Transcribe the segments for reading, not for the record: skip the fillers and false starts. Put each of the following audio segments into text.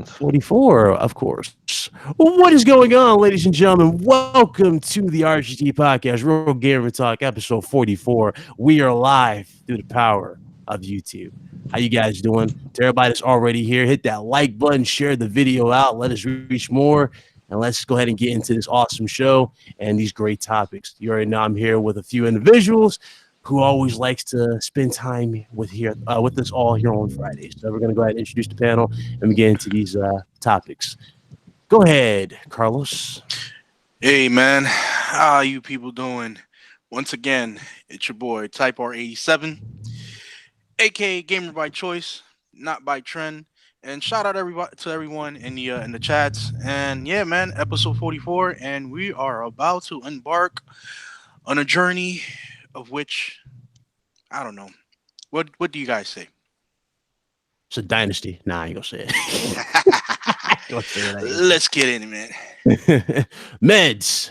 confirmed. 44, of course. What is going on, ladies and gentlemen? Welcome to the RGT Podcast, Real Gamer Talk, episode 44. We are live through the power of YouTube. How you guys doing? To everybody that's already here, hit that like button, share the video out, let us reach more, and let's go ahead and get into this awesome show and these great topics. You already know I'm here with a few individuals who always likes to spend time with us all here on Fridays. So we're going to go ahead and introduce the panel and we get into these topics. Go ahead, Carlos. Hey, man. How you people doing? Once again, it's your boy, Type R87, a.k.a. Gamer by Choice, not by trend. And shout out to everyone in the chats. And yeah, man, episode 44, and we are about to embark on a journey of which, I don't know. What do you guys say? It's a dynasty. Nah, I ain't gonna say it. Let's get in it, man. Meds.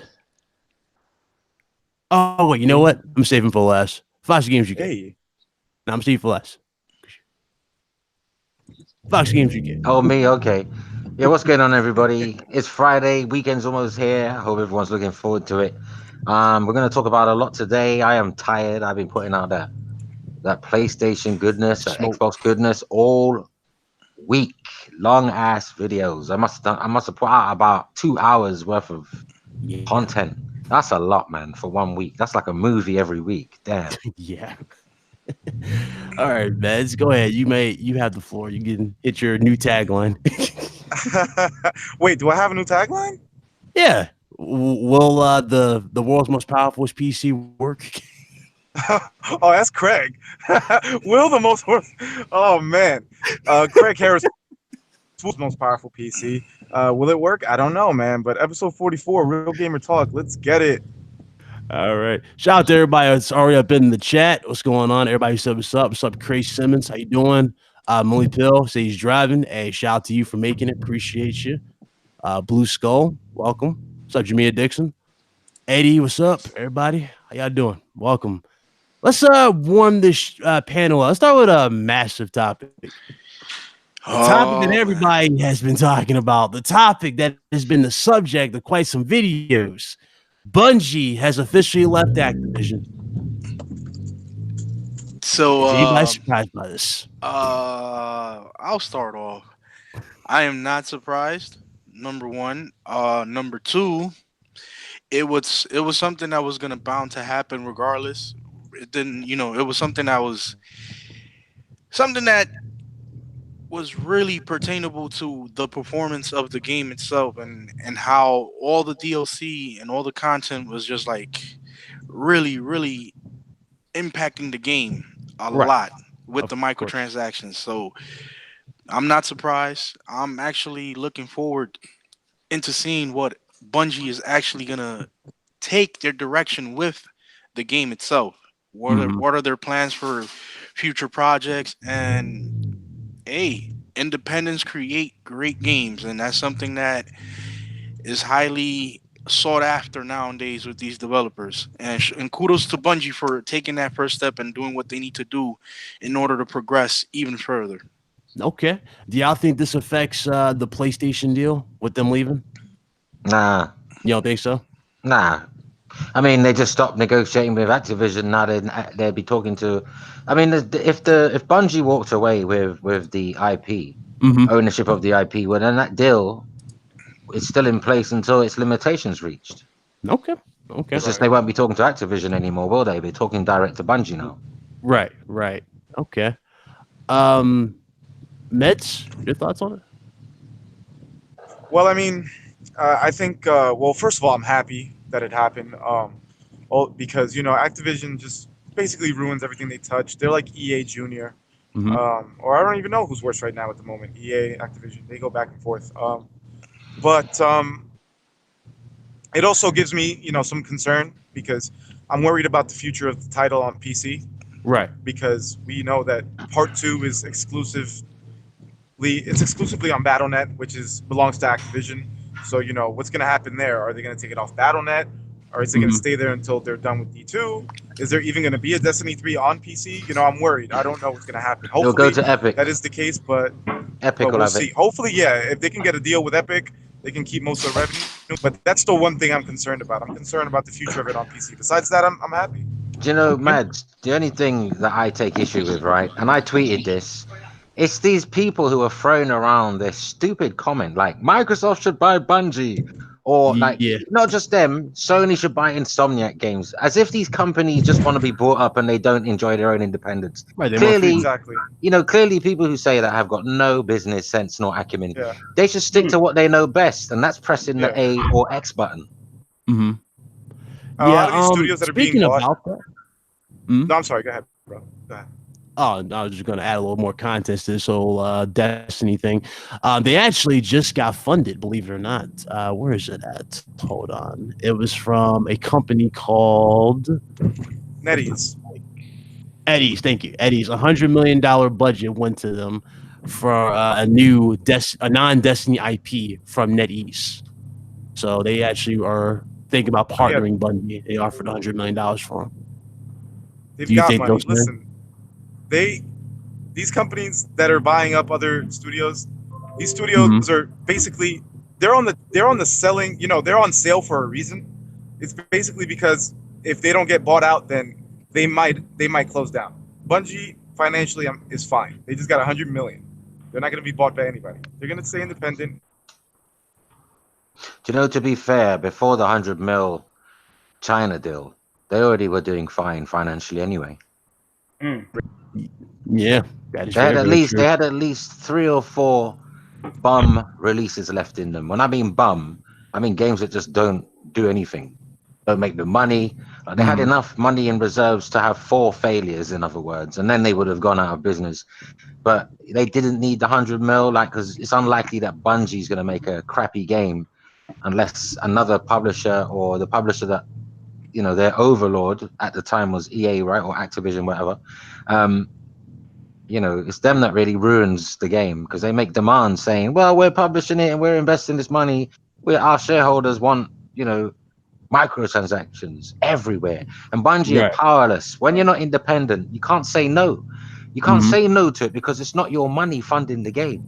Oh, wait, you know what? I'm saving for last. Fox Games UK. Hey. No, I'm saving for last. Fox Games UK. Oh, me? Okay. Yeah, what's going on, everybody? It's Friday. Weekend's almost here. I hope everyone's looking forward to it. We're going to talk about a lot today. I am tired. I've been putting out that PlayStation goodness, that Xbox goodness all week. Long ass videos. I must have put out about 2 hours worth of content. That's a lot, man, for 1 week. That's like a movie every week. Damn. Yeah. All right, Meds, go ahead. You have the floor. You can hit your new tagline. Wait, do I have a new tagline? Yeah. Will the world's most powerful PC work? Oh, that's Craig. Will the most? Oh man, Craig Harris, most powerful PC. Will it work? I don't know, man. But episode 44, Real Gamer Talk. Let's get it. All right. Shout out to everybody that's already up in the chat. What's going on? Everybody said what's up. What's up, Craig Simmons? How you doing? Millie Pill says he's driving. Hey, shout out to you for making it. Appreciate you. Blue Skull, welcome. What's up, Jamia Dixon? Eddie, what's up, everybody? How y'all doing? Welcome. Let's warm this panel up. Let's start with a massive topic. The topic that everybody has been talking about. The topic that has been the subject of quite some videos. Bungie has officially left Activision. So, are you guys surprised by this? I'll start off. I am not surprised. Number one. Number two, it was something that was bound to happen regardless. It didn't, it was something that was really pertainable to the performance of the game itself and how all the DLC and all the content was just like really, really impacting the game a lot with the microtransactions. So I'm not surprised. I'm actually looking forward into seeing what Bungie is actually gonna take their direction with the game itself. What are their plans for future projects? And hey, independents create great games, and that's something that is highly sought after nowadays with these developers. And kudos to Bungie for taking that first step and doing what they need to do in order to progress even further. Okay. Do y'all think this affects the PlayStation deal with them leaving? Nah. You don't think so? Nah. I mean, they just stopped negotiating with Activision. Now they'd be talking to. I mean, if Bungie walked away with the IP ownership of the IP, well, then that deal is still in place until its limitations reached. Okay. It's just they won't be talking to Activision anymore, will they? Be talking direct to Bungie now. Right. Okay. Meds, your thoughts on it? Well, I mean, I think. Well, first of all, I'm happy that it happened. Because Activision just basically ruins everything they touch. They're like EA Junior, or I don't even know who's worse right now at the moment. EA, Activision, they go back and forth. But it also gives me, some concern because I'm worried about the future of the title on PC. Right. Because we know that Part 2 is exclusively on Battle.net, which belongs to Activision. So, what's going to happen there? Are they going to take it off Battle.net? Or is it going to stay there until they're done with D2? Is there even going to be a Destiny 3 on PC? I'm worried. I don't know what's going to happen. Hopefully, It'll go to Epic. That is the case, but Epic But will we'll have it. see. Hopefully, yeah, if they can get a deal with Epic, they can keep most of the revenue. But that's the one thing I'm concerned about. I'm concerned about the future of it on PC. Besides that, I'm happy. Do you know, Okay. Mads, the only thing that I take issue with, right? And I tweeted this. It's these people who are throwing around this stupid comment like Microsoft should buy Bungie, or like Yeah. not just them, Sony should buy Insomniac games, as if these companies just want to be brought up and they don't enjoy their own independence. Right. They're more free. Clearly, Exactly. clearly people who say that have got no business sense nor acumen. Yeah. They should stick to what they know best, and that's pressing the Yeah. A or X button. Mm-hmm. A Yeah. lot of these studios that are being Speaking bought. about that. No, I'm sorry. Go ahead, bro. Go ahead. Oh, I was just going to add a little more context to this whole Destiny thing. They actually just got funded, believe it or not. Where is it at? Hold on. It was from a company called NetEase. Eddie's. Thank you. Eddie's. $100 million budget went to them for a non-Destiny IP from NetEase. So they actually are thinking about partnering Bungie. They offered $100 million for them. They've Do you got think money. those Listen, these companies that are buying up other studios, these studios are basically they're on the selling. They're on sale for a reason. It's basically because if they don't get bought out, then they might close down. Bungie financially is fine. They just got 100 million. They're not going to be bought by anybody. They're going to stay independent. Do you know, to be fair, before the 100 mil China deal, they already were doing fine financially anyway. Yeah, that is They had very, at very least true. they had at least 3 or 4 bum releases left in them. When I mean bum, I mean games that just don't do anything, don't make the money. They had enough money in reserves to have 4 failures, in other words, and then they would have gone out of business. But they didn't need the 100 mil, because it's unlikely that Bungie's going to make a crappy game unless another publisher, or the publisher that their overlord at the time was EA, right, or Activision, whatever. It's them that really ruins the game, because they make demands saying, well, we're publishing it and we're investing this money. Our shareholders want, microtransactions everywhere. And Bungie are Right. powerless. When you're not independent, you can't say no. You can't say no to it because it's not your money funding the game.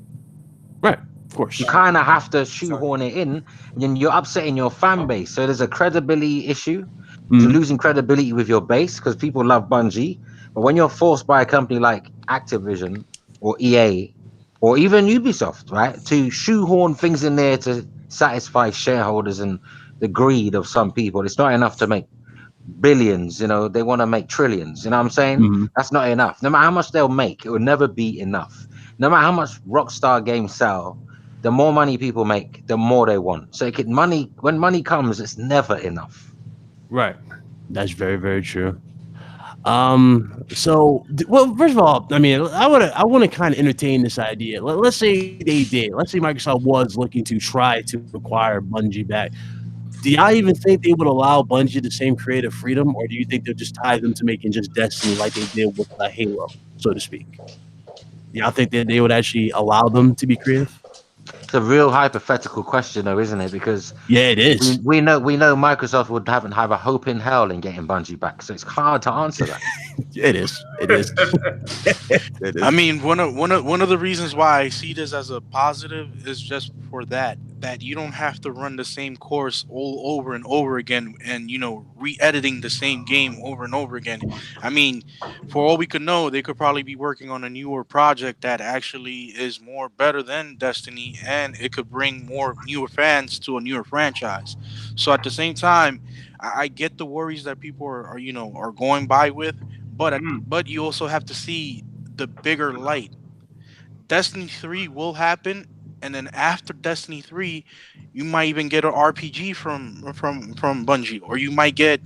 Right. Of course. You kind of have to shoehorn it in, and then you're upsetting your fan base. So there's a credibility issue. You're losing credibility with your base because people love Bungie. But when you're forced by a company like Activision or EA or even Ubisoft, right, to shoehorn things in there to satisfy shareholders and the greed of some people, it's not enough to make billions. They want to make trillions. You know what I'm saying? That's not enough. No matter how much they'll make, it will never be enough. No matter how much Rockstar games sell, the more money people make, the more they want. So when money comes, it's never enough. Right. That's very, very true. So, well, first of all, I mean, I want to kind of entertain this idea. Let's say they did. Let's say Microsoft was looking to try to acquire Bungie back. Do y'all even think they would allow Bungie the same creative freedom, or do you think they'll just tie them to making just Destiny like they did with Halo, so to speak? Y'all think that they would actually allow them to be creative? It's a real hypothetical question, though, isn't it? Because yeah, it is. We know Microsoft would have a hope in hell in getting Bungie back, so it's hard to answer that. It is. It is. It is. I mean, one of the reasons why I see this as a positive is just for that you don't have to run the same course all over and over again, and re-editing the same game over and over again. I mean, for all we could know, they could probably be working on a newer project that actually is more better than Destiny, and it could bring more newer fans to a newer franchise. So at the same time, I get the worries that people are going by with, but you also have to see the bigger light. Destiny 3 will happen, and then after Destiny 3, you might even get an RPG from Bungie, or you might get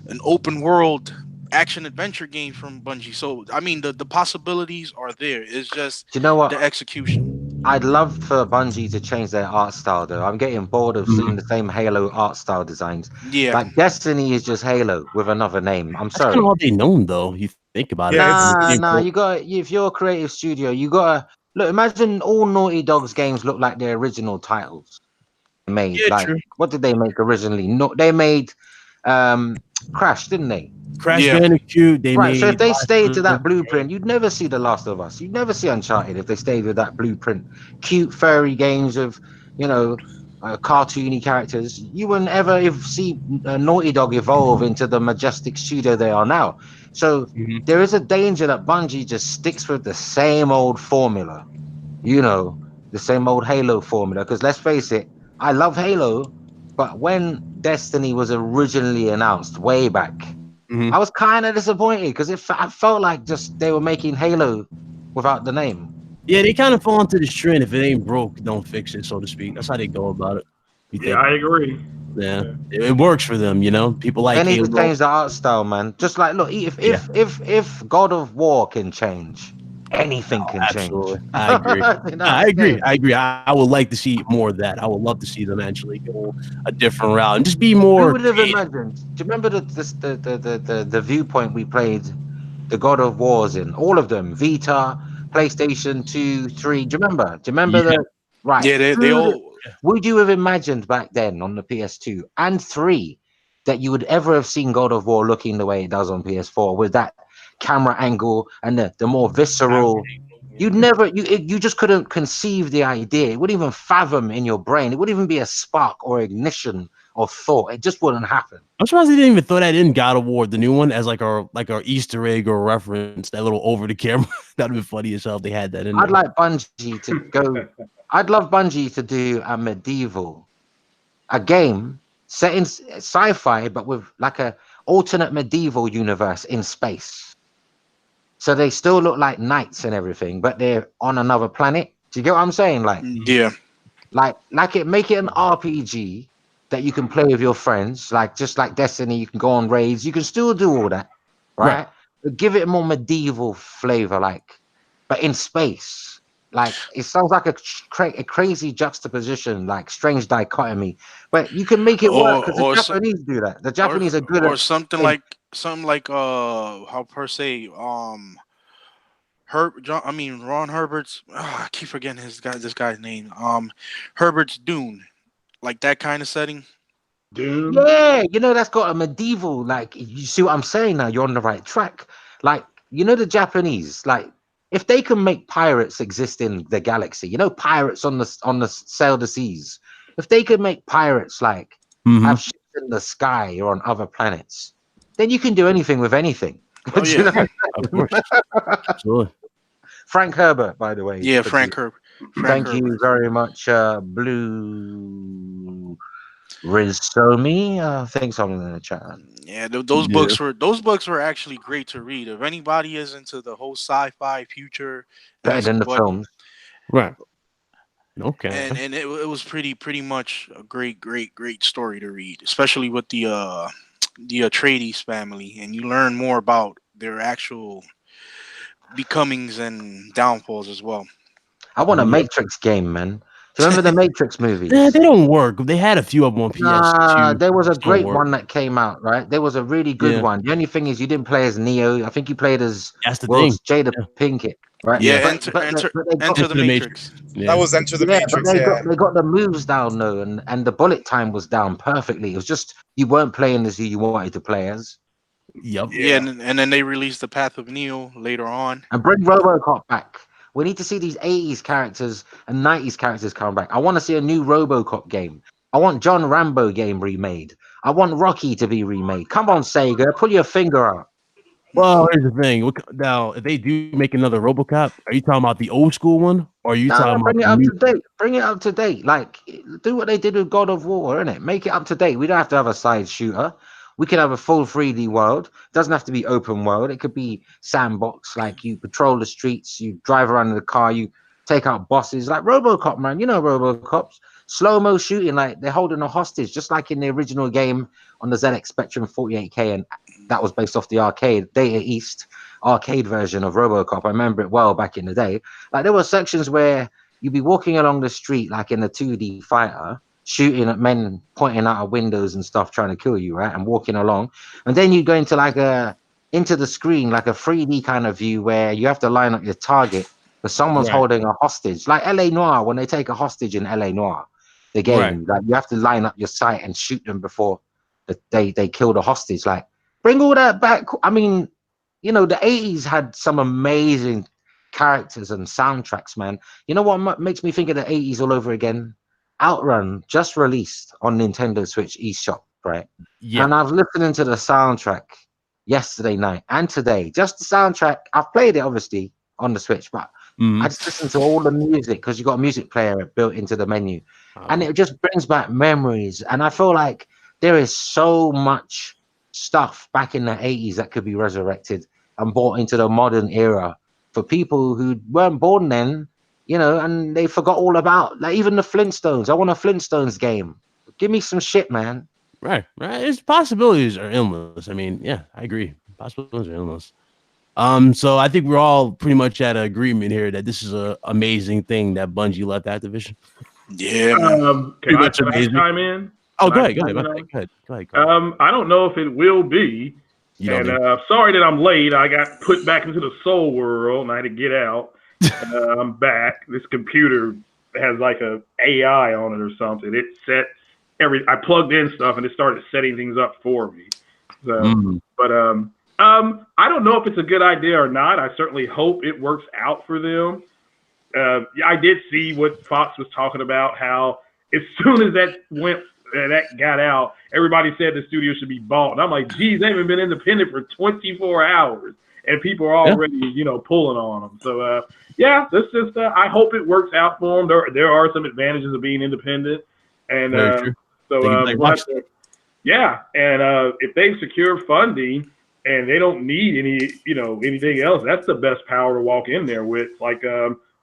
an open world action adventure game from Bungie. So I mean, the possibilities are there. It's just Do you know what? the execution. I'd love for Bungie to change their art style, though. I'm getting bored of seeing the same Halo art style designs. Yeah, like Destiny is just Halo with another name. I'm That's sorry. kind of all they known, though. You think about it. Nah. You got if you're a creative studio, you gotta look. Imagine all Naughty Dog's games look like their original titles made. Yeah, like, true. what did they make originally? No, they made Crash, didn't they? Crash Yeah. Bandicoot. They Right. So if made they Last stayed of to that Us. blueprint, you'd never see The Last of Us. You'd never see Uncharted if they stayed with that blueprint. Cute furry games of, you know, cartoony characters. You wouldn't ever see Naughty Dog evolve into the majestic studio they are now. So Mhm. there is a danger that Bungie just sticks with the same old formula, you know, the same old Halo formula. Because let's face it, I love Halo, but when Destiny was originally announced way back, Mhm. I was kind of disappointed because I felt like just they were making Halo without the name. Yeah, they kind of fall into this trend. If it ain't broke, don't fix it, so to speak. That's how they go about it. You Yeah, think? I agree. Yeah, it works for them. You know, people They like need to Halo. change the art style, man. Just like look, if Yeah. if God of War can change, anything can change. Absolutely, I agree. You know what I I'm agree. saying? I agree. I would like to see more of that. I would love to see them actually go a different route and just be Who more would have creative. imagined? Do you remember the viewpoint we played the God of Wars in? All of them, Vita, PlayStation 2, 3. Do you remember Yeah. the right? Yeah, they all. Would you have imagined back then on the PS2 and 3 that you would ever have seen God of War looking the way it does on PS4 with that camera angle and the more visceral? You'd never, you just couldn't conceive the idea. It wouldn't even fathom in your brain. It wouldn't even be a spark or ignition of thought. It just wouldn't happen. I'm surprised they didn't even throw that in God of War, the new one, as like our Easter egg or reference. That little over the camera. That'd be funny as hell if they had that in I'd there. like Bungie to go. I'd love Bungie to do a game set in sci-fi, but with like a alternate medieval universe in space. So they still look like knights and everything, but they're on another planet. Do you get what I'm saying? Yeah. Make it an RPG that you can play with your friends, like just like Destiny. You can go on raids. You can still do all that, Right. right? But give it a more medieval flavor, but in space. Like it sounds like a crazy juxtaposition, like strange dichotomy. But you can make it work because the Or so, Japanese do that. The Japanese are good or at. something like how per se Ron Herbert's I keep forgetting this guy's name. Herbert's Dune. Like that kind of setting. Doom. Yeah, that's got a medieval, like you see what I'm saying now, you're on the right track. Like, the Japanese, like if they can make pirates exist in the galaxy, pirates on the sail the seas. If they could make pirates like Mhm. have ships in the sky or on other planets, then you can do anything with anything. Oh Do you yeah. know? Of course. Absolutely. Frank Herbert, by the way. Yeah, Frank Thank you Herbert. very much, Blue Rizomi. I think something in the chat. Yeah, Yeah. those books were actually great to read. If anybody is into the whole sci-fi future Better esque, than the but films. Right. Okay. and it was pretty much a great story to read, especially with the Atreides family, and you learn more about their actual becomings and downfalls as well. I want a Yep. Matrix game, man. Do you remember the Matrix Yeah, movies? they don't work. They had a few of them on Nah, PS2. there was a Just don't great work. one that came out, right? There was a really good Yeah, one. The only thing is you didn't play as Neo. I think you played as that's the thing. Jada Yeah. Pinkett, right? Yeah, Yeah. But they got enter Into the the Matrix. Matrix. That Yeah. was Enter the yeah, but Matrix. Yeah. they got the moves down though, and the bullet time was down perfectly. It was just you weren't playing as who you wanted to play as. Yep. Yeah, Yeah. and then they released the Path of Neo later on. And bring RoboCop back. We need to see these 80s characters and 90s characters come back. I want to see a new RoboCop game. I want John Rambo game remade. I want Rocky to be remade. Come on, Sega, pull your finger out. Well, here's the thing. Now, if they do make another RoboCop, are you talking about the old school one, or are you No, talking about bring it the up new? to date. Bring it up to date. Like, do what they did with God of War, innit? Make it up to date. We don't have to have a side shooter. We can have a full 3D world. Doesn't have to be open world. It could be sandbox. Like you patrol the streets, you drive around in the car, you take out bosses. Like RoboCop, man. You know RoboCops. Slow mo shooting, like they're holding a hostage, just like in the original game on the ZX Spectrum 48K, and that was based off the arcade Data East arcade version of RoboCop. I remember it well back in the day. Like there were sections where you'd be walking along the street like in a 2D fighter, shooting at men pointing out of windows and stuff, trying to kill you, right? And walking along. And then you go into into the screen, like a 3D kind of view where you have to line up your target because someone's Right. holding a hostage. Like LA Noire, when they take a hostage in LA Noire, the Right. game, like you have to line up your sight and shoot them before they killed a hostage. Like, bring all that back. I mean, you know, the 80s had some amazing characters and soundtracks, man. You know what makes me think of the 80s all over again? Outrun just released on Nintendo Switch eShop, right? Yeah. And I've listened to the soundtrack yesterday night and today. Just the soundtrack. I've played it obviously on the Switch, but I just listened to all the music because you got a music player built into the menu, and it just brings back memories. And I feel like there is so much stuff back in the 80s that could be resurrected and brought into the modern era for people who weren't born then, you know, and they forgot all about, like, even the Flintstones. I want a Flintstones game. Give me some shit, man. Right. Its possibilities are endless. I mean, yeah, I agree. Possibilities are endless. So I think we're all pretty much at an agreement here that this is an amazing thing that Bungie left Activision. Yeah, man. Can I chime in? Oh, go ahead. I don't know if it will be. And sorry that I'm late. I got put back into the soul world and I had to get out. I'm back. This computer has like a AI on it or something. It set I plugged in stuff and it started setting things up for me. So, but I don't know if it's a good idea or not. I certainly hope it works out for them. I did see what Fox was talking about, how as soon as that got out, everybody said the studio should be bought. And I'm like, geez, they haven't been independent for 24 hours. And people are already, pulling on them. So, that's just, I hope it works out for them. There are some advantages of being independent. And if they secure funding and they don't need anything else, that's the best power to walk in there with, like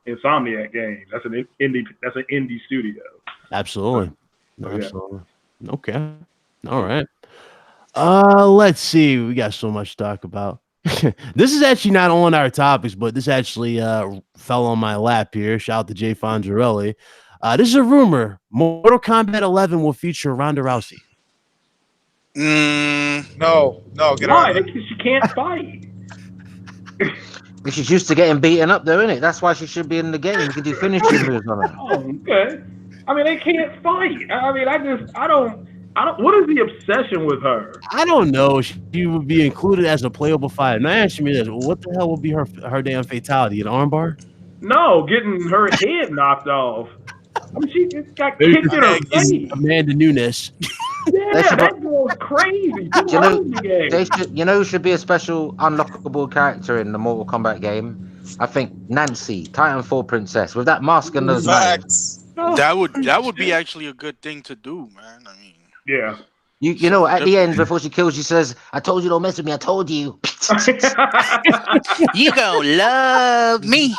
Insomniac Games. That's an indie studio. Absolutely. Okay. All right. Let's see. We got so much to talk about. This is actually not on our topics, but this actually fell on my lap here. Shout out to Jay Fonzarelli. This is a rumor. Mortal Kombat 11 will feature Ronda Rousey. No, get Why? out of Because she can't fight. She's used to getting beaten up, though, isn't it? That's why she should be in the game. You can do finishing moves on her. Oh, okay. I mean, they can't fight. I mean, I don't. What is the obsession with her? I don't know. She would be included as a playable fighter. Now asking me this, what the hell would be her damn fatality? An armbar? No, getting her head knocked off. I mean, she just got kicked in her face. Amanda Nunes. Yeah, that girl's crazy. Who should be a special unlockable character in the Mortal Kombat game? I think Nancy, Titanfall Princess, with that mask and those knives. That would be actually a good thing to do, man. I mean, yeah. You know, at the end, before she kills, she says, "I told you don't mess with me. I told you." You gonna love me.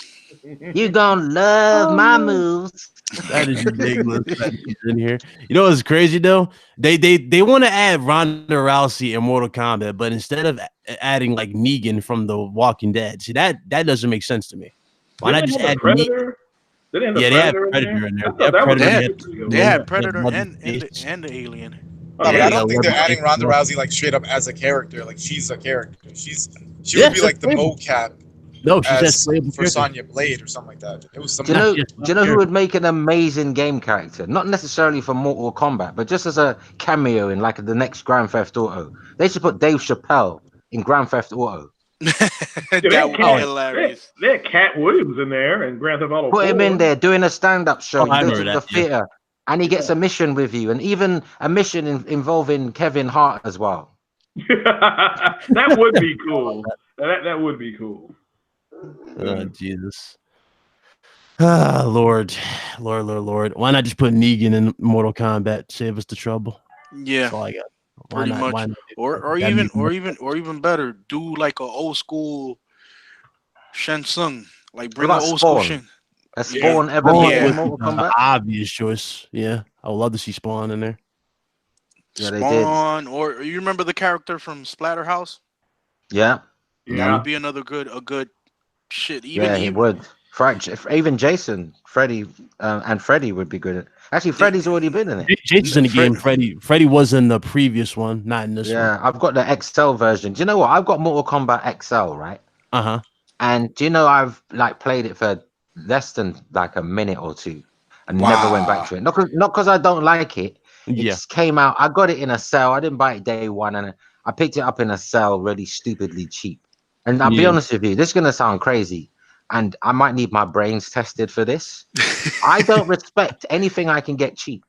You gonna love my moves. That is ridiculous. That she's in here. You know what's crazy though? They want to add Ronda Rousey in Mortal Kombat, but instead of adding like Negan from The Walking Dead, see that doesn't make sense to me. Why not just add Predator? They had Predator in there. They had Predator and the Alien. No, but I don't think they're adding Ronda Rousey like straight up as a character. Like she's a character. She would be like the mocap. No, she's for Sonya Blade or something like that. It was something. Do you know who would make an amazing game character? Not necessarily for Mortal Kombat, but just as a cameo in like the next Grand Theft Auto. They should put Dave Chappelle in Grand Theft Auto. That would be hilarious. They had Cat Williams in there and Grand Theft Auto. Put him in there doing a stand-up show. I He goes remember to that, the theater and he gets a mission with you, and even a mission involving Kevin Hart as well. That would be cool. That would be cool. Oh, Jesus. Lord. Why not just put Negan in Mortal Kombat? Save us the trouble. Yeah. That's all I got. Pretty much. Or even better, do like an old school Shen Tsung. Like bring an old school Shen. A Spawn ever in Mortal Kombat? Obvious choice. Yeah. I would love to see Spawn in there. Yeah, Spawn, or you remember the character from Splatterhouse? Yeah. That would be a good shit. He would. Even Jason, Freddy, and Freddy would be good. Actually, Freddy's already been in it. Jason's in the game. Freddy was in the previous one, not in this one. Yeah, I've got the XL version. Do you know what? I've got Mortal Kombat XL, right? Uh-huh. And do you know I've like played it for less than like a minute or two and never went back to it. Not because I don't like it. Yeah. came out. I got it in a sale. I didn't buy it day one, and I picked it up in a sale, really stupidly cheap. And I'll be honest with you, this is gonna sound crazy, and I might need my brains tested for this. I don't respect anything I can get cheap.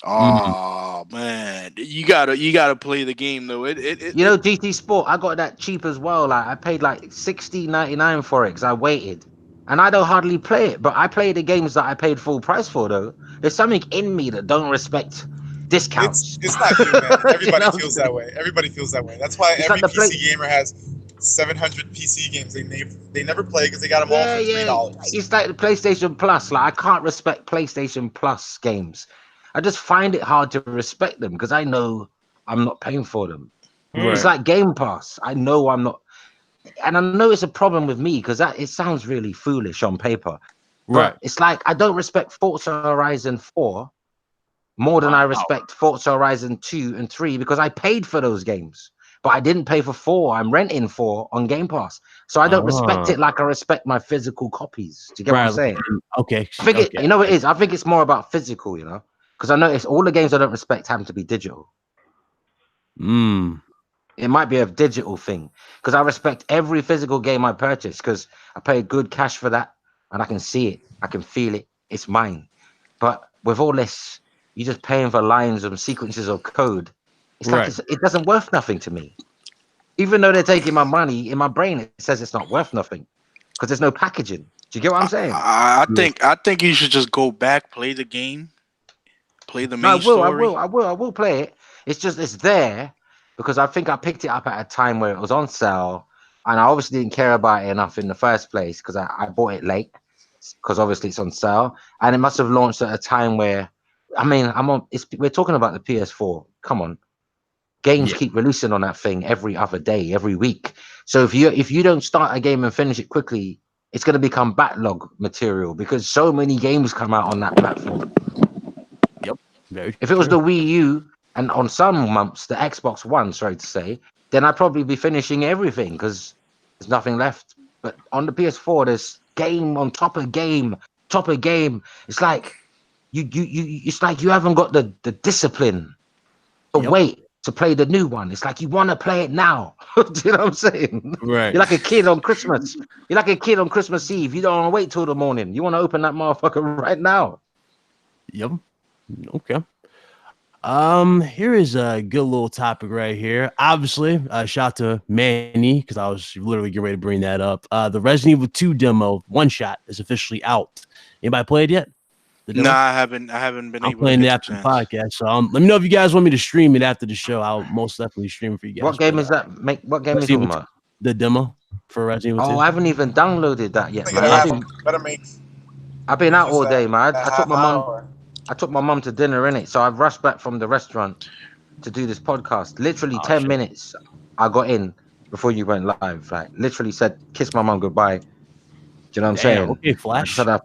Oh man, you gotta play the game though. You know, GT Sport, I got that cheap as well. Like I paid like $16.99 for it because I waited. And I don't hardly play it, but I play the games that I paid full price for though. There's something in me that don't respect discounts. It's not you, man. Everybody You know feels that way. Everybody feels that way. That's why It's every like the PC gamer has 700 PC games they never play because they got them all for $3. It's like the PlayStation Plus. Like I can't respect PlayStation Plus games. I just find it hard to respect them because I know I'm not paying for them. It's like Game Pass. I know I'm not, and I know it's a problem with me because it sounds really foolish on paper. But it's like I don't respect Forza Horizon 4 more than I respect Forza Horizon 2 and 3 because I paid for those games. But I didn't pay for 4. I'm renting 4 on Game Pass. So I don't respect it like I respect my physical copies. Do you get what I'm saying? Okay. I think you know what it is? I think it's more about physical, you know? Because I notice all the games I don't respect happen to be digital. It might be a digital thing. Because I respect every physical game I purchase because I paid good cash for that and I can see it. I can feel it. It's mine. But with all this, you're just paying for lines and sequences of code. It's like it doesn't worth nothing to me. Even though they're taking my money, in my brain it says it's not worth nothing because there's no packaging. Do you get what I'm saying? I think you should just go back, play the game, play the main story. I will play it. It's just it's there because I think I picked it up at a time where it was on sale, and I obviously didn't care about it enough in the first place because I bought it late because obviously it's on sale, and it must have launched at a time where, I mean, we're talking about the PS4. Come on. Games keep releasing on that thing every other day, every week. So if you don't start a game and finish it quickly, it's going to become backlog material because so many games come out on that platform. If it was the Wii U and on some months the Xbox One, sorry to say, then I'd probably be finishing everything because there's nothing left. But on the PS4, there's game on top of game, top of game. It's like it's like you haven't got the discipline to wait to play the new one. It's like you want to play it now. Do you know what I'm saying? Right. You're like a kid on Christmas. You're like a kid on Christmas Eve. You don't want to wait till the morning. You want to open that motherfucker right now. Yep. Okay. Here is a good little topic right here. Obviously, shout out to Manny because I was literally getting ready to bring that up. The Resident Evil 2 demo, one shot, is officially out. Anybody played yet? Nah, I haven't been able. I'm playing it after the podcast. So let me know if you guys want me to stream it after the show. I'll most definitely stream it for you guys. What game is that? What game is it? The demo for Resident Evil 2. Oh, I haven't even downloaded that yet, man. I've been out all day, man. I took my mum to dinner in it, so I've rushed back from the restaurant to do this podcast. Literally 10 minutes I got in before you went live. Like literally said, kiss my mum goodbye. Do you know what I'm saying? Okay, Flash. I said,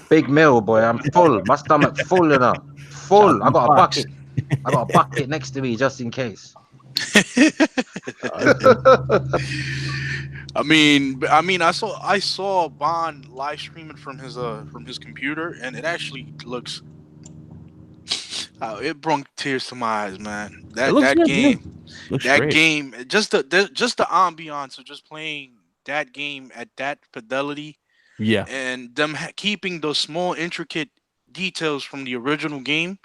big meal, boy. I'm full. My stomach full enough. Full. I got a bucket. I got a bucket next to me just in case. I mean, I saw Bond live streaming from his computer, and it actually looks. It brought tears to my eyes, man. That game, just the ambiance of just playing that game at that fidelity. Yeah, and them keeping those small, intricate details from the original game.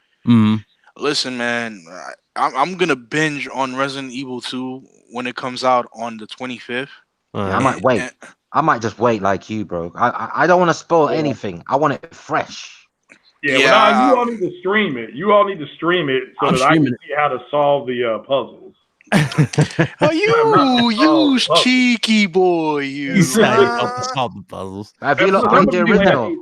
Listen, man, I'm gonna binge on Resident Evil 2 when it comes out on the 25th. I might wait. I might just wait like you, bro. I don't want to spoil anything. I want it fresh. Yeah, well, you all need to stream it. You all need to stream it so that I can see how to solve the puzzles. Oh, you cheeky boy! You said solve the puzzles. Have you not played the original?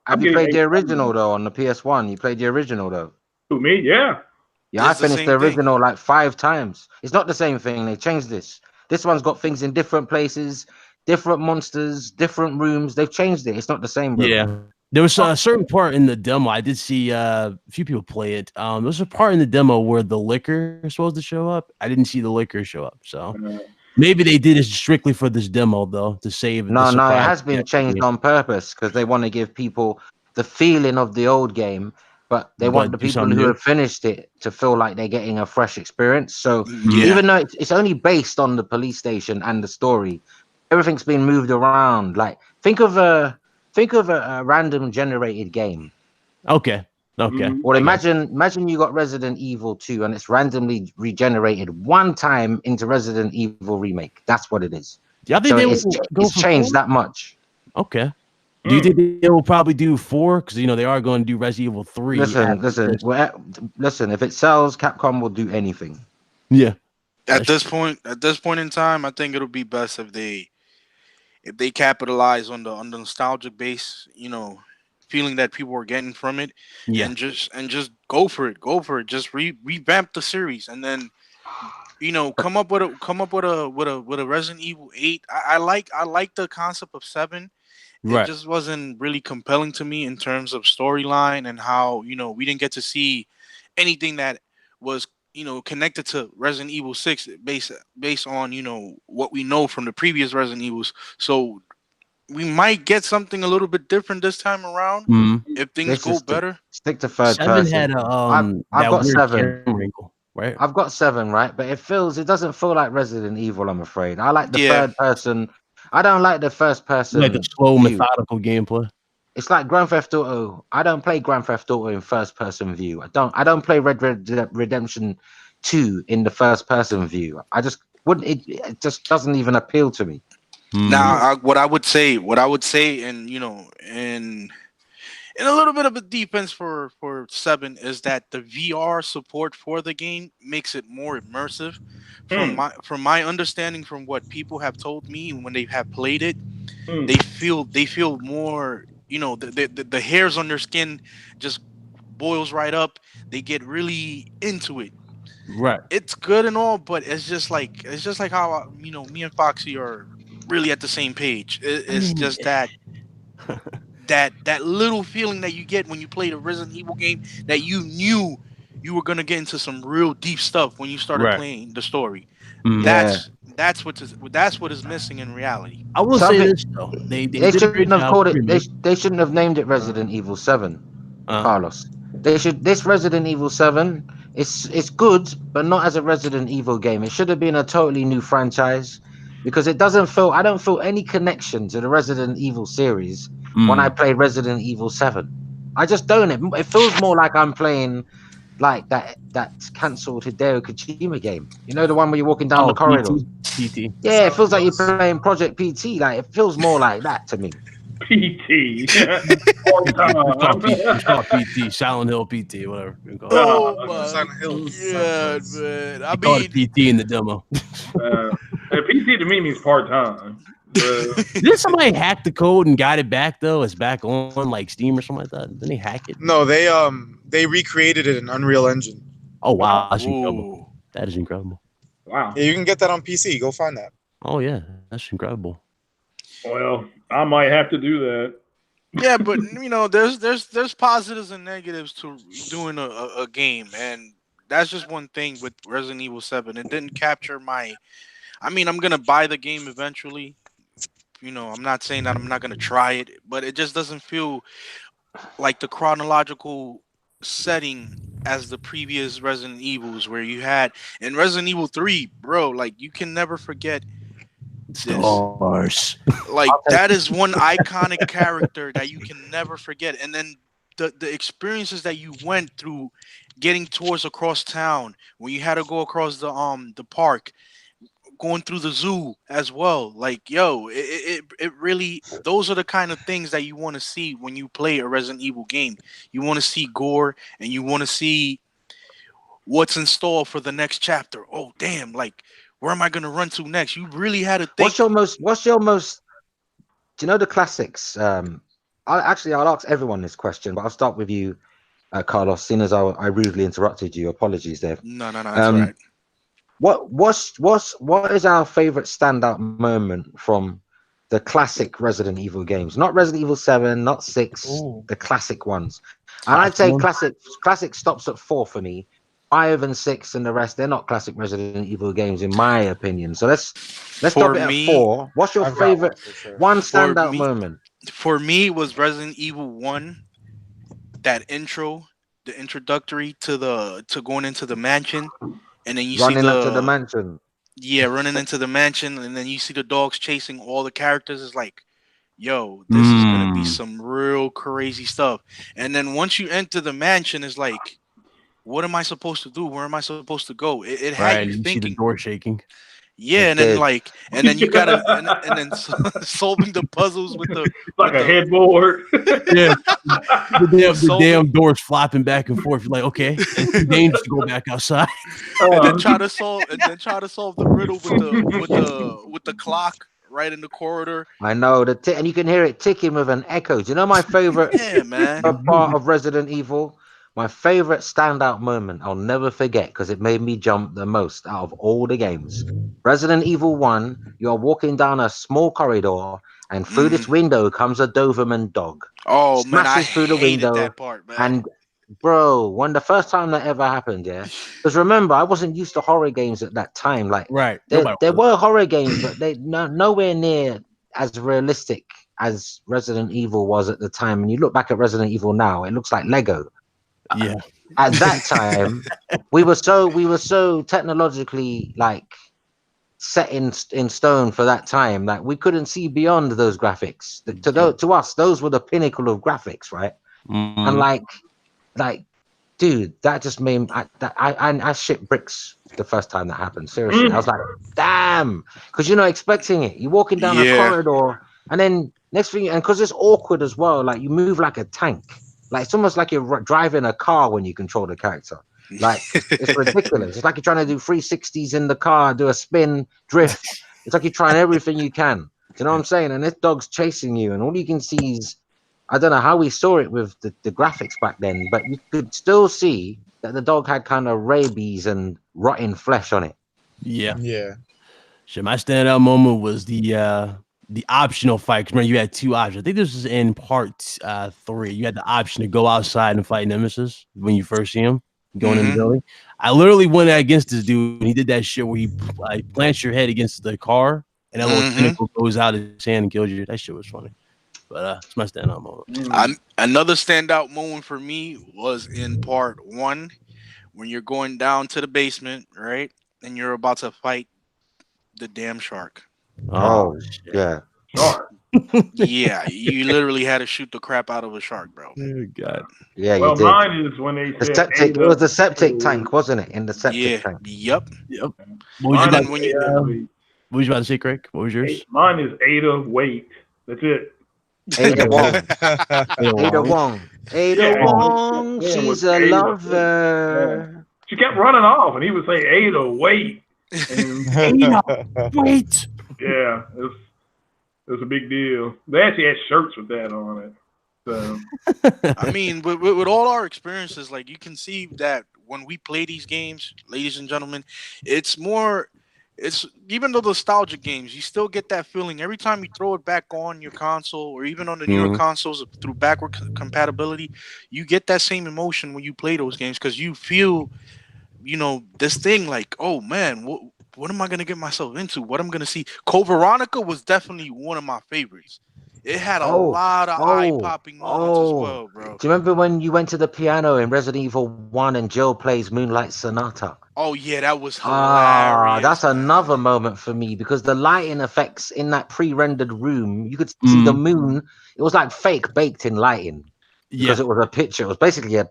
Have you played the original though on the PS1? You played the original though. Who, me? Yeah. Yeah, I finished the original like 5 times. It's not the same thing. They changed this. This one's got things in different places, different monsters, different rooms. They've changed it. It's not the same, bro. Yeah. There was a certain part in the demo. I did see a few people play it. There was a part in the demo where the liquor is supposed to show up. I didn't see the liquor show up. So maybe they did it strictly for this demo, though, to save. No, it has been changed on purpose because they want to give people the feeling of the old game, but they want the do people something who new. have finished it to feel like they're getting a fresh experience. So Yeah. even though it's only based on the police station and the story, everything's been moved around. Like think of a random generated game. Okay. Okay. Mhm. Well, I got imagine you got Resident Evil 2 and it's randomly regenerated one time into Resident Evil Remake. That's what it is. you. I think So they it's will go it's for changed 4? that much. Okay. Do you think they will probably do 4? Because they are going to do Resident Evil 3. Listen. If it sells, Capcom will do anything. Yeah. At this point in time, I think it'll be best if they capitalize on the nostalgic base, feeling that people are getting from it, Yeah. and just go for it, just revamp the series, and then come up with a Resident Evil 8. I like the concept of 7. It Right. just wasn't really compelling to me in terms of storyline and how we didn't get to see anything that was connected to Resident Evil 6 based on what we know from the previous Resident Evils. So we might get something a little bit different this time around Mhm. if things Let's go just better. stick to third 7 person. had I've that got weird 7. camera wrinkle, right? I've got 7, right? But it doesn't feel like Resident Evil, I'm afraid. I like the Yeah. third person. I don't like the first Like the person slow, view. methodical gameplay. It's like Grand Theft Auto. I don't play Grand Theft Auto in first person view. I don't play Red Redemption 2 in the first person view. I just wouldn't it just doesn't even appeal to me. Now, Mhm. what I would say, and and a little bit of a defense for 7 is that the VR support for the game makes it more immersive. Mm. From my understanding, from what people have told me when they have played it, Mm. they feel more. The hairs on their skin just boils right up. They get really into it. Right. It's good and all, but it's just like how me and Foxy are really at the same page. I It's mean, just that little feeling that you get when you play the Resident Evil game, that you knew you were gonna get into some real deep stuff when you started right. playing the story. Mhm. Yeah. That's what is missing in reality. I will say Something this though, they they did a shouldn't great have job called with it remake. they shouldn't have named it Resident Evil 7, Uh, Carlos. This Resident Evil 7, it's good, but not as a Resident Evil game. It should have been a totally new franchise because I don't feel any connection to the Resident Evil series when I mm. play Resident Evil 7. I just don't. It feels more like I'm playing like that cancelled Hideo Kojima game. You know, the one where you're walking down the Oh, corridors. PT. Yeah, it feels like you're playing Project PT. Like it feels more like that to me. PT. Part time. It's called PT, Silent Hill PT, whatever you call it. Oh Okay. my Silent Hills. Silent god, Hills. man! I They called mean, it PT in the demo. PT to me means part time. Did somebody hack the code and got it back though? It's back on like Steam or something like that. Didn't they hack it? No, they recreated it in Unreal Engine. Oh wow, that's incredible. ooh. That is incredible. Wow. Yeah, you can get that on PC. Go find that. Oh yeah, that's incredible. Well, I might have to do that. Yeah, but there's positives and negatives to doing a game, and that's just one thing with Resident Evil 7. It didn't capture my. I mean, I'm gonna buy the game eventually. I'm not saying that I'm not gonna try it, but it just doesn't feel like the chronological setting as the previous Resident Evils, where you had in Resident Evil 3, bro. Like you can never forget this. Stars. Like that is one iconic character that you can never forget. And then the experiences that you went through getting tours across town, when you had to go across the park, going through the zoo as well. Like yo, it really, those are the kind of things that you want to see when you play a Resident Evil game. You want to see gore, and you want to see what's in store for the next chapter. Oh damn, like where am I gonna run to next? You really had to think. What's your most do you know the classics? I'll ask everyone this question, but I'll start with you, Carlos, seeing as I rudely interrupted you. Apologies there. No, that's all Um, right. what is our favorite standout moment from the classic Resident Evil games? Not Resident Evil 7, not 6, Ooh. the classic ones. And I'd say classic stops at 4 for me. 5 and 6 and the rest, they're not classic Resident Evil games in my opinion. So let's stop For it at me, 4. What's your I've got favorite for sure. one for standout me, moment? for me was Resident Evil 1, that intro the introductory to going into the mansion, and then you Running see up to the mansion. running into the mansion, and then you see the dogs chasing all the characters. It's like, yo, this is gonna be some real crazy stuff. And then once you enter the mansion, it's like, what am I supposed to do? Where am I supposed to go? It had Right, you you see the thinking. door shaking. Yeah, and then and then you gotta, and then solving the puzzles with the like a headboard. Yeah, the damn doors flopping back and forth. You're like, okay, it's too dangerous to go back outside. And then try to solve the riddle with the clock right in the corridor. I know and you can hear it ticking with an echo. Do you know my favorite Yeah, man. part of Resident Evil? My favorite standout moment I'll never forget because it made me jump the most out of all the games. Resident Evil 1, you're walking down a small corridor, and through this window comes a Doberman dog. Oh man, I Smashes through the hated window, that part, man. and bro, when the first time that ever happened, yeah, because remember, I wasn't used to horror games at that time. Like, Right, there were horror games, but they nowhere near as realistic as Resident Evil was at the time. And you look back at Resident Evil now, it looks like Lego. Yeah. At that time, we were so technologically like set in stone for that time. Like we couldn't see beyond those graphics. To us, those were the pinnacle of graphics, right? And like, dude, that just made I shit bricks the first time that happened. Seriously, I was like, damn, because you're not expecting it. You're walking down a corridor, and then next thing, and because it's awkward as well. Like you move like a tank. Like it's almost like you're driving a car when you control the character. Like it's ridiculous. It's like you're trying to do 360s in the car, do a spin, drift. It's like you're trying everything you can. Do you know what I'm saying? And this dog's chasing you, and all you can see is, I don't know how we saw it with the graphics back then, but you could still see that the dog had kind of rabies and rotting flesh on it. Yeah. Yeah. So my standout moment was the optional fight. Remember, you had two options. I think this was in part 3. You had the option to go outside and fight Nemesis when you first see him going in the building. I literally went against this dude, and he did that shit where he plants your head against the car, and that little tentacle goes out of his hand and kills you. That shit was funny. But it's my standout moment. Another standout moment for me was in part 1 when you're going down to the basement, right? And you're about to fight the damn shark. Oh yeah. Shark. Yeah, you literally had to shoot the crap out of a shark, bro. Oh god. Yeah, well, you did. mine is when they said it was the septic tank, wasn't it? In the septic tank. Yep. What was, what was you about to say, Craig? What was yours? Mine is Ada Wait. That's it. Ada Wong. Ada Wong. She's a lover. Yeah. She kept running off, and he would say, Ada, wait. Ada, wait. Yeah, it was a big deal. They actually had shirts with that on it. So I mean, with all our experiences, like you can see that when we play these games, ladies and gentlemen, it's even though nostalgic games, you still get that feeling every time you throw it back on your console or even on the newer consoles through backward compatibility. You get that same emotion when you play those games because you feel, this thing like, oh man, what am I gonna get myself into? What I'm gonna see? Code Veronica was definitely one of my favorites. It had a lot of eye-popping moments as well, bro. Do you remember when you went to the piano in Resident Evil 1 and Jill plays Moonlight Sonata? Oh, yeah, that was hilarious. That's another moment for me because the lighting effects in that pre-rendered room, you could see the moon. It was like fake baked in lighting because it was a picture. It was basically a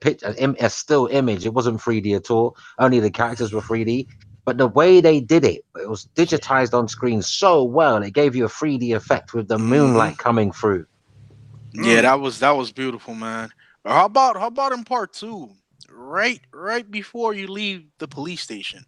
still image. It wasn't 3D at all. Only the characters were 3D. But the way they did it was digitized on screen so well. It gave you a 3D effect with the moonlight coming through. Yeah, that was beautiful, man. How about in part 2? Right before you leave the police station.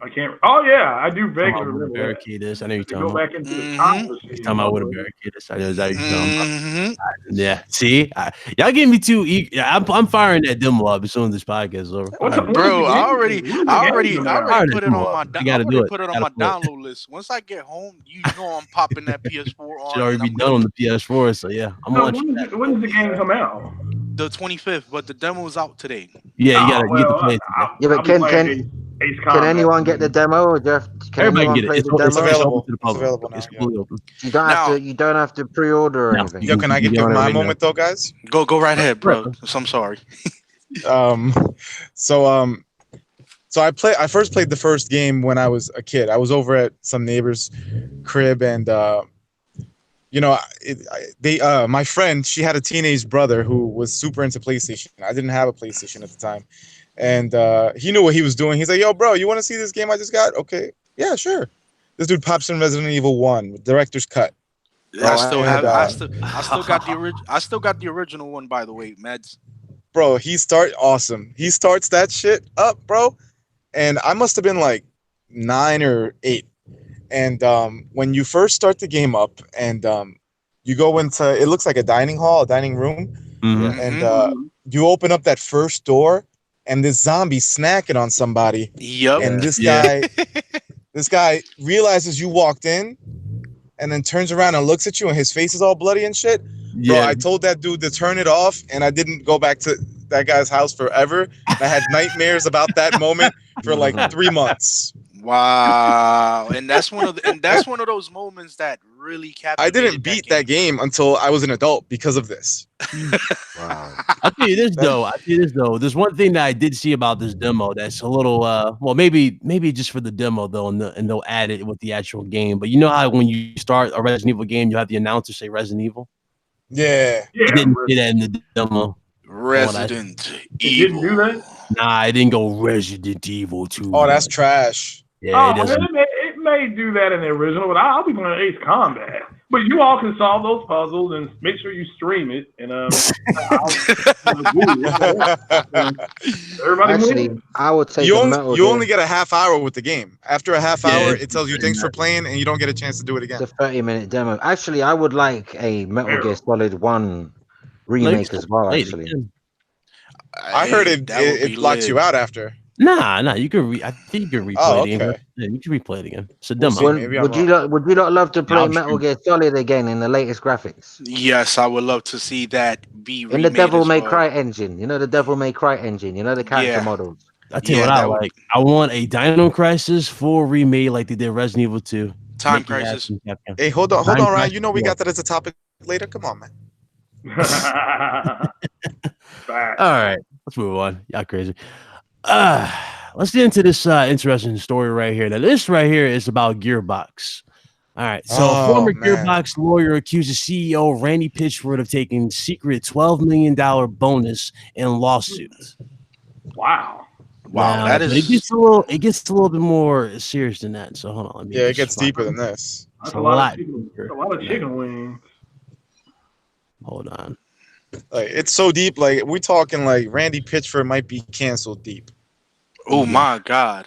I can't. Oh yeah, I do vaguely remember. Barricade this. I know you're talking go back into the time machine. You're talking about what a barricade is. I know exactly what you're talking about. Yeah. See, y'all getting me too. I'm firing that demo up as soon as this podcast is over. Bro, I already put it on my. Put it on my download list. Once I get home, I'm popping that PS4 on. Should already be done on the PS4, so yeah, I'm watching that. When does the game come out? The 25th, but the demo is out today. Yeah, you gotta get the play today. Yeah, but Ace Can Combat. anyone get the demo? Or can Everybody anyone can get play it. the It's demo? available. to the It's public. available now. It's completely open. You don't have Now- to. You don't have to pre-order or No. anything. Yo, can I You get on it my right now. moment though, guys? Go right ahead, bro. I'm sorry. Um, so I first played the first game when I was a kid. I was over at some neighbor's crib, and my friend, she had a teenage brother who was super into PlayStation. I didn't have a PlayStation at the time, and he knew what he was doing. He's like, "Yo, bro, you want to see this game I just got? Okay, yeah, sure." This dude pops in Resident Evil 1 director's cut. I still have. and, I still got the original. I still got the original one, by the way, Meds. Bro, he starts that shit up, bro, and I must have been like 9 or 8. And when you first start the game up, and you go into, it looks like a dining room, Mhm. and you open up that first door, and this zombie snacking on somebody, Yep. and this Yeah. guy realizes you walked in, and then turns around and looks at you, and his face is all bloody and shit. Bro, Yeah. I told that dude to turn it off, and I didn't go back to that guy's house forever. And I had nightmares about that moment for like 3 months. Wow. And that's one of those moments that really captivated. I didn't beat that game until I was an adult because of this. Wow. I'll tell you this though. There's one thing that I did see about this demo that's a little well, maybe just for the demo though, and they'll add it with the actual game. But you know how when you start a Resident Evil game, you have the announcer say Resident Evil? Yeah. You didn't see that in the demo. Resident You didn't do Evil. that? Nah, I didn't go Resident Evil 2. Oh, that's trash. Yeah, Oh, it doesn't. it may do that in the original, but I'll be playing Ace Combat. But you all can solve those puzzles and make sure you stream it. And everybody Actually, wins. I would take You the only, Metal you Gear. only get a half hour with the game. After a half hour, Yeah. it tells you thanks for playing, and you don't get a chance to do it again. It's a 30-minute demo. Actually, I would like a Metal Gear Solid 1 remake as well. Actually, I heard it locks you out after. Nah, you can I think you can replay Oh, it again. okay. Yeah, you can replay it again. It's a We'll demo. see. Maybe I'm would you not love to play Metal Gear Solid again in the latest graphics? Yes, I would love to see that be In the remade Devil as May well. Cry engine. You know the Devil May Cry engine. You know the character Yeah. models. I tell you Yeah, what I that would- like. I want a Dino Crisis full remake like they did Resident Evil 2. Time Make it Crisis. happen, Capcom. Hey, hold on, Time Ryan. Crisis, You know we yeah. got that as a topic later. Come on, man. Fact. All right, let's move on. Y'all crazy. Let's get into this interesting story right here. Now, this right here is about Gearbox. All right, so a Oh, former man. Gearbox lawyer accuses CEO Randy Pitchford of taking secret $12 million bonus in lawsuits. Wow. Wow, Now, that but is. it gets a little bit more serious than that. So hold on, let me Yeah, it just gets find- deeper than this. That's It's a a lot lot of chicken. deeper. A lot of chicken wings. Hold on. Like, it's so deep. Like, we're talking like Randy Pitchford might be canceled deep. Oh my God.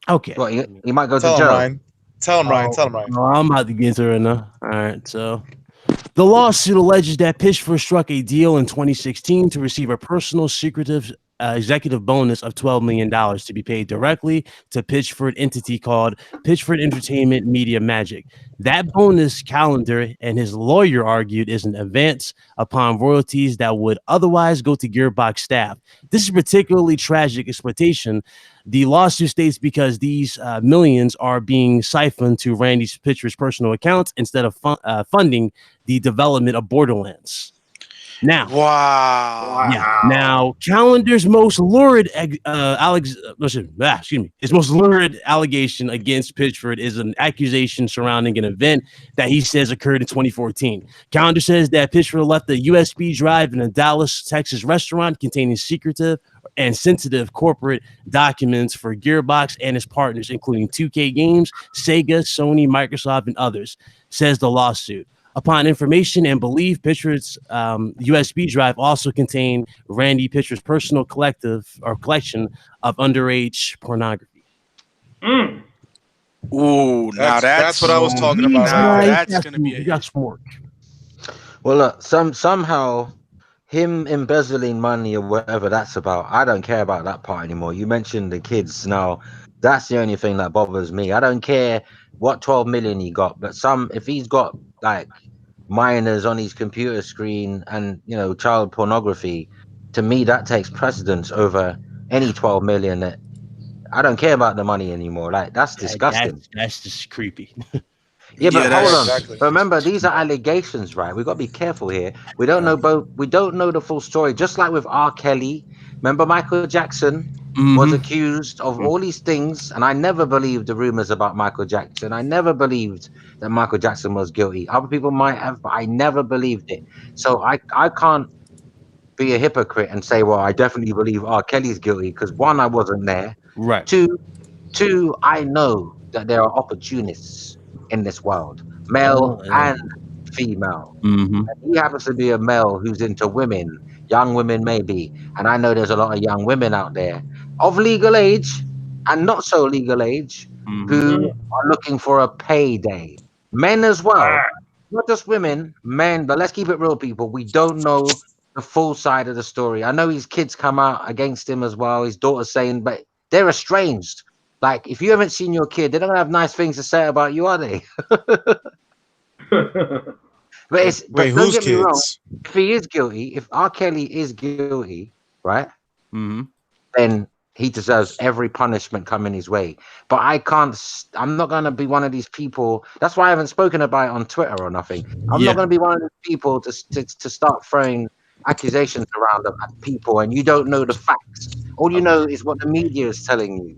Okay. What, you might go Tell to him, jail. Ryan. Tell him, Ryan. Tell him, Ryan. Oh, I'm about to get into it now. All right, so the lawsuit alleges that Pitchford struck a deal in 2016 to receive a personal secretive executive bonus of $12 million to be paid directly to Pitchford entity called Pitchford Entertainment Media Magic. That bonus calendar, and his lawyer argued, is an advance upon royalties that would otherwise go to Gearbox staff. This is particularly tragic exploitation. The lawsuit states because these millions are being siphoned to Randy Pitchford's personal accounts instead of funding the development of Borderlands. Now, Wow. yeah. Now, Calendar's most lurid his most lurid allegation against Pitchford is an accusation surrounding an event that he says occurred in 2014. Calendar says that Pitchford left a USB drive in a Dallas, Texas restaurant containing secretive and sensitive corporate documents for Gearbox and its partners, including 2K Games, Sega, Sony, Microsoft, and others, says the lawsuit. Upon information and belief, Pitchford's USB drive also contained Randy Pitchford's personal collection of underage pornography. Mm. Ooh, now That's what I was talking about. Now Right there. that's gonna be you got some work. Well, look, somehow him embezzling money or whatever that's about, I don't care about that part anymore. You mentioned the kids. Now, that's the only thing that bothers me. I don't care what 12 million he got, but if he's got like minors on his computer screen and child pornography, to me that takes precedence over any 12 million that I don't care about the money anymore. Like that's disgusting. That's just creepy. Yeah, but Yeah, hold on. exactly. Remember, these are allegations, right? We got to be careful here. We don't know both. We don't know the full story. Just like with R. Kelly. Remember, Michael Jackson was Mm-hmm. accused of all these things, and I never believed the rumors about Michael Jackson. I never believed that Michael Jackson was guilty. Other people might have, but I never believed it. So I can't be a hypocrite and say, well, I definitely believe R. Kelly's guilty because one, I wasn't there. Right. Two, I know that there are opportunists in this world, male Yeah. and female. Mm-hmm. He happens to be a male who's into women, young women maybe. And I know there's a lot of young women out there of legal age and not so legal age Mm-hmm. who are looking for a payday. Men as well, Fact. not just women, men, but let's keep it real, people. We don't know the full side of the story. I know his kids come out against him as well, his daughter's saying, but they're estranged. Like, if you haven't seen your kid, they don't have nice things to say about you, are they? But Wait, don't whose get me wrong. kids? If he is guilty, if R. Kelly is guilty, right, Mm-hmm. then he deserves every punishment coming his way. But I'm not gonna be one of these people. That's why I haven't spoken about it on Twitter or nothing. I'm not gonna be one of these people to start throwing accusations around at people, and you don't know the facts. All you know is what the media is telling you.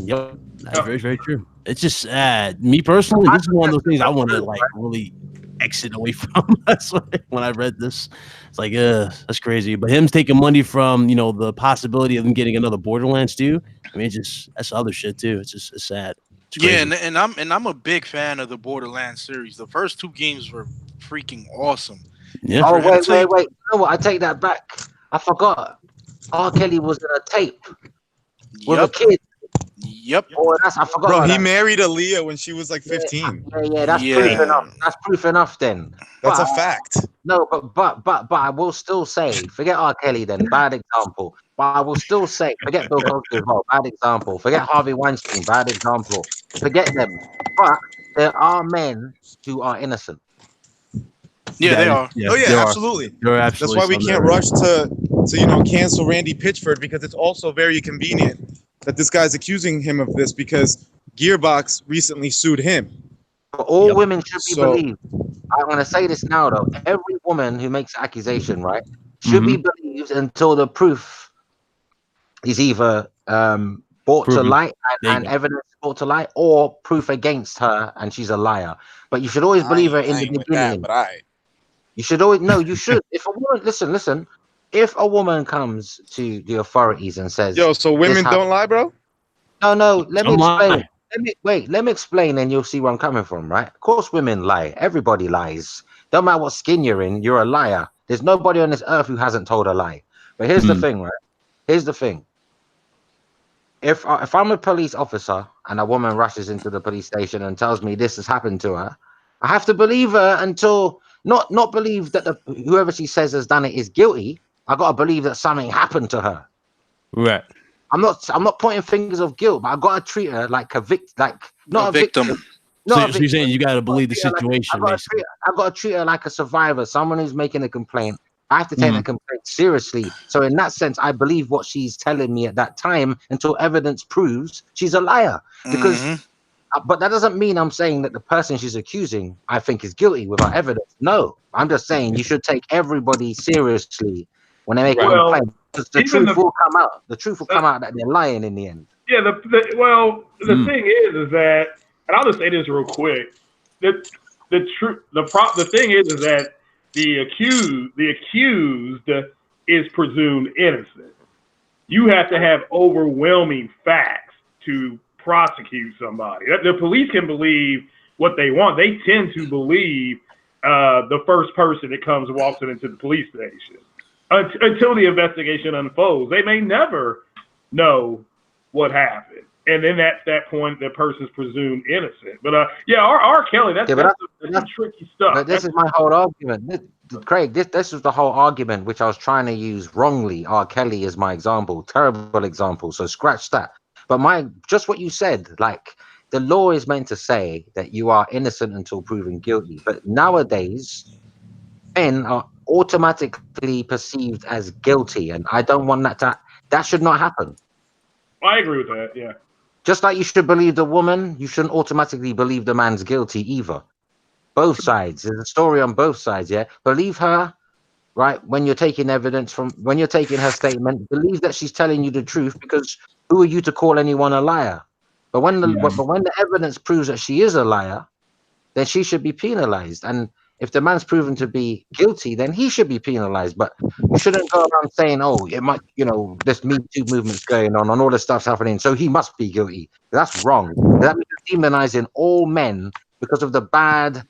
Yep. That's very, very true. It's just me personally, this is one of those things I want to like really exit away from. That's why when I read this, it's like, that's crazy. But him taking money from, the possibility of him getting another Borderlands too. I mean, that's other shit too. It's sad. It's Yeah, crazy. and I'm a big fan of the Borderlands series. The first two games were freaking awesome. Yeah. Oh, For him to wait. You know what? I take that back. I forgot. R. Kelly was in a tape with a Yep, kid. yep, Oh, I forgot Bro, about he that. married Aaliyah when she was like 15. Yeah, that's proof yeah. enough. That's proof enough then. That's But a fact. no, but I will still say, forget R. Kelly then, bad example. But I will still say, forget Bill Cosby as well, bad example. Forget Harvey Weinstein, bad example. Forget them. But there are men who are innocent. Yeah, they are. Oh yeah, there are. absolutely. There are That's absolutely why we some can't there. rush to cancel Randy Pitchford, because it's also very convenient that this guy's accusing him of this because Gearbox recently sued him. But all Yep. women should be So believed. I'm going to say this now, though. Every woman who makes accusation, right, should be believed until the proof is either brought to Proven. light There you and go. evidence brought to light, or proof against her and she's a liar. But you should always believe her in the with that, beginning. but I You should always you should. If a woman, listen. If a woman comes to the authorities and says, so "This women happened," don't lie, bro. no, let me Some explain. lie. Let me explain, and you'll see where I'm coming from. Right? Of course, women lie. Everybody lies. Don't matter what skin you're in, you're a liar. There's nobody on this earth who hasn't told a lie. But here's the thing, right? Here's the thing. If I'm a police officer and a woman rushes into the police station and tells me this has happened to her, I have to believe her until not believe that whoever she says has done it is guilty. I gotta believe that something happened to her. Right. I'm not pointing fingers of guilt, but I gotta treat her like not A a victim, victim. So, not a so you're victim. saying you got to believe the Treat her like- situation, basically. I gotta treat her like a survivor, someone who's making a complaint. I have to take that complaint seriously. So in that sense, I believe what she's telling me at that time until evidence proves she's a liar. Because, Hmm. but that doesn't mean I'm saying that the person she's accusing I think is guilty without evidence. No, I'm just saying you should take everybody seriously when they make a Right. Well, complaint. Because the even truth will come out. The truth will come out that they're lying in the end. yeah, the thing is that, and I'll just say this real quick. The thing is that the accused is presumed innocent. You have to have overwhelming facts to prosecute somebody. The police can believe what they want. They tend to believe the first person that walks into the police station until the investigation unfolds. They may never know what happened. And then at that point, the person's presumed innocent. But R. Kelly, that's tricky stuff. But this is my whole argument. Craig, this is the whole argument which I was trying to use wrongly. R. Kelly is my example, terrible example. So scratch that. But just what you said, like the law is meant to say that you are innocent until proven guilty. But nowadays, men are automatically perceived as guilty, and I don't want that should not happen. I agree with that. Yeah. Just like you should believe the woman, you shouldn't automatically believe the man's guilty either. Both sides. There's a story on both sides, yeah? Believe her, right? When you're taking evidence when you're taking her statement, believe that she's telling you the truth, because who are you to call anyone a liar? But when the evidence proves that she is a liar, then she should be penalized. And if the man's proven to be guilty, then he should be penalized. But you shouldn't go around saying, oh, it might, this Me Too movement's going on and all this stuff's happening, so he must be guilty. That's wrong. That means you're demonizing all men because of the bad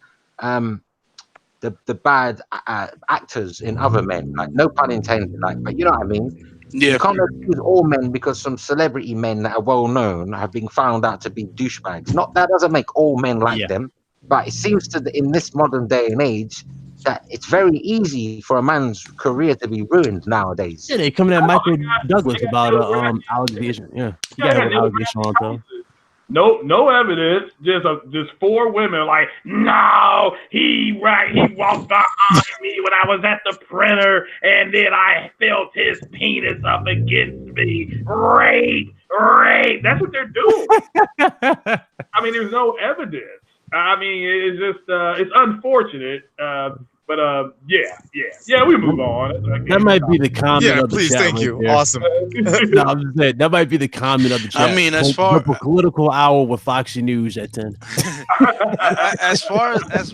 actors in other men. Like, no pun intended, but you know what I mean? Yeah. You can't accuse all men because some celebrity men that are well known have been found out to be douchebags. That doesn't make all men like them. But it seems in this modern day and age that it's very easy for a man's career to be ruined nowadays. Yeah, they coming at Michael Douglas about allegation. Yeah, you got an allegation on top. No evidence. Just 4 women like, no, he walked behind me when I was at the printer, and then I felt his penis up against me. Rape. That's what they're doing. I mean, there's no evidence. I mean, it's just it's unfortunate. But yeah, we move on. That might be the comment of the please, chat. thank right you. there. Awesome. No, I'm just saying, that might be the comment of the chat. I mean, as far political hour with Foxy News at 10. as far as the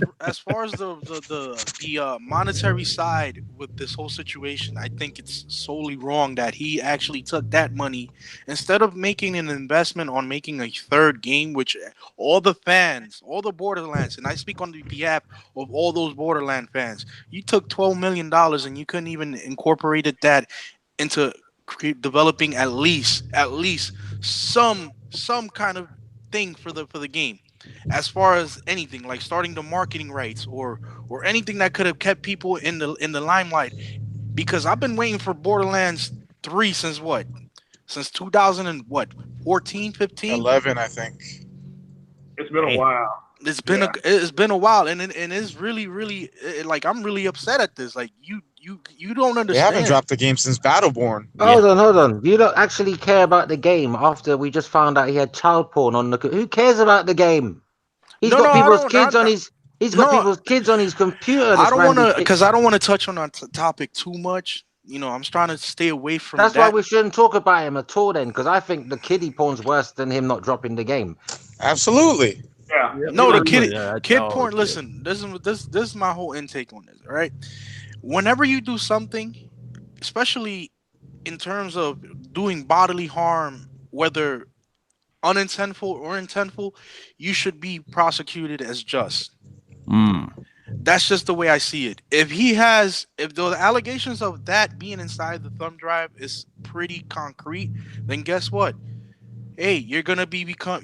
monetary side with this whole situation, I think it's solely wrong that he actually took that money instead of making an investment on making a third game, which all the fans, all the Borderlands, and I speak on the behalf of all those Borderland fans. You took $12 million and you couldn't even incorporated that into developing at least some kind of thing for the game. As far as anything like starting the marketing rights or anything that could have kept people in the limelight, because I've been waiting for Borderlands 3 since 2014, 15, 11, I think. It's been a while. It's been a while, and it's really like I'm really upset at this. Like you don't understand. They haven't dropped the game since Battleborn. Hold on. You don't actually care about the game after we just found out he had child porn on the. Who cares about the game? He's got people's kids on his. He's got people's kids on his computer. I don't want to, because I don't want to touch on that topic too much. I'm trying to stay away from that. That's why we shouldn't talk about him at all then, because I think the kiddie porn's worse than him not dropping the game. Absolutely. Yeah. No, the kid porn. Listen, this is my whole intake on this. All right, whenever you do something, especially in terms of doing bodily harm, whether unintentional or intentful, you should be prosecuted as just. That's just the way I see it. If the allegations of that being inside the thumb drive is pretty concrete, then guess what? Hey, you're gonna become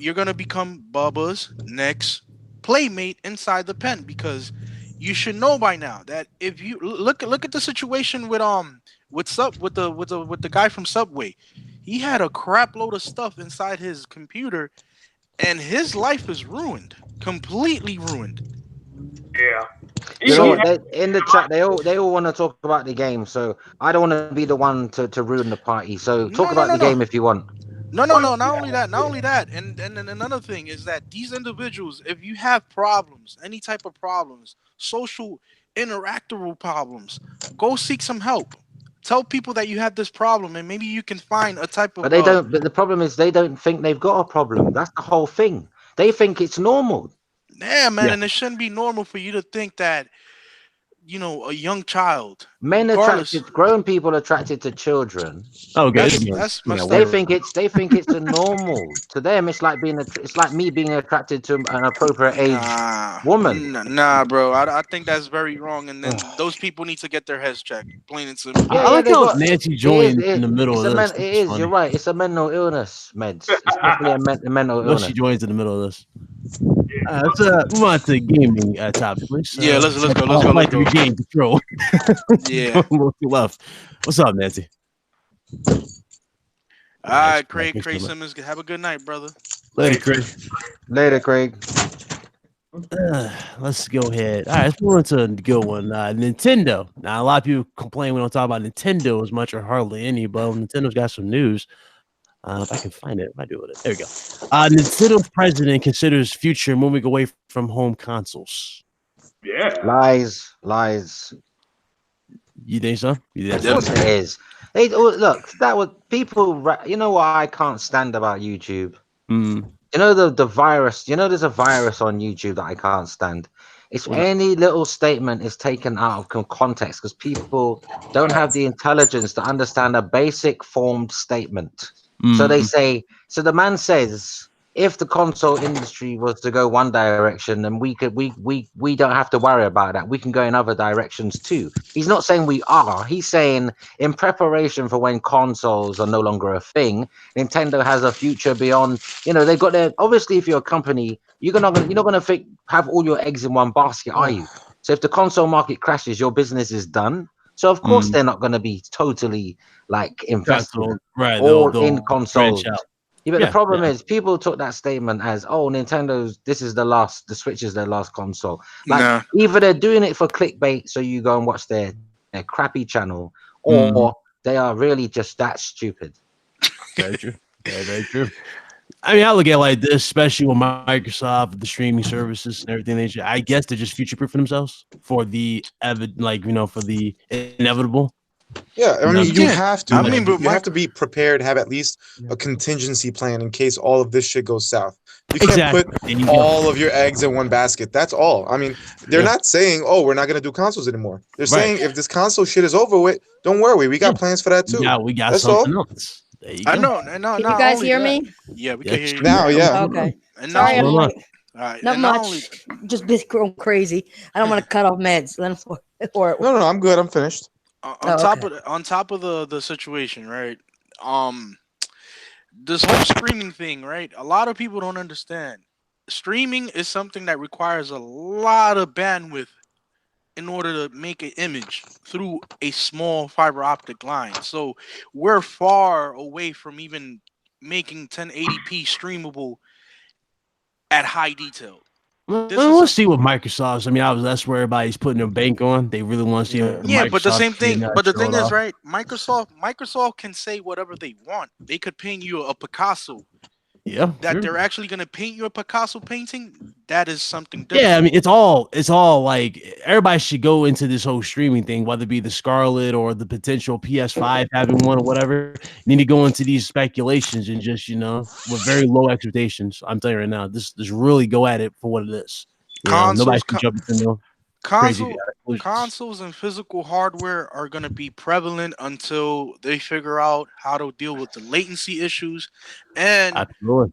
Bubba's next playmate inside the pen, because you should know by now that if you look at the situation with the guy from Subway, he had a crap load of stuff inside his computer, and his life is ruined, completely ruined. Yeah. In the chat, they all want to talk about the game, so I don't want to be the one to ruin the party. So talk about the game if you want. No. Not only that, and another thing is that these individuals, if you have problems, any type of problems, social interactable problems, go seek some help. Tell people that you have this problem, and maybe you can find a type of. But they don't. But the problem is they don't think they've got a problem. That's the whole thing. They think it's normal. Yeah, man, and it shouldn't be normal for you to think that, a young child. Men grown people attracted to children. Oh, good. They think it's a normal to them. It's like me being attracted to an appropriate age woman. Nah, bro. I think that's very wrong, and then those people need to get their heads checked. Plain and simple. I like how Nancy joined in the middle of this. It is. You're right. It's a mental illness, meds. It's definitely a mental illness. She joins in the middle of this. Let's move on to gaming topic, please. Yeah, let's go. Let's go. Game control. Yeah. Left. What's up, Nancy? All right, Craig Simmons. Have a good night, brother. Later, Craig. Let's go ahead. All right, let's move on to a good one. Nintendo. Now, a lot of people complain we don't talk about Nintendo as much or hardly any, but Nintendo's got some news. If I can find it, if I do it, there we go. Nintendo's president considers future moving away from home consoles. Yeah. Lies. You think so? Of course it is. Look, that was people. You know what I can't stand about YouTube? Mm. You know the virus. You know there's a virus on YouTube that I can't stand. It's any little statement is taken out of context because people don't have the intelligence to understand a basic formed statement. So they say. So the man says, if the console industry was to go one direction, then we don't have to worry about that. We can go in other directions too. He's not saying we are. He's saying in preparation for when consoles are no longer a thing, Nintendo has a future beyond. You know, they've got their. Obviously, if you're a company, you're not gonna have all your eggs in one basket, are you? So if the console market crashes, your business is done. So of course they're not going to be totally like invested right? all They'll in consoles. branch out. Yeah, but the problem is people took that statement as, oh, Nintendo's this is the Switch is their last console. Like either they're doing it for clickbait, so you go and watch their crappy channel, or they are really just that stupid. Very true. Very true. I mean, I look at it like this, especially with Microsoft, the streaming services and everything. I guess they're just future-proofing themselves for the for the inevitable. Yeah, I mean, you have to. I mean, but you have to be prepared, have at least a contingency plan in case all of this shit goes south. You can't put all of your eggs in one basket. That's all. I mean, they're not saying, "Oh, we're not going to do consoles anymore." They're saying, "If this console shit is over with, don't worry, we got plans for that too." Yeah, we got That's something all. else. I know. Can you guys hear me? Yeah, we can hear you now. Yeah. Okay. And Sorry, I'm not like, not much. Just going crazy. I don't want to cut off meds. No, I'm good. I'm finished. On top of the situation, right? This whole streaming thing, right? A lot of people don't understand. Streaming is something that requires a lot of bandwidth in order to make an image through a small fiber optic line. So we're far away from even making 1080p streamable at high detail. We'll see what Microsoft's. I mean, that's where everybody's putting their bank on. They really want to see. But the same thing. But the thing is, right? Microsoft can say whatever they want. They could paint you a Picasso. Yeah. That they're actually going to paint you a Picasso painting. That is something different. Yeah, I mean, it's all like everybody should go into this whole streaming thing, whether it be the Scarlet or the potential PS5 having one or whatever. You need to go into these speculations and just, with very low expectations. I'm telling you right now, just really go at it for what it is. Nobody can jump into Consoles and physical hardware are going to be prevalent until they figure out how to deal with the latency issues. And absolutely.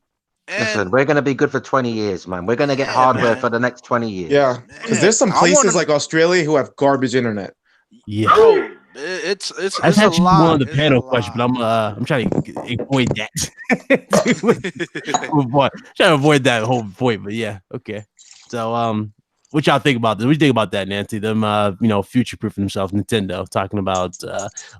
Listen, we're going to be good for 20 years, man. We're going to get hardware for the next 20 years. Yeah, because there's some places like Australia who have garbage internet. Yeah. Bro, it's that's actually one of the it's panel questions, but I'm trying to avoid that. Trying to avoid that whole point, but yeah, okay. So, what y'all think about this? What do you think about that, Nancy? Them, future-proofing themselves, Nintendo, talking about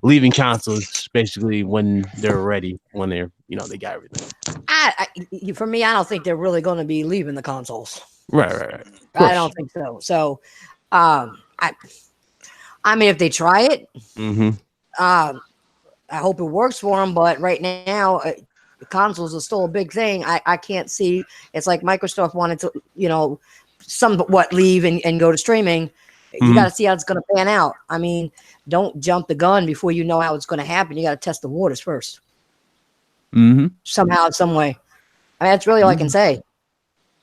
leaving consoles basically when they're ready, when they're, they got everything. For me, I don't think they're really going to be leaving the consoles. Right. I don't think so. So, I mean, if they try it, I hope it works for them. But right now, consoles are still a big thing. I can't see. It's like Microsoft wanted to, somewhat leave and go to streaming. You got to see how it's going to pan out. I mean, don't jump the gun before you know how it's going to happen. You got to test the waters first. Somehow, some way. I mean, that's really all I can say.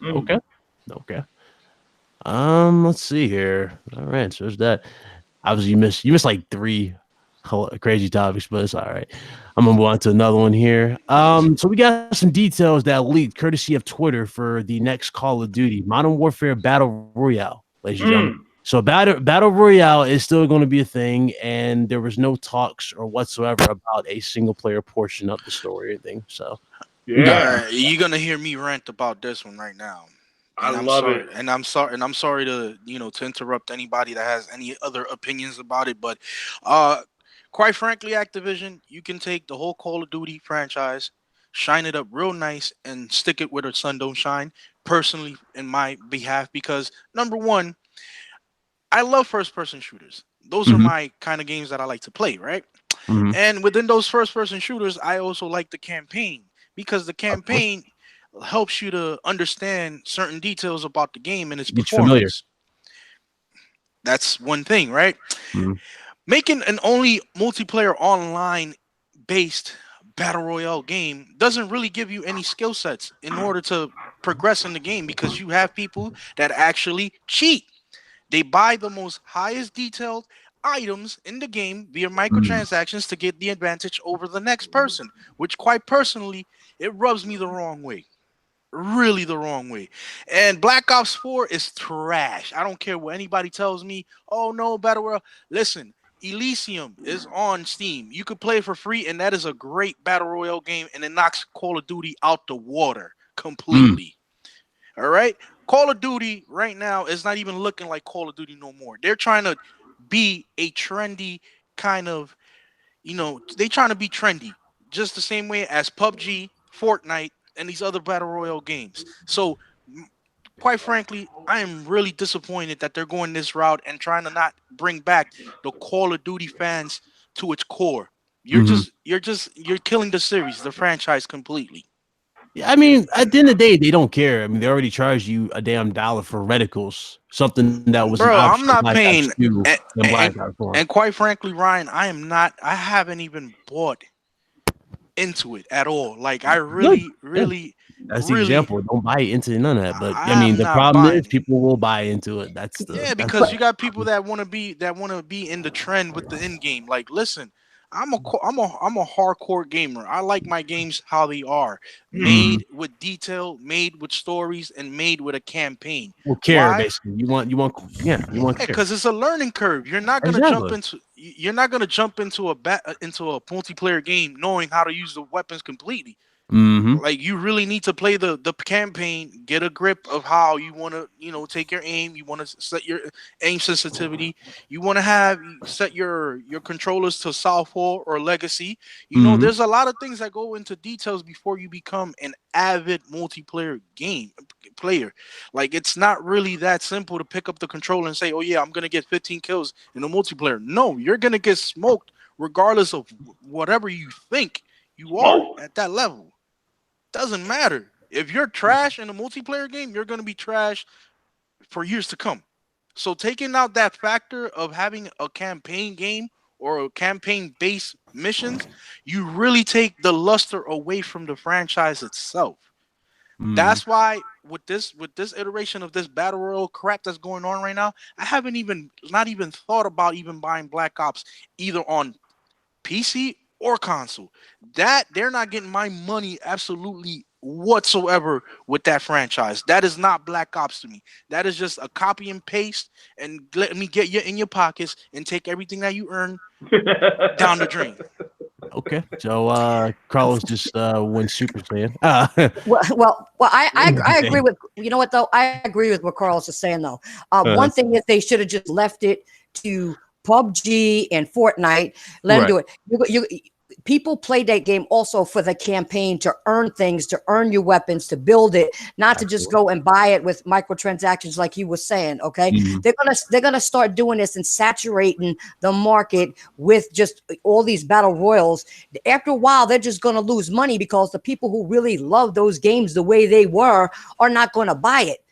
Okay. Let's see here. All right, so there's that. Obviously, you missed like 3 crazy topics, but it's all right. I'm gonna move on to another one here. So we got some details that leaked courtesy of Twitter for the next Call of Duty Modern Warfare Battle Royale, ladies and gentlemen. So Battle Royale is still going to be a thing, and there was no talks or whatsoever about a single player portion of the story or anything. So you're gonna hear me rant about this one right now. And I'm love sorry, it. And I'm sorry to to interrupt anybody that has any other opinions about it, but quite frankly, Activision, you can take the whole Call of Duty franchise, shine it up real nice, and stick it where the sun don't shine. Personally, in my behalf, because number one, I love first-person shooters. Those are my kind of games that I like to play, right? And within those first-person shooters, I also like the campaign because the campaign helps you to understand certain details about the game and its performance. That's one thing, right? Making an only multiplayer online based battle royale game doesn't really give you any skill sets in order to progress in the game because you have people that actually cheat. They buy the most highest detailed items in the game via microtransactions to get the advantage over the next person, which quite personally, it rubs me the wrong way. Really the wrong way. And Black Ops 4 is trash. I don't care what anybody tells me. Oh no, Battle Royale. Listen, Elysium is on Steam. You could play it for free, and that is a great Battle Royale game, and it knocks Call of Duty out the water completely. All right? Call of Duty right now is not even looking like Call of Duty no more. They're trying to be a trendy kind of, they trying to be trendy. Just the same way as PUBG, Fortnite, and these other battle royale games. So, quite frankly, I am really disappointed that they're going this route and trying to not bring back the Call of Duty fans to its core. You're killing the series, the franchise completely. Yeah, I mean, at the end of the day, they don't care. I mean, they already charged you a damn $1 for reticles, something that was Bro, an option. I'm not paying. And quite frankly, Ryan, I haven't even bought into it at all. Like I really that's the example. Don't buy into none of that. But I mean, the problem is people will buy into it. Because you got people that want to be in the trend with the end game. Like, listen, I'm a hardcore gamer. I like my games how they are, made with detail, made with stories, and made with a campaign. Well, care basically. You want care. Because it's a learning curve. You're not gonna jump into a multiplayer game knowing how to use the weapons completely. Like you really need to play the campaign, get a grip of how you want to, take your aim. You want to set your aim sensitivity. You want to set your controllers to Southpaw or Legacy. There's a lot of things that go into details before you become an avid multiplayer player. Like it's not really that simple to pick up the controller and say, "Oh yeah, I'm gonna get 15 kills in a multiplayer." No, you're gonna get smoked regardless of whatever you think you are at that level. Doesn't matter. If you're trash in a multiplayer game, you're going to be trash for years to come. So taking out that factor of having a campaign game or a campaign-based missions, you really take the luster away from the franchise itself. That's why with this iteration of this battle royale crap that's going on right now, I haven't not even thought about even buying Black Ops either on PC or console. That they're not getting my money absolutely whatsoever with that franchise. That is not Black Ops to me. That is just a copy and paste and let me get you in your pockets and take everything that you earn down the drain. Okay, so Carlos just went Super Saiyan. Well, I agree with what though. I agree with what Carlos is saying though. One thing is they should have just left it to PUBG and Fortnite. Let them do it. People play that game also for the campaign to earn things, to earn your weapons, to build it, not to just go and buy it with microtransactions like you were saying. Okay, they're gonna start doing this and saturating the market with just all these battle royals. After a while, they're just gonna lose money because the people who really love those games the way they were are not gonna buy it.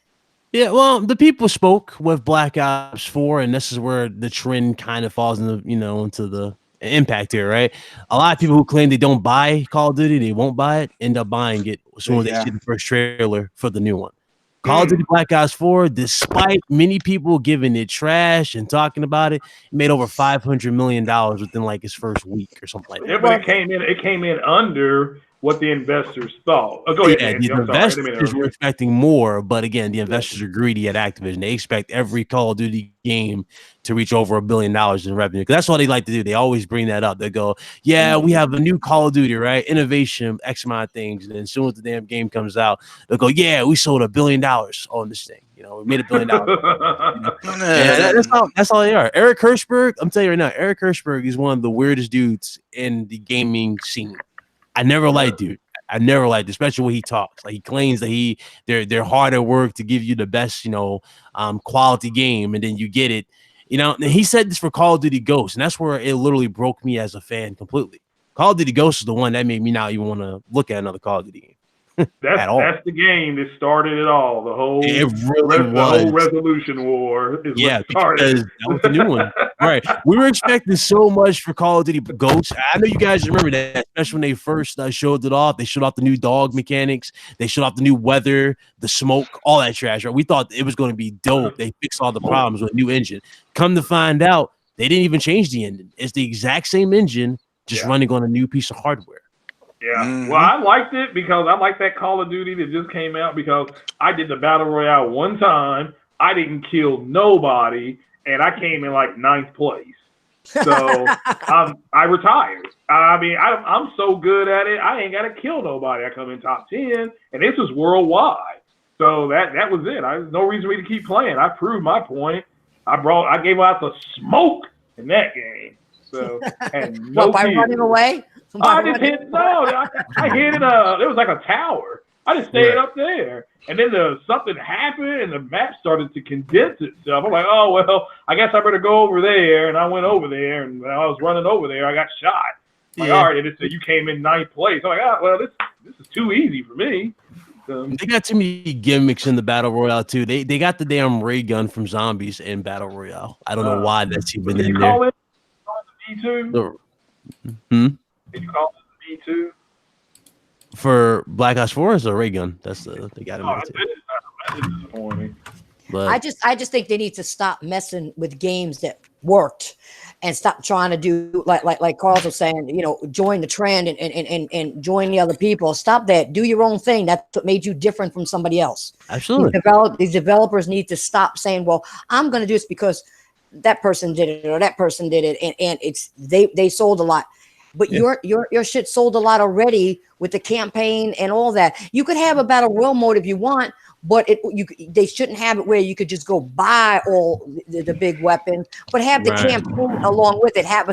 Yeah, well, the people spoke with Black Ops 4, and this is where the trend kind of falls into the impact here, right? A lot of people who claim they don't buy Call of Duty, they won't buy it, end up buying it as soon as they see the first trailer for the new one. Call of Duty Black Ops 4, despite many people giving it trash and talking about it, made over $500 million within like its first week or something like that. Yeah, but it came in under what the investors thought. Oh, go ahead. Yeah, the investors were expecting more, but again, the investors are greedy at Activision. They expect every Call of Duty game to reach over $1 billion in revenue. Because that's what they like to do. They always bring that up. They go, "Yeah, we have a new Call of Duty, right? Innovation, X amount of things." And then as soon as the damn game comes out, they'll go, "Yeah, we sold $1 billion on this thing. We made $1 billion." That's all they are. Eric Hirschberg, I'm telling you right now, Eric Hirschberg is one of the weirdest dudes in the gaming scene. I never liked dude. I never liked, especially when he talks. Like he claims that they're hard at work to give you the best, quality game, and then you get it, You know, and he said this for Call of Duty Ghosts, and that's where it literally broke me as a fan completely. Call of Duty Ghosts is the one that made me not even want to look at another Call of Duty game. That's the game that started it all. The whole whole resolution war is what started. Because that was the new one. Right. We were expecting so much for Call of Duty Ghosts. I know you guys remember that, especially when they first showed it off. They showed off the new dog mechanics. They showed off the new weather, the smoke, all that trash. Right? We thought it was going to be dope. They fixed all the problems with a new engine. Come to find out, they didn't even change the engine. It's the exact same engine, just running on a new piece of hardware. Yeah, well, I liked it because I like that Call of Duty that just came out because I did the Battle Royale one time. I didn't kill nobody, and I came in like 9th place. So I retired. I mean, I'm so good at it, I ain't got to kill nobody. I come in top 10, and this is worldwide. So that was it. There's no reason for me to keep playing. I proved my point. I gave out the smoke in that game. So, and no by running away? I just hit I hit it. There was like a tower. I just stayed up there, and then something happened, and the map started to condense itself. I'm like, oh well, I guess I better go over there, and I went over there, and when I was running over there, I got shot. Like, all right, and it said you came in 9th place. I'm like, well, this is too easy for me. They got too many gimmicks in the Battle Royale too. They got the damn ray gun from Zombies in Battle Royale. I don't know why that's even in there. Call it the B2? Did you call it the B2? For Black Ops 4 is a ray gun. That's they got him. That's disappointing. But I just think they need to stop messing with games that worked and stop trying to do like Carl was saying, you know, join the trend and join the other people. Stop that. Do your own thing. That's what made you different from somebody else. Absolutely. These developers need to stop saying, well, I'm going to do this because that person did it or that person did it. And it's they sold a lot. But your shit sold a lot already with the campaign and all that. You could have a battle royale mode if you want, but they shouldn't have it where you could just go buy all the big weapons, but have the campaign along with it. Have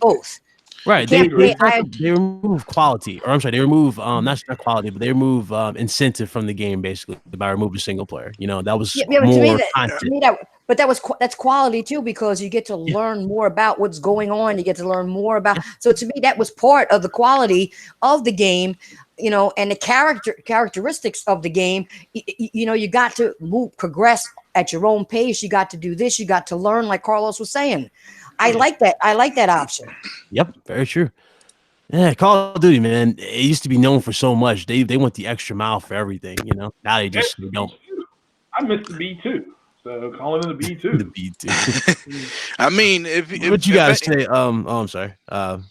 both. Right. They remove quality, or I'm sorry, they remove not quality, but they remove incentive from the game basically by removing single player. You know, that was more content. But that's quality too, because you get to learn more about what's going on. You get to learn more about. So to me, that was part of the quality of the game, you know, and the characteristics of the game. You know, you got to progress at your own pace. You got to do this. You got to learn, like Carlos was saying. I like that. I like that option. Yep, very true. Yeah, Call of Duty, man. It used to be known for so much. They went the extra mile for everything. You know, now they don't. I missed the B2. So calling it the B2. The B2. I mean, what you gotta say? I'm sorry. Go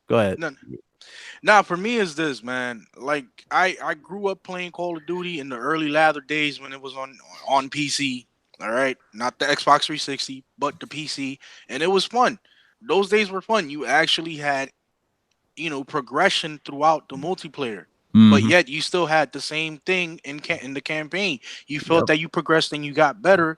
ahead. Nah, for me is this, man. Like I grew up playing Call of Duty in the early lather days when it was on PC. All right, not the Xbox 360, but the PC, and it was fun. Those days were fun. You actually had, you know, progression throughout the multiplayer. But yet you still had the same thing in the campaign. You felt that you progressed and you got better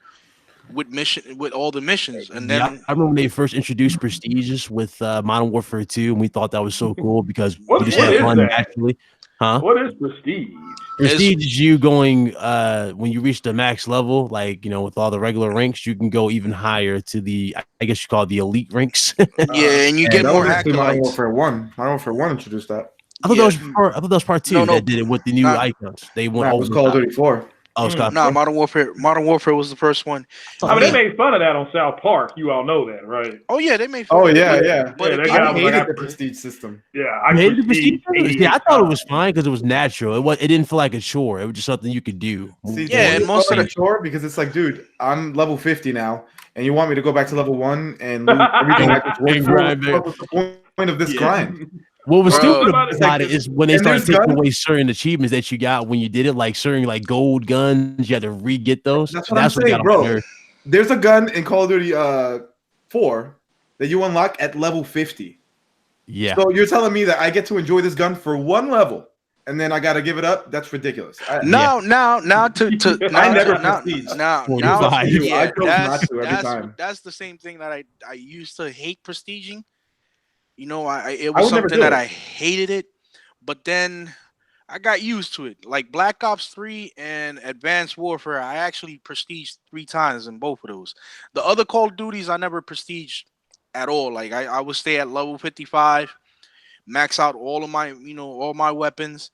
with all the missions. And then I remember when they first introduced Prestiges with Modern Warfare 2, and we thought that was so cool because we just had fun naturally. Huh? What is Prestige? Prestige is you going when you reach the max level, like, you know, with all the regular ranks, you can go even higher to the, I guess you call it the elite ranks. Yeah, and you get more accolades. Modern Warfare 1. Modern Warfare 1 introduced that. I thought that was part 2 that did it with the new icons. They went over. It was Call of Duty 4. Oh, Scott. No, Modern Warfare was the first one. I mean, they made fun of that on South Park. You all know that, right? Oh yeah, they made fun. Oh yeah. But I hated the Prestige system. Yeah, I hated the Prestige. Yeah, I thought it was fine because it was natural. It didn't feel like a chore. It was just something you could do. See, and most of the chore because it's like, dude, I'm level 50 now, and you want me to go back to level 1 and lose everything like this. What's the point of this grind? What was stupid about it is when they started taking away certain achievements that you got when you did it, like certain like gold guns, you had to re-get those. That's what I'm saying, bro. There's a gun in Call of Duty 4 that you unlock at level 50. Yeah. So you're telling me that I get to enjoy this gun for one level and then I got to give it up? That's ridiculous. I never prestige. I chose not to every time. That's the same thing that I used to hate prestiging. You know, it was something that I hated it, but then I got used to it. Like Black Ops 3 and Advanced Warfare, I actually prestiged 3 times in both of those. The other Call of Duties, I never prestiged at all. Like I would stay at level 55, max out all of my, all my weapons.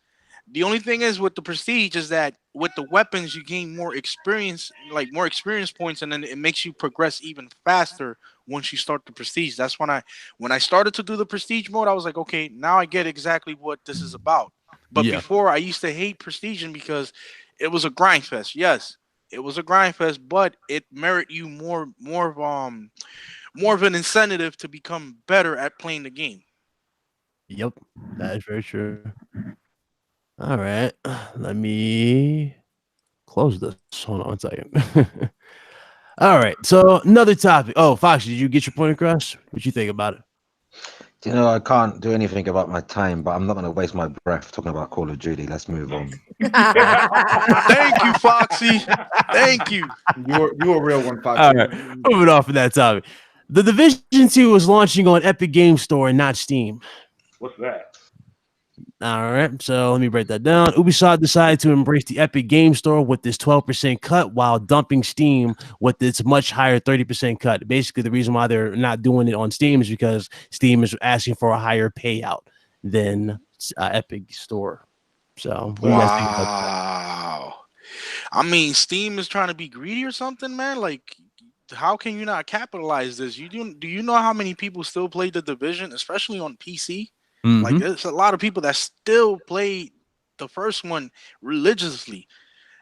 The only thing is with the prestige is that with the weapons you gain more experience, like more experience points, and then it makes you progress even faster once you start the prestige. That's when I started to do the prestige mode, I was like, okay, now I get exactly what this is about. But Yeah. before I used to hate prestiging because it was a grind fest. Yes, it was a grind fest, but it merit you more of an incentive to become better at playing the game. Yep, that is very true. All right, let me close this. Hold on one second. All right, so another topic. Oh, Fox, did you get your point across? What you think about it? You know, I can't do anything about my time, but I'm not going to waste my breath talking about Call of Duty. Let's move on. Thank you, Foxy. Thank you. You a real one, Fox. All right, moving off of that topic. The Division 2 is launching on Epic Game Store and not Steam. What's that? All right, so let me break that down. Ubisoft decided to embrace the Epic Game Store with this 12% cut while dumping Steam with its much higher 30% cut. Basically, the reason why they're not doing it on Steam is because Steam is asking for a higher payout than Epic Store. So, what do you guys think about that? Wow. I mean, Steam is trying to be greedy or something, man. Like, how can you not capitalize this? Do you know how many people still play the Division, especially on PC? Like, Mhm. there's a lot of people that still play the first one religiously.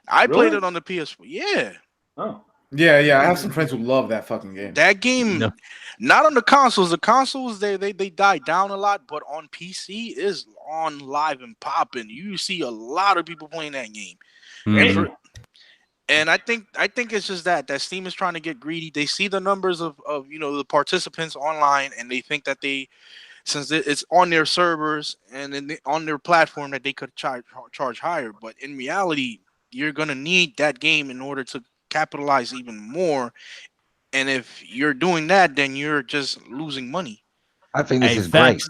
I played Really? it on the PS4. Yeah, Oh. Yeah. I have some friends who love that fucking game. that game, No. not on the consoles. The consoles they died down a lot, but on PC is on live and popping. You see a lot of people playing that game. Mhm. And I think it's just that Steam is trying to get greedy. They see the numbers of the participants online, and they think that since it's on their servers and on their platform that they could charge higher. But in reality, you're gonna need that game in order to capitalize even more. And if you're doing that, then you're just losing money. I think this Hey, is great. facts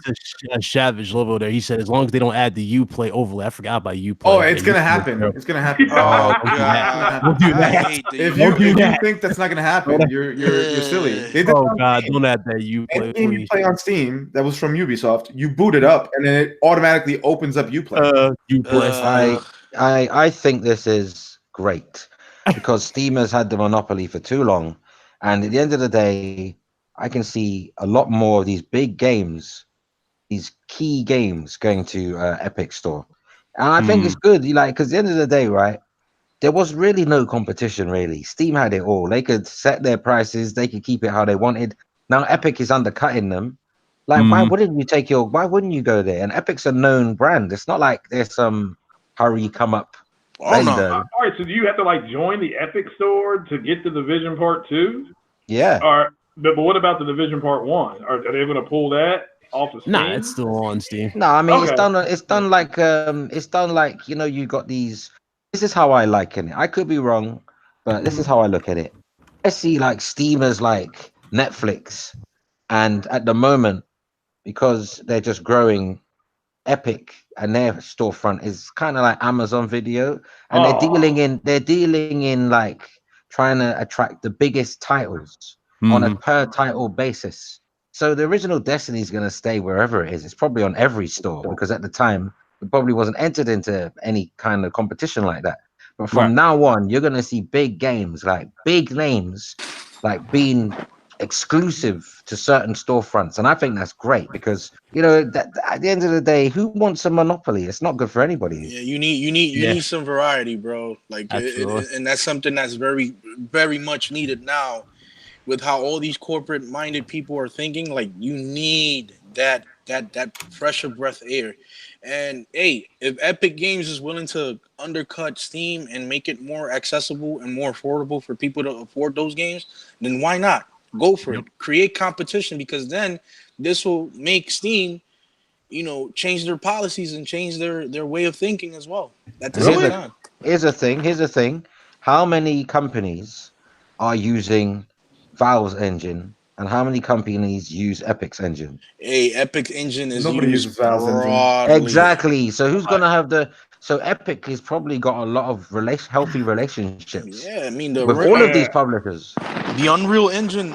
to Savage Lobo there. He said as long as they don't add the Uplay overlay. I forgot about Uplay. Oh, it's Yeah, gonna Uplay is happen. terrible. It's gonna happen. Oh Don't do god, Don't do I that. hate the If Don't do you that. think that's not gonna happen, you're silly. They did Oh that on God, Steam. don't add that Any Uplay, game you please. play on Steam that was from Ubisoft, you boot it up and then it automatically opens up Uplay. Uplay. I think this is great because Steam has had the monopoly for too long, and at the end of the day, I can see a lot more of these big games, these key games, going to Epic Store, and I think it's good. Because at the end of the day, right? There was really no competition. Really, Steam had it all. They could set their prices. They could keep it how they wanted. Now Epic is undercutting them. Like, why wouldn't you why wouldn't you go there? And Epic's a known brand. It's not like there's some hurry come up Oh no. vendor. All right, so do you have to like join the Epic Store to get the Division Part 2? Yeah. But what about the Division Part 1? Are they going to pull that off of Steam? Nah, it's still on Steam. No, I mean Okay. it's done like you got these. This is how I liken it. I could be wrong, but this is how I look at it. I see like Steam as like Netflix, and at the moment, because they're just growing, Epic and their storefront is kind of like Amazon Video, and they're dealing in like trying to attract the biggest titles on a per title basis. So the original Destiny is going to stay wherever it is. It's probably on every store because at the time it probably wasn't entered into any kind of competition like that. But from now on, you're going to see big games, like big names, like being exclusive to certain storefronts, and I think that's great because that at the end of the day, who wants a monopoly? It's not good for anybody. Yeah, you need some variety, bro. Like, and that's something that's very, very much needed now, with how all these corporate-minded people are thinking. Like, you need that fresher breath air. And hey, if Epic Games is willing to undercut Steam and make it more accessible and more affordable for people to afford those games, then why not? Go for it. Create competition, because then this will make Steam, change their policies and change their way of thinking as well. At the same time. Here's the thing. How many companies are using Valve's engine, and how many companies use Epic's engine? Hey, Epic engine is Nobody used uses Valve's engine. broadly. Exactly. So who's gonna have the So Epic has probably got a lot of healthy relationships Yeah, I mean with all of these publishers. the Unreal Engine,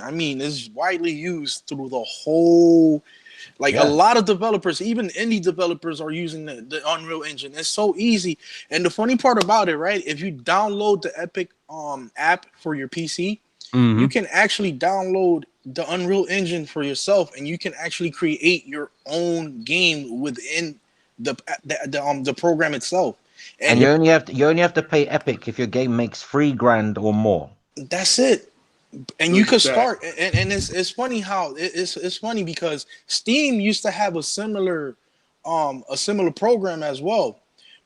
I mean, is widely used through the whole. Like a lot of developers, even indie developers, are using the Unreal Engine. It's so easy. And the funny part about it, right? If you download the Epic app for your PC, you can actually download the Unreal Engine for yourself, and you can actually create your own game within the program itself. And you only have to pay Epic if your game makes $3,000 or more. That's it. And you could start, and it's funny how it's funny because Steam used to have a similar program as well,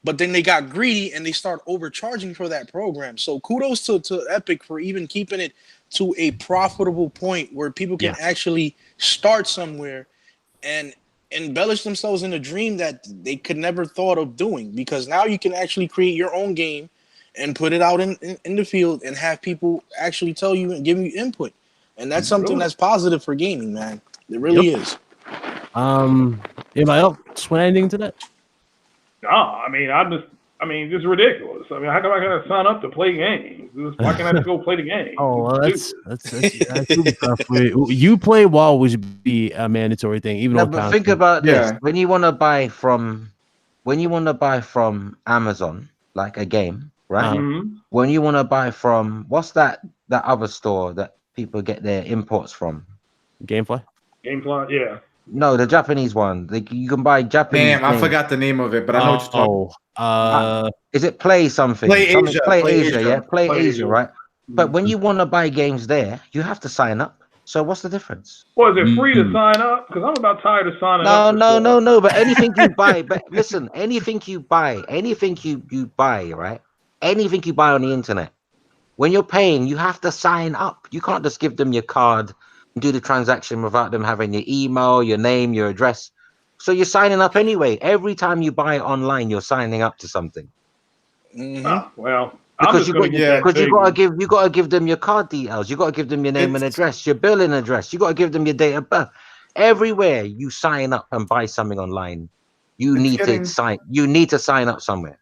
but then they got greedy and they start overcharging for that program. So kudos to Epic for even keeping it to a profitable point where people can actually start somewhere and embellish themselves in a dream that they could never thought of doing, because now you can actually create your own game and put it out in the field and have people actually tell you and give you input. And that's something that's positive for gaming, man. It really is. Anybody else want anything to that? No, I mean, this is ridiculous. I mean, how come I gotta sign up to play games? Why can't I just go play the game? Oh, well, that's really tough. You play WoW would be a mandatory thing, even No, on but console. think about this: when you want to buy from Amazon, like a game, right? When you want to buy from what's that other store that people get their imports from? GameFly. GameFly, yeah. No, the Japanese one. You can buy Japanese. Damn, I forgot the name of it, but I know what you're talking about. Is it Play something? Play Asia. Play Asia, yeah. Play Asia, right? But when you want to buy games there, you have to sign up. So what's the difference? Well, is it free to sign up? Because I'm about tired of signing up. No. But anything you buy, but listen, anything you buy, right? Anything you buy on the internet, when you're paying, you have to sign up. You can't just give them your card and do the transaction without them having your email, your name, your address. So you're signing up anyway. Every time you buy online, you're signing up to something. Well, because you gotta give them your card details. You gotta give them your name and address, your billing address. You gotta give them your date of birth. Everywhere you sign up and buy something online, you need to sign up somewhere.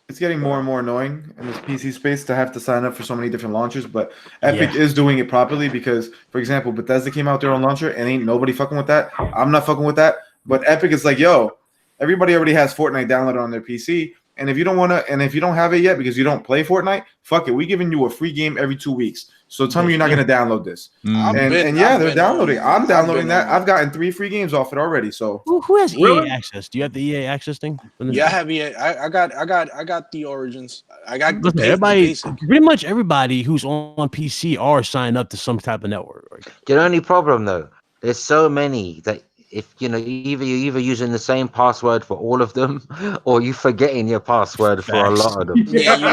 It's getting more and more annoying in this PC space to have to sign up for so many different launchers, but Epic is doing it properly because, for example, Bethesda came out their own launcher and ain't nobody fucking with that. I'm not fucking with that. But Epic is like, yo, everybody already has Fortnite downloaded on their PC. And if you don't want to, and if you don't have it yet because you don't play Fortnite, fuck it. We're giving you a free game every 2 weeks. So tell me you're not going to download this. They're downloading. I'm downloading that. I've gotten 3 free games off it already. So who has EA access? Do you have the EA access thing? Yeah, I have EA. I got the Origins. I got everybody. Pretty much everybody who's on PC are signed up to some type of network. Right? The only problem though, there's so many that if you're either using the same password for all of them, or you forgetting your password for a lot of them. Yeah, you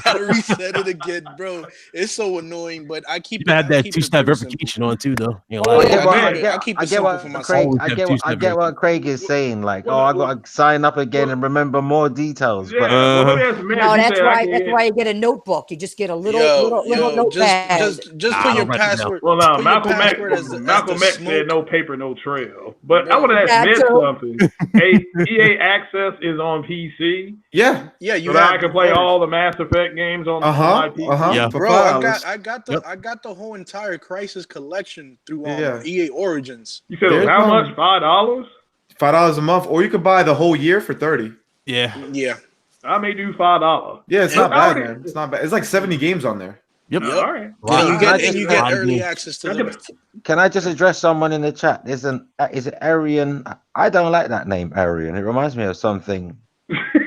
gotta reset it again, bro. It's so annoying, but I keep. You had that 2-step verification on too, though. I get what Craig is saying. Like, I gotta sign up again and remember more details. But that's why you get a notebook. You just get a little notepad. Just put your password. Well, no, Malcolm X said no paper, no trail. But I want to admit something. EA Access is on PC. Yeah. I can play all the Mass Effect games on my PC. Yeah, bro. I got the whole entire Crisis collection through EA Origins. You said how much? $5? $5 a month, or you could buy the whole year for $30. Yeah. I may do $5. Yeah, it's not bad, man. It's not bad. It's like 70 games on there. Yep. All right. You get early access to them. Can I just address someone in the chat? Is it Arian? I don't like that name, Arian. It reminds me of something. I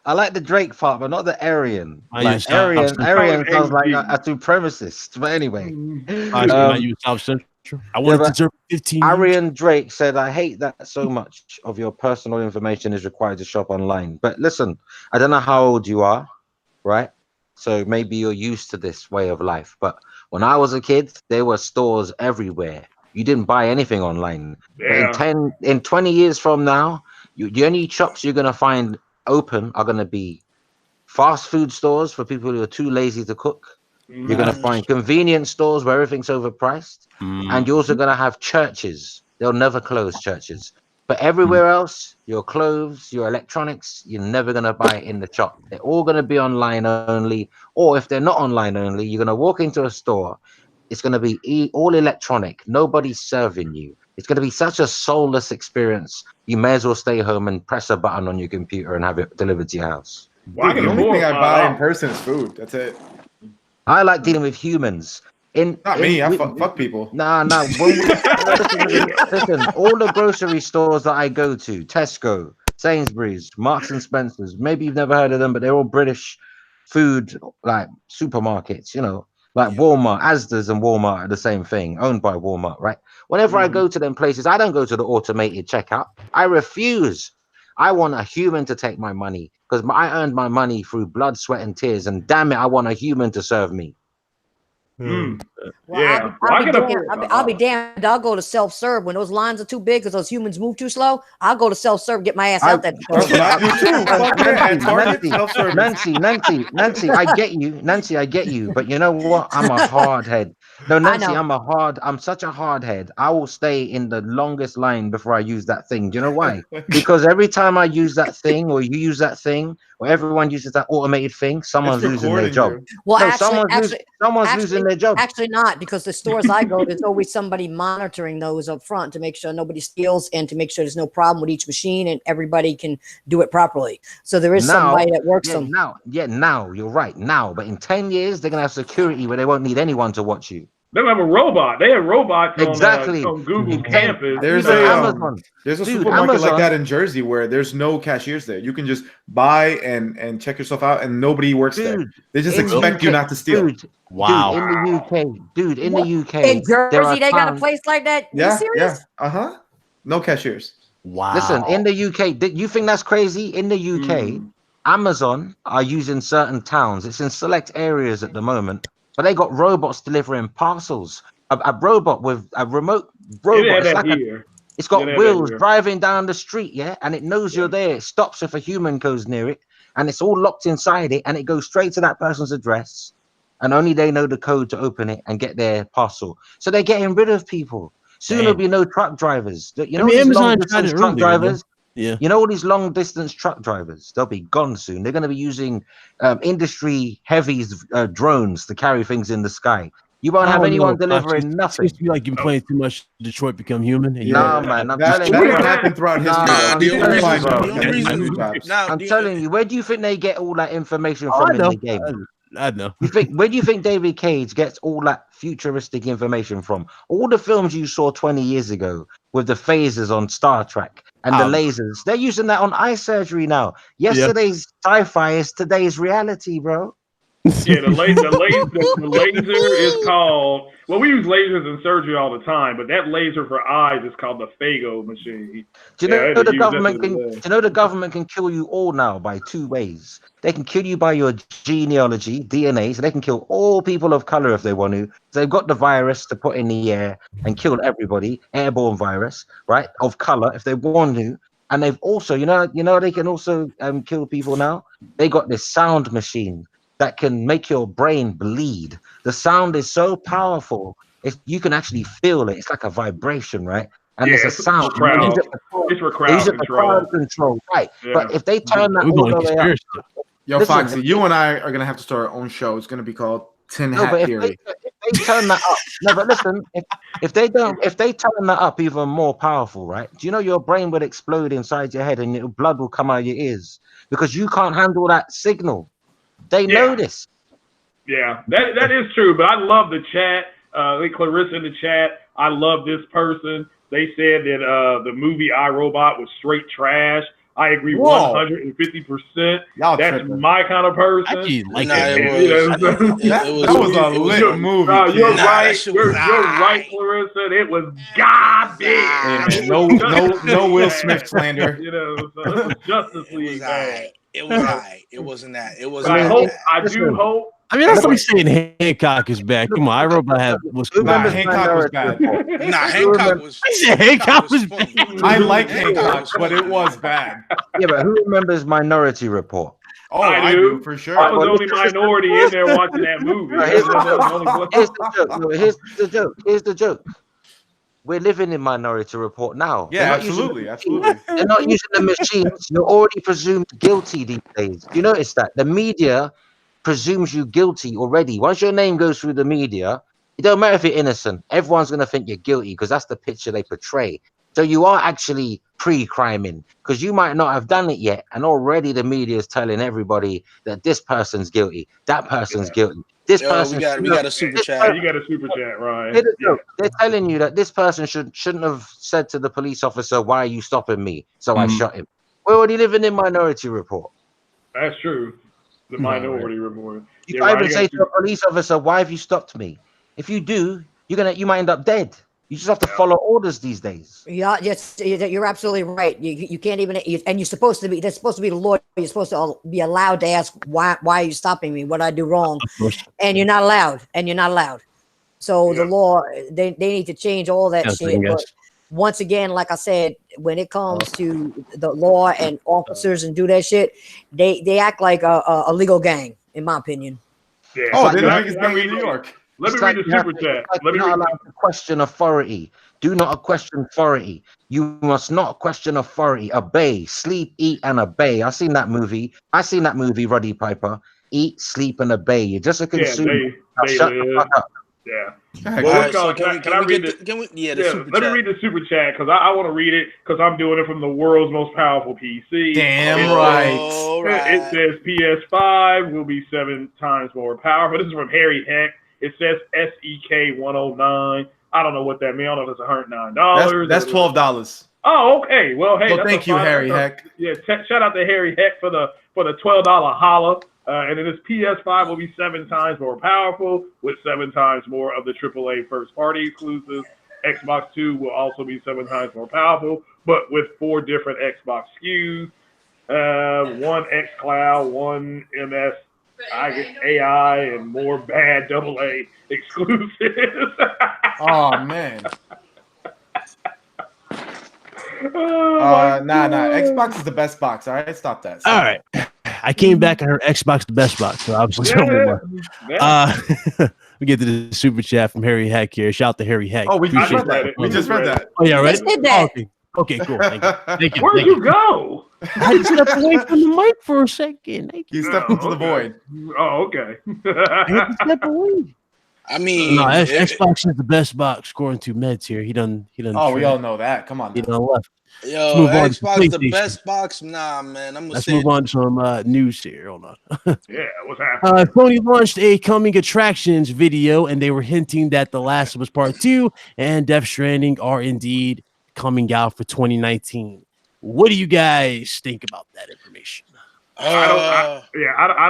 like the Drake part, but not the Arian. Like Arian sounds like a supremacist. But anyway, I want to deserve 15. Arian Drake said, "I hate that so much of your personal information is required to shop online." But listen, I don't know how old you are. Right, so maybe you're used to this way of life, but when I was a kid, there were stores everywhere. You didn't buy anything online. In 20 years from now, the only shops you're gonna find open are gonna be fast food stores for people who are too lazy to cook. You're gonna find convenience stores where everything's overpriced, and you're also gonna have churches. They'll never close churches. But everywhere else, your clothes, your electronics, you're never going to buy it in the shop. They're all going to be online only. Or if they're not online only, you're going to walk into a store. It's going to be all electronic. Nobody's serving you. It's going to be such a soulless experience. You may as well stay home and press a button on your computer and have it delivered to your house. Well, Dude, the only thing I buy in person is food. That's it. I like dealing with humans. Not me. I fuck people. Nah. Listen, all the grocery stores that I go to, Tesco, Sainsbury's, Marks and Spencer's, maybe you've never heard of them, but they're all British food, like supermarkets, like Walmart, Asda's and Walmart are the same thing, owned by Walmart, right? Whenever I go to them places, I don't go to the automated checkout. I refuse. I want a human to take my money because I earned my money through blood, sweat, and tears. And damn it, I want a human to serve me. Well, I'll be damned. I'll go to self-serve when those lines are too big because those humans move too slow. I'll go to self-serve, get my ass out that door. Nancy, I get you. But you know what? I'm a hard head. No, Nancy, I'm such a hard head. I will stay in the longest line before I use that thing. Do you know why? Because every time I use that thing or you use that thing or everyone uses that automated thing, someone's losing their job. Well, no, someone's losing their job. Actually not, because the stores I go to, there's always somebody monitoring those up front to make sure nobody steals and to make sure there's no problem with each machine and everybody can do it properly. So there is somebody that works them. Now, you're right. Now, but in 10 years, they're going to have security where they won't need anyone to watch you. They have a robot. They have robots exactly. on Google campus. There's a supermarket like that in Jersey where there's no cashiers there. You can just buy and check yourself out, and nobody works there. They just expect you not to steal. Wow. In the UK. In Jersey, they got a place like that? Yeah, you serious? Yeah. No cashiers. Wow. Listen, in the UK, you think that's crazy? In the UK, Amazon are using certain towns. It's in select areas at the moment. But they got robots delivering parcels. A robot with a remote robot. It's got wheels driving down the street, and it knows you're there. It stops if a human goes near it, and it's all locked inside it, and it goes straight to that person's address, and only they know the code to open it and get their parcel. So they're getting rid of people. Soon there'll be no truck drivers. You know, these long-distance truck drivers. Yeah. You know all these long distance truck drivers, they'll be gone soon. They're going to be using industry heavy drones to carry things in the sky. You won't have anyone delivering nothing. It seems like you've been playing too much Detroit Become Human. No, man. I'm telling you, where do you think they get all that information from in the game? I know. Where do you think David Cage gets all that futuristic information from? All the films you saw 20 years ago with the phasers on Star Trek and the lasers, they're using that on eye surgery now. Yesterday's sci-fi is today's reality, bro. Yeah, the laser is called. Well, we use lasers in surgery all the time, but that laser for eyes is called the phago machine. Do you know the government can? Do you know the government can kill you all now by two ways? They can kill you by your genealogy, DNA, so they can kill all people of color if they want to. They've got the virus to put in the air and kill everybody, airborne virus, right, of color if they want to. And they've also, you know, they can also kill people now. They got this sound machine that can make your brain bleed. The sound is so powerful, you can actually feel it. It's like a vibration, right? And there's a sound. It's for crowd control, right? Yeah. But if they turn that all the way up, yo, Foxy, you and I are gonna have to start our own show. It's gonna be called Tin Hat Theory. If they turn that up, no, but listen, if they turn that up even more powerful, right? Do you know your brain would explode inside your head and your blood will come out of your ears because you can't handle that signal. They know this. Yeah, that is true. But I love the chat. Clarissa in the chat. I love this person. They said that the movie iRobot was straight trash. I agree 150%. That's my kind of person. It was a lit movie. You're right. You're right, Clarissa. It was garbage. No Will Smith slander. So Justice League. It was right. It wasn't that. It wasn't. I do hope. I mean, that's like saying Hancock is bad. Come on, iRobot was Hancock was bad. Hancock was. I said Hancock was bad. I like Hancock, but it was bad. Yeah, but who remembers Minority Report? Oh, I do for sure. I was the only minority in there watching that movie. Here's the joke. we're living in Minority Report now. Yeah, absolutely. They're not using the machines. You're already presumed guilty these days. You notice that the media presumes you guilty already. Once your name goes through the media, it don't matter if you're innocent. Everyone's gonna think you're guilty because that's the picture they portray. So you are actually pre-criming because you might not have done it yet, and already the media is telling everybody that this person's guilty, that person's guilty. This person, we got a super chat. You got a super chat, Ryan. They're telling you that this person shouldn't have said to the police officer, "Why are you stopping me?" So I shot him. We're already living in Minority Report. That's true. The Minority Report. You can't even say to a police officer, "Why have you stopped me?" If you do, you might end up dead. You just have to follow orders these days. Yeah, yes, you're absolutely right. You can't even, and you're supposed to be. That's supposed to be the law. You're supposed to be allowed to ask why are you stopping me? What did I do wrong? And you're not allowed. So the law, they need to change all that shit. But once again, like I said, when it comes to the law and officers and do that shit, they act like a legal gang, in my opinion. Yeah. Oh, they're the biggest gang in New York. Let me read the super chat. Let me not allowed to question authority. Do not question authority. You must not question authority. Obey, sleep, eat, and obey. I've seen that movie. Roddy Piper. Eat, sleep, and obey. You're just a consumer. Shut the fuck up. Yeah. Well, so can we read the super let chat? me read the super chat because I want to read it because I'm doing it from the world's most powerful PC. Damn right. It says PS5 will be 7 times more powerful. This is from Harry Heck. It says SEK 109. I don't know what that means. I don't know if it's $109. That's $12. Oh, okay. Well, hey, well, thank you, Harry Heck. Yeah, shout out to Harry Heck for the $12 holla. And then this PS5 will be 7 times more powerful with 7 times more of the AAA first-party exclusives. Xbox 2 will also be 7 times more powerful, but with 4 different Xbox SKUs. 1 xCloud, 1 MS AI, and more bad AA exclusives. Oh, man. Nah. Xbox is the best box. All right, stop that. All right. I came back and heard Xbox the best box. So obviously, we get to the super chat from Harry Heck here. Shout out to Harry Heck. Oh, we just read that. We just read that. Oh, yeah, right. Did that. Okay, cool. Thank you. Where'd you go? I just stepped away from the mic for a second. Thank you. You stepped into the void. Oh, okay. I had to step away. I mean, no, Xbox is the best box. According to Meds here, he done. Oh, we all know that. Come on. He done left. Yo, Xbox the best box? Nah, man. Let's move on to some news here. Hold on. Yeah, what's happening? Sony launched a coming attractions video, and they were hinting that The Last of Us Part 2 and Death Stranding are indeed coming out for 2019. What do you guys think about that information? I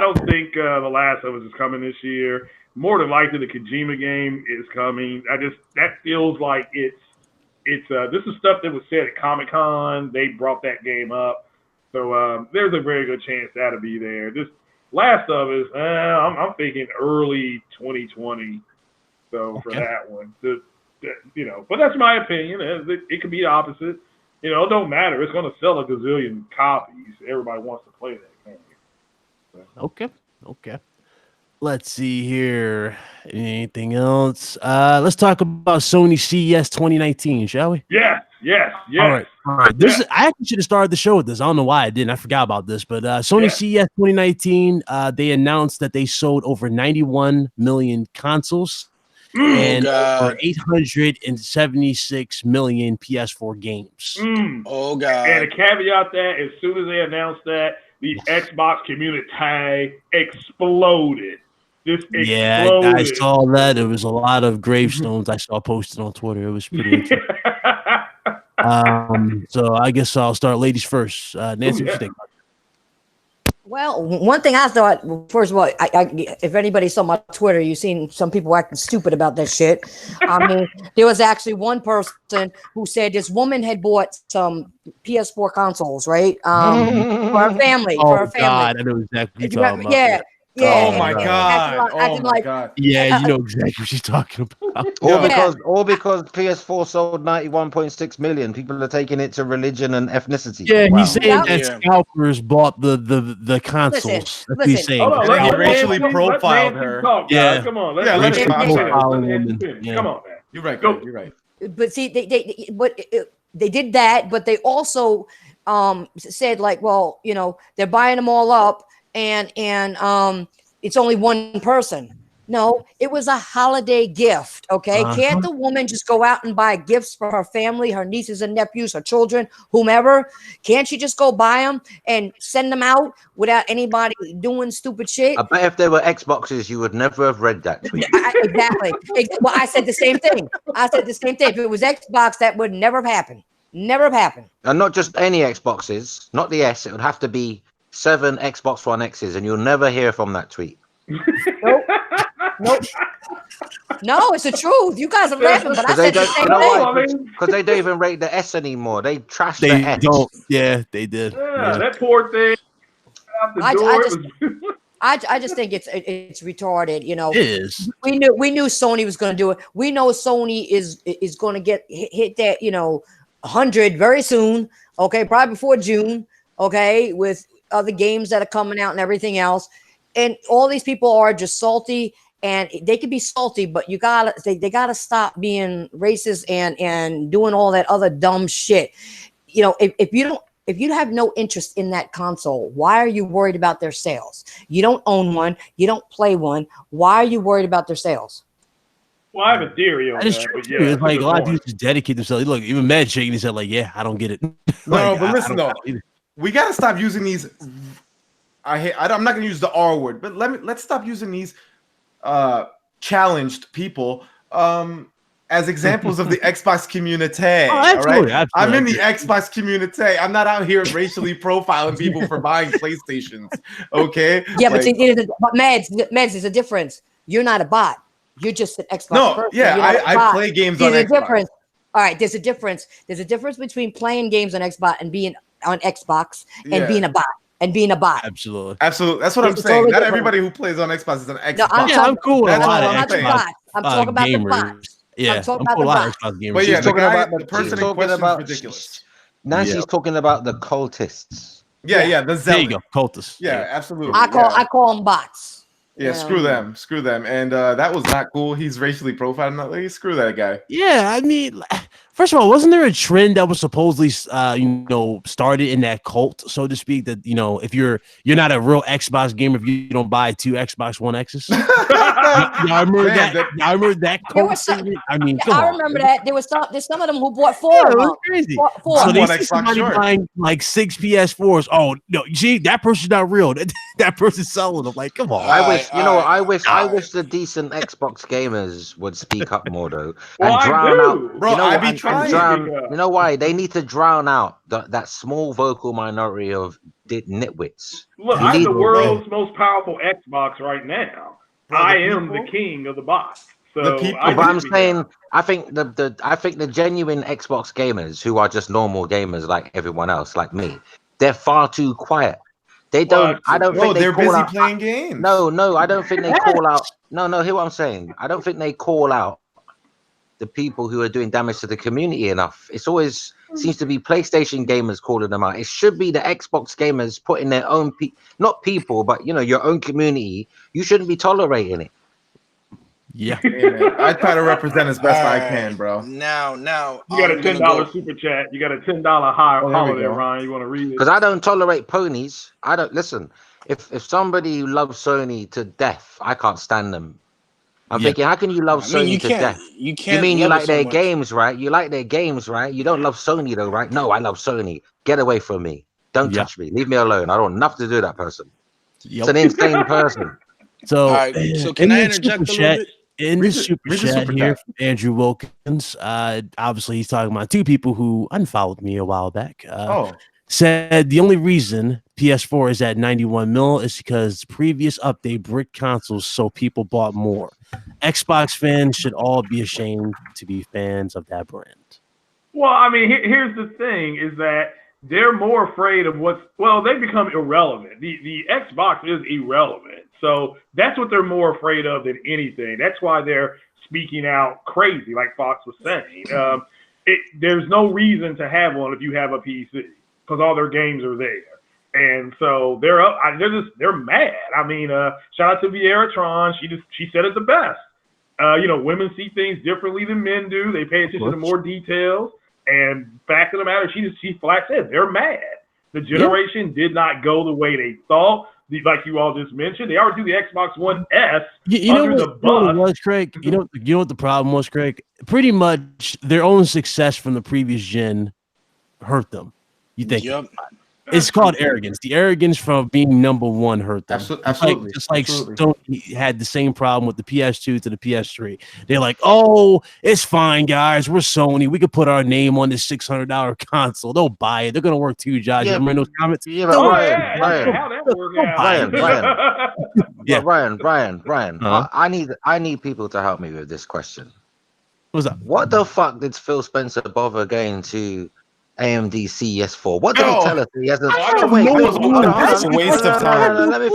don't think The Last of Us is coming this year. More than likely, the Kojima game is coming. That feels like it's this is stuff that was said at Comic-Con. They brought that game up, so there's a very good chance that'll be there. This Last of Us, I'm thinking early 2020. So for that one, but that's my opinion. It could be the opposite. It don't matter. It's going to sell a gazillion copies. Everybody wants to play that game. So. Okay. Let's see here. Anything else? Let's talk about Sony CES 2019, shall we? Yes. All right. I actually should have started the show with this. I don't know why I didn't. I forgot about this. But Sony CES 2019, they announced that they sold over 91 million consoles and over 876 million PS4 games. Oh, God. And a caveat that as soon as they announced that, the Xbox community exploded. Yeah, I saw that. There was a lot of gravestones I saw posted on Twitter. It was pretty interesting. So I guess I'll start ladies first. Nancy, what you think? Well, one thing I thought, first of all, if anybody saw my Twitter, you've seen some people acting stupid about that shit. I mean, there was actually one person who said this woman had bought some PS4 consoles, right? For her family. God, I know exactly what you're talking about. Yeah. Oh my God! Yeah, you know exactly what she's talking about. Or because PS4 sold 91.6 million, people are taking it to religion and ethnicity. Yeah, he's saying that scalpers bought the consoles. That's what he's saying. He racially profiled her. Talk, yeah, come on. Let's Come on, man. You're right. You're right. but see, they did that, but they also said like, well, they're buying them all up, and it's only one person. No, it was a holiday gift. Okay. Can't the woman just go out and buy gifts for her family, her nieces and nephews, her children, whomever? Can't she just go buy them and send them out without anybody doing stupid shit? I bet if there were Xboxes, you would never have read that tweet. Exactly. Well, I said the same thing. If it was Xbox, that would never have happened. Never have happened. And not just any Xboxes, not the S. It would have to be 7 Xbox One X's, and you'll never hear from that tweet. Nope. No, it's the truth. You guys are laughing, but I said the same thing. Because they don't even rate the S anymore. They trashed the S. Yeah, they did. Yeah, that poor thing. I just think it's retarded. It is. We knew Sony was going to do it. We know Sony is going to hit that 100 very soon. Okay, probably before June. Okay, with other games that are coming out and everything else. And all these people are just salty, and they can be salty, but they gotta stop being racist and doing all that other dumb shit. If you have no interest in that console, why are you worried about their sales? You don't own one, you don't play one. Why are you worried about their sales? Well, I have a theory on that. But yeah, it's like a lot of people just dedicate themselves. Look, even Mad shaking his head like, yeah, I don't get it. No, but listen though, we gotta stop using these. I'm not gonna use the R word, but let's stop using these challenged people as examples of the Xbox community. Absolutely, right? I'm in the Xbox community. I'm not out here racially profiling people for buying PlayStations. Okay. Yeah, but Mads, there's a difference. You're not a bot. You're just an Xbox person. Yeah, I play games on Xbox. Difference. All right, there's a difference. There's a difference between playing games on Xbox and being on Xbox and being a bot. Absolutely. That's what I'm saying. Not everybody who plays on Xbox is an Xbox. No, I'm cool with a lot of Xbox I'm talking about the bots. Yeah, I'm talking about the bots. But yeah, talking about the person in question is ridiculous. Nancy's talking about the cultists. Yeah, the zealot. There you go, cultists. Yeah, absolutely. I call them bots. Yeah, screw them. And that was not cool. He's racially profiling. Screw that guy. Yeah, I mean, first of all, wasn't there a trend that was supposedly, started in that cult, so to speak? That if you're not a real Xbox gamer if you don't buy 2 Xbox One X's. I remember that. I remember that cult. I mean, I remember that. There's some of them who bought 4. It was crazy. Four. So they see somebody buying like 6 PS4s. Oh no, see, that person's not real. That person's selling them. Like, come on. I wish the decent Xbox gamers would speak up more though and drown out. Bro, I be trying. You know why? They need to drown out that small vocal minority of nitwits. Look, I'm the world's most powerful Xbox right now. I am the king of the bots. So I'm saying, I think the genuine Xbox gamers who are just normal gamers like everyone else, like me, they're far too quiet. They don't. I don't think they're busy playing games. No. I don't think they call out. No. Hear what I'm saying. I don't think they call out the people who are doing damage to the community enough. It's always seems to be PlayStation gamers calling them out. It should be the Xbox gamers putting their own not people, but your own community. You shouldn't be tolerating it. Yeah. I try to represent as best I can, bro. Now, you got a $10 super chat. You got a $10 holiday, Ryan. You want to read it? Because I don't tolerate ponies. I don't listen. If somebody loves Sony to death, I can't stand them. I'm thinking, how can you love Sony to death? You can't. You mean you like their games, right? You like their games, right? You don't love Sony though, right? No, I love Sony. Get away from me. Don't touch me. Leave me alone. I don't want nothing to do with that person. It's an insane person. So, so can I interject a little bit? In the super chat here, from Andrew Wilkins, obviously he's talking about 2 people who unfollowed me a while back. Said the only reason PS4 is at 91 mil is because the previous update bricked consoles, so people bought more. Xbox fans should all be ashamed to be fans of that brand. Well, I mean, here's the thing: is that they're more afraid of they become irrelevant. The Xbox is irrelevant. So that's what they're more afraid of than anything. That's why they're speaking out crazy, like Fox was saying. There's no reason to have one if you have a PC because all their games are there. And so they're mad. I mean, shout out to Vieira Tron. She said it the best. Women see things differently than men do. They pay attention to more details. And fact of the matter, she flat said they're mad. The generation did not go the way they thought. Like you all just mentioned, they already do the Xbox One S under the bus. You know what it was, Craig? You know what the problem was, Craig? Pretty much their own success from the previous gen hurt them. You think? Yep. It's called arrogance. The arrogance from being number one hurt them. Absolutely. Just like Sony had the same problem with the PS2 to the PS3. They're like, oh, it's fine, guys. We're Sony. We could put our name on this $600 console. They'll buy it. They're going to work too, Josh. Yeah, remember those comments? Yeah, but Ryan. How that work out? Ryan. I need people to help me with this question. What's up? What the fuck did Phil Spencer bother going to AMD CES for? What did he tell us? He has That's a waste of time. Let me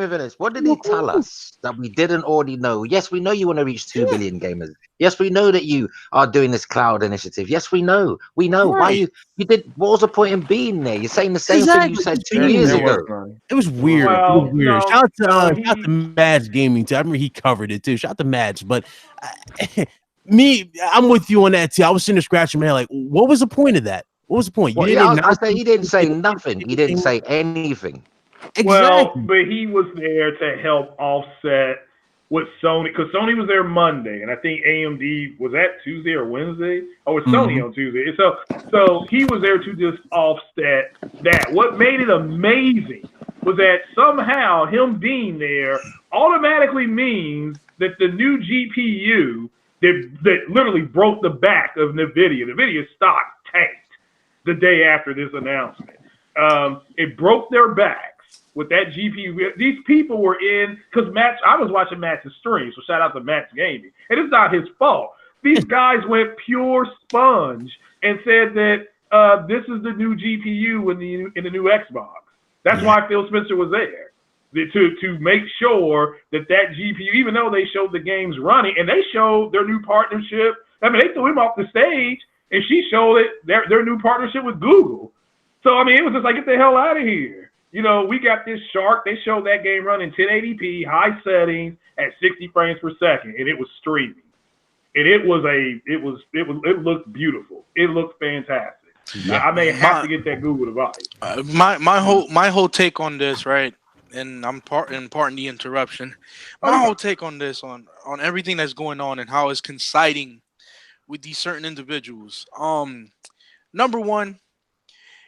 finish. What did he tell us that we didn't already know? Yes, we know you want to reach 2 billion gamers. Yes, we know that you are doing this cloud initiative. Yes, we know. Right. Why you did. What was the point in being there? You're saying the same thing you said 2 years ago. It was weird. No, shout out to Mads Gaming too. I remember he covered it too. Shout out to Mads, but. I'm with you on that too. I was sitting there scratching my head like, what was the point of that? What was the point? I say he didn't say nothing. He didn't say anything. Exactly. Well, but he was there to help offset what Sony, because Sony was there Monday, and I think AMD was that Tuesday or Wednesday. Oh, it's Sony on Tuesday. And so he was there to just offset that. What made it amazing was that somehow him being there automatically means that the new GPU that literally broke the back of NVIDIA's stock tanked the day after this announcement. It broke their backs with that GPU. These people were in, because I was watching Matt's stream, so shout out to Matt's Gaming. And it's not his fault. These guys went pure sponge and said that this is the new GPU in the new Xbox. That's why Phil Spencer was there. To make sure that GPU, even though they showed the games running and they showed their new partnership, I mean, they threw him off the stage and she showed it their new partnership with Google. So, I mean, it was just like, get the hell out of here. We got this shark. They showed that game running 1080p, high settings at 60 frames per second, and it was streaming. And it looked beautiful. It looked fantastic. Yeah. I may have to get that Google device. My whole take on this, right? And I'm pardon the interruption. My whole take on this, on everything that's going on and how it's coinciding with these certain individuals. Number one,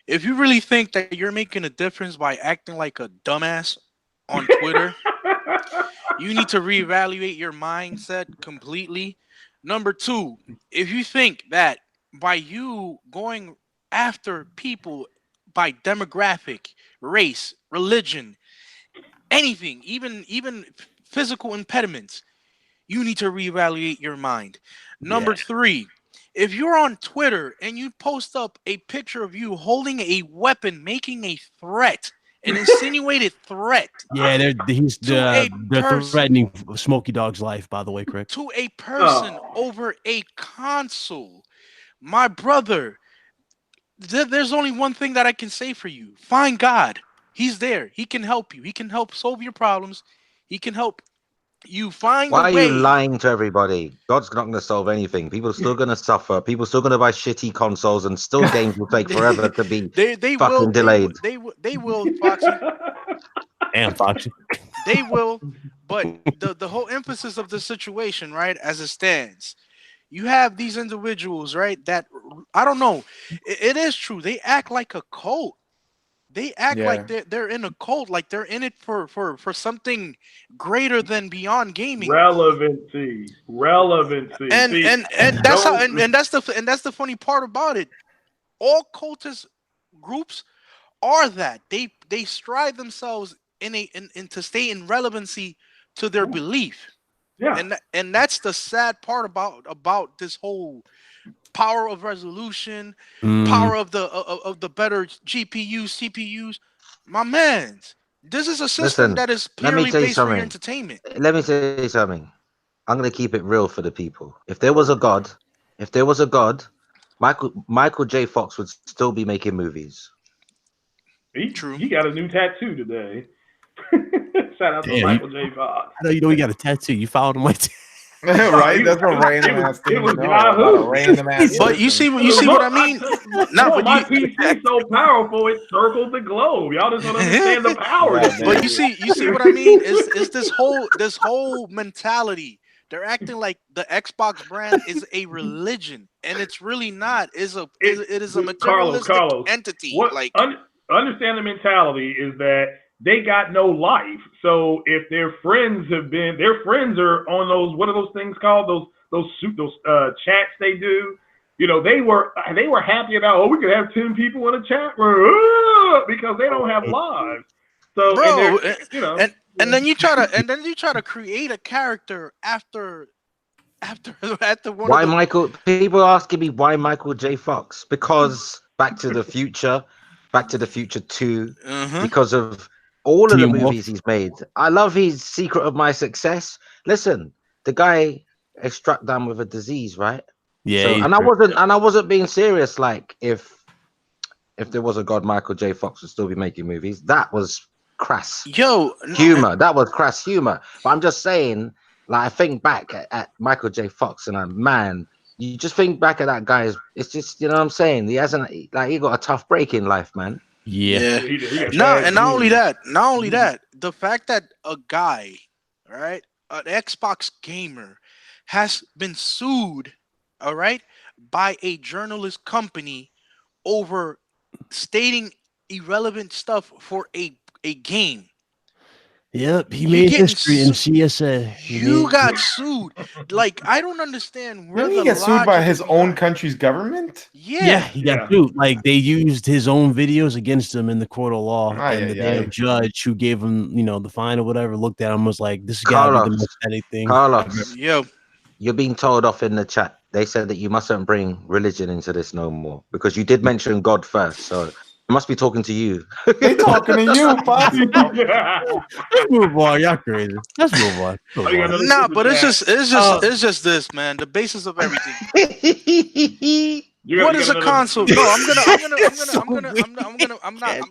if you really think that you're making a difference by acting like a dumbass on Twitter, you need to reevaluate your mindset completely. Number two, if you think that by you going after people by demographic, race, religion, anything, even physical impediments, you need to reevaluate your mind. Number three, if you're on Twitter and you post up a picture of you holding a weapon, making a threat, an insinuated threat. Yeah, they're threatening Smokey Dog's life, by the way, Craig. To a person over a console. My brother, there's only one thing that I can say for you. Find God. He's there. He can help you. He can help solve your problems. He can help you find Why a way. are you lying to everybody? God's not going to solve anything. People are still going to suffer. People are still going to buy shitty consoles, and still games will take forever to be fucking delayed. They will, Foxy. And Foxy. They will. But the whole emphasis of the situation, right, as it stands, you have these individuals, right, that, I don't know. It is true. They act like a cult. They act like they're in a cult, like they're in it for something greater than beyond gaming. Relevancy. And that's how and that's the funny part about it. All cultist groups are that. They strive themselves in to stay in relevancy to their belief. Yeah. And that's the sad part about this whole power of resolution, power of the better GPUs, CPUs. My man, this is a system that is purely based for your entertainment. Let me say something. I'm going to keep it real for the people. If there was a God, Michael J. Fox would still be making movies. True. He got a new tattoo today. Shout out to Michael J. Fox. I know he got a tattoo. You followed him like Right? That's a random ass thing. It was No, Yahoo. a random ass. But you see Look, what I mean? No, but my PC so powerful it circles the globe. Y'all just don't understand the power. Yeah, But you see what I mean? Is this whole mentality? They're acting like the Xbox brand is a religion, and it's really not. It is a materialistic entity. What, like understand the mentality is that they got no life. So if their friends are on those, what are those things called? Those chats they do. You know, they were happy about, we could have 10 people in a chat room because they don't have lives. So, bro, and then you try to create a character after one. Why Michael? People are asking me why Michael J. Fox? Because Back to the Future 2, because of all of the movies he's made. I love his Secret of My Success. Listen, the guy is struck down with a disease, right? Yeah, So, and I wasn't being serious. Like if there was a God, Michael J. Fox would still be making movies. That was crass humor. That was crass humor. But I'm just saying, like, I think back at Michael J. Fox, and man, you just think back at that guy. It's just, you know what I'm saying? He hasn't, like, he got a tough break in life, man. Yeah. And not only that, the fact that a guy, right, an Xbox gamer, has been sued, all right, by a journalist company over stating irrelevant stuff for a game. Yep, he made history in CSA. You got sued. Like, I don't understand where he got sued by his own country's government. Yeah, he got sued. Like, they used his own videos against him in the court of law, and the damn judge who gave him, the fine or whatever, looked at him and was like, "This guy did the most petty thing." Carlos, yo, you're being told off in the chat. They said that you mustn't bring religion into this no more because you did mention God first, so. I must be talking to you. They talking to you, Posse. Let's move on. Y'all crazy. Let's move on. Nah, but it's just this, man. The basis of everything. What is a console? No, I'm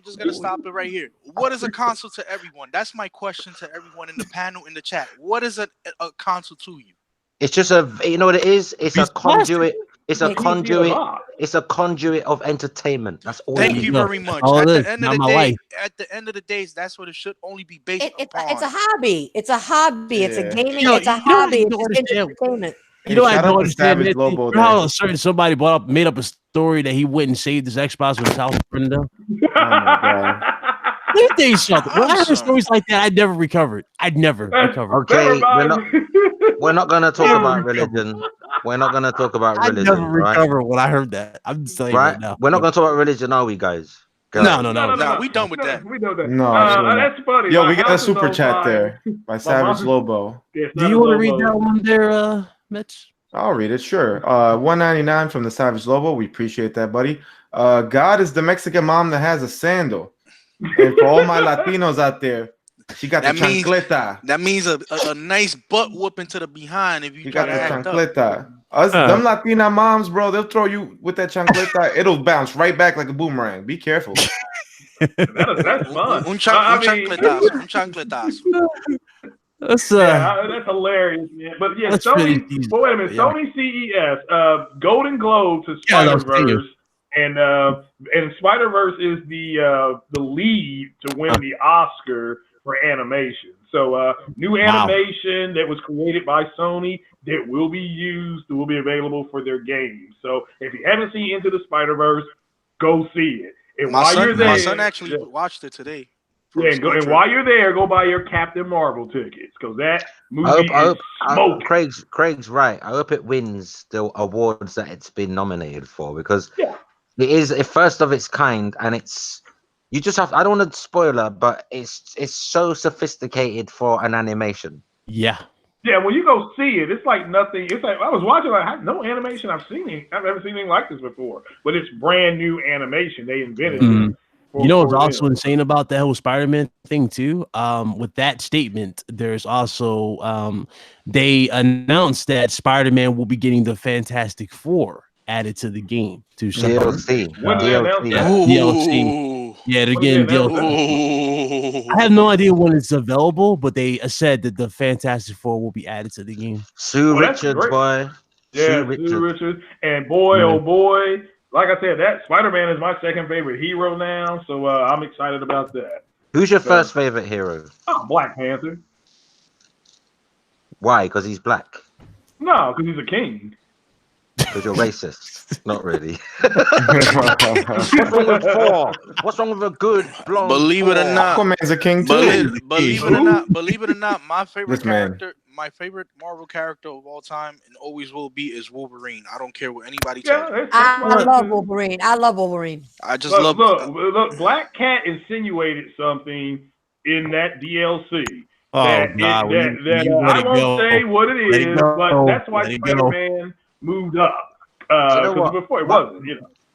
just gonna stop it right here. What is a console to everyone? That's my question to everyone in the panel, in the chat. What is a console to you? It's just you know what it is? It's a conduit. It's a conduit. It's a conduit of entertainment. That's all. Thank you very much. At the end of the day, that's what it should only be based upon. It's a hobby. It's a hobby. It's a gaming. It's a hobby. It's entertainment. You know, I don't understand. You know how somebody made up a story that he went and saved his Xbox when his house burned down. Oh my god. Let me tell you something. When I heard stories like that, I never recovered. I'd never recovered. Okay, we're not gonna talk about religion. We're not gonna talk about religion. I never recovered when I heard that. I'm just telling you right now. We're not gonna talk about religion, are we, guys? No. We done with that. We know that. No, that's funny. Yo, we got a super chat there by Savage Lobo. Do you want to read that one there, Mitch? I'll read it, sure. 199 from the Savage Lobo. We appreciate that, buddy. God is the Mexican mom that has a sandal. And for all my Latinos out there, she got the chancleta. That means a nice butt whooping to the behind if you try to act chancleta. Them Latina moms, bro, they'll throw you with that chancleta. It'll bounce right back like a boomerang. Be careful. That's fun. Un chancletazo. That's hilarious, man. But yeah, Sony. But wait a minute, Sony CES, Golden Globe to Spider-Verse, and Spider-Verse is the lead to win the Oscar for animation. So new animation that was created by Sony that will be available for their games. So if you haven't seen Into the Spider-Verse, go see it. And my son actually watched it today. Yeah, and while you're there, go buy your Captain Marvel tickets because that movie is smoking. Craig's right. I hope it wins the awards that it's been nominated for because it is a first of its kind, and it's you just have. I don't want to spoil it, but it's so sophisticated for an animation. Yeah. Yeah, when you go see it, it's like nothing. It's like I was watching no animation I've never seen anything like this before. But it's brand new animation. They invented it. You know what's also insane about that whole Spider-Man thing too? With that statement, there's also they announced that Spider-Man will be getting the Fantastic Four added to the game to DLC. DLC. Yeah, they're getting DLC. I have no idea when it's available, but they said that the Fantastic Four will be added to the game. Sue Richards, boy. Yeah, Sue Richards. And boy, oh boy, like I said, that Spider-Man is my second favorite hero now, so I'm excited about that. Who's your first favorite hero? Oh, Black Panther. Why? Because he's black? No, because he's a king. Because you're racist. Not really. What's wrong with Thor? What's wrong with a good blonde? Believe it or not, Aquaman's a king too. Believe it or not, my favorite character, my favorite Marvel character of all time, and always will be, is Wolverine. I don't care what anybody tells me. I love Wolverine. I love Wolverine. I just look, Look, Black Cat insinuated something in that DLC. I won't say what it is, but that's why Spider-Man moved up. Because before it wasn't,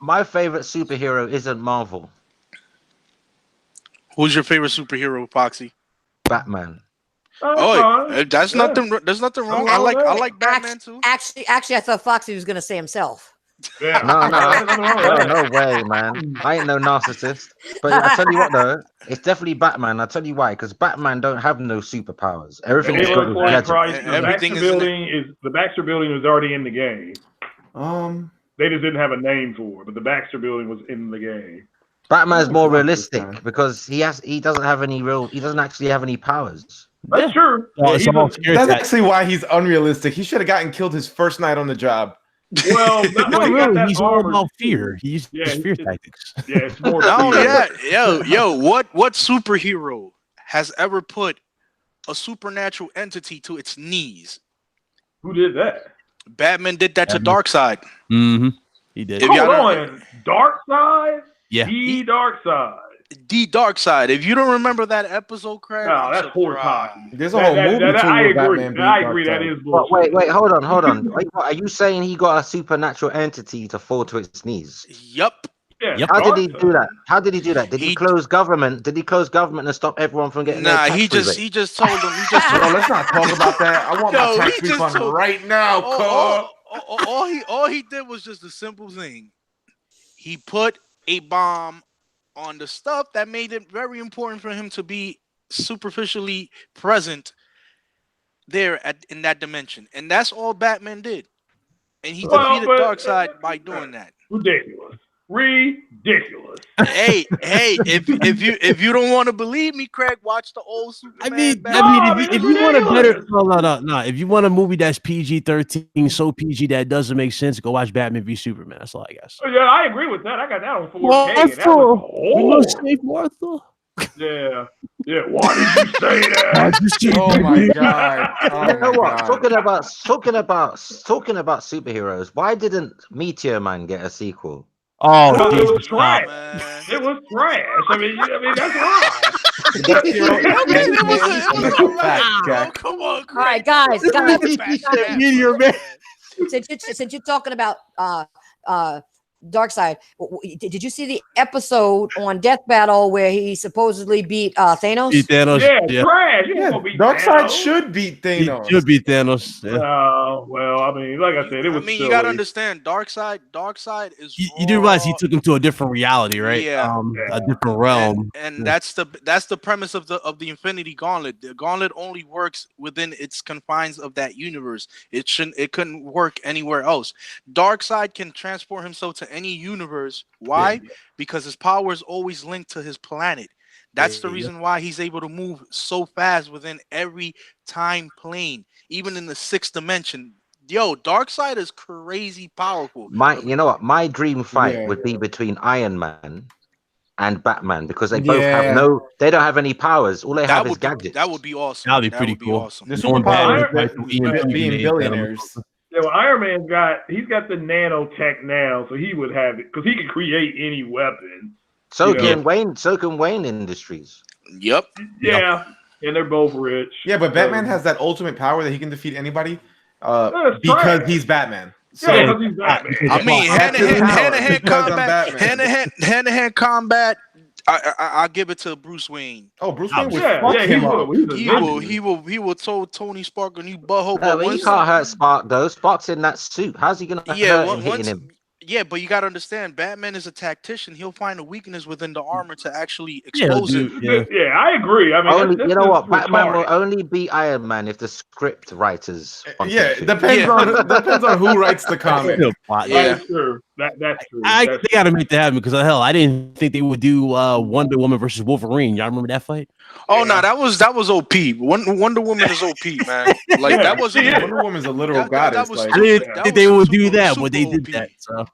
My favorite superhero isn't Marvel. Who's your favorite superhero, Foxy? Batman. There's nothing wrong. I like Batman too. Actually, I thought Foxy was gonna say himself. Yeah. No way, man. I ain't no narcissist. But I tell you what, though, it's definitely Batman. I'll tell you why. Because Batman don't have no superpowers. Everything is got the Baxter Building was already in the game. They just didn't have a name for it, but the Baxter Building was in the game. Batman's more realistic because he doesn't actually have any powers. That's true. That's actually why he's unrealistic. He should have gotten killed his first night on the job. Well, really, he's all about fear. He's fear tactics. Yeah, it's more. What superhero has ever put a supernatural entity to its knees? Who did that? Batman did that to Darkseid. Mm-hmm. He did. Hold on, Darkseid. Yeah, Darkseid. The Darkseid. If you don't remember that episode, Craig, no, that's horse hockey. There's a whole movie. I agree. That is bullshit. Wait, hold on. Are you saying he got a supernatural entity to fall to its knees? Yup. Yeah, How did he do that? Did he close government? Did he close government and stop everyone from getting? Nah, he just told them. Let's not talk about that. I want my tax refund right now, all he did was just a simple thing. He put a bomb on the stuff that made it very important for him to be superficially present there in that dimension, and that's all Batman did. And he defeated Darkseid by doing that. Ridiculous. Hey, if you don't want to believe me, Craig, watch the old Superman. If you want a better, no. If you want a movie that's PG-13, so PG that doesn't make sense, go watch Batman v Superman. That's all I guess. Yeah, I agree with that. I got that on 4K. Martha. Yeah. Why did you say that? Oh my god. You know what? Talking about superheroes. Why didn't Meteor Man get a sequel? Oh, it was trash. It was trash. I mean, that's wrong. Come on, Craig. All right, guys. Meteor Man. Since you're talking about Darkseid, did you see the episode on Death Battle where he supposedly beat Thanos? Yeah, trash. Darkseid should beat Thanos. He should beat Thanos. Yeah. Well, I mean, like I said, it was. you gotta understand, Darkseid is. You do realize he took him to a different reality, right? Yeah, a different realm. And that's the premise of the Infinity Gauntlet. The Gauntlet only works within its confines of that universe. It couldn't work anywhere else. Darkseid can transport himself to any universe. Why? Because his power is always linked to his planet. That's the reason why he's able to move so fast within every time plane, even in the 6th dimension. Yo, Darkseid is crazy powerful. You know what? My dream fight would be between Iron Man and Batman because they both have they don't have any powers. All they have is gadgets. That would be awesome. That'd be pretty cool. Awesome. The superpower being billionaires. Yeah, well, Iron Man's got the nanotech now, so he would have it because he can create any weapon. So can Wayne Industries. Yep. Yeah, and they're both rich. Yeah, but Batman has that ultimate power that he can defeat anybody because he's Batman. So, because he's Batman. I mean, hand-to-hand combat. I'll give it to Bruce Wayne. Oh, Bruce Wayne he will tell Tony Stark and you butthole. No, he can't hurt Spark though. Spark's in that suit. How's he gonna hurt him hitting him? Yeah, but you gotta understand, Batman is a tactician. He'll find a weakness within the armor to actually expose it. Yeah, I agree. I mean, you know what? Batman will only be Iron Man if the script writers. Yeah, it depends on who writes the comic. That's true. That's true. They got to make that happen because hell, I didn't think they would do Wonder Woman versus Wolverine. Y'all remember that fight? Oh no, that was OP. Wonder Woman is OP, man. Like that wasn't Wonder Woman's a literal goddess. I didn't think they would do that, but they did that. So.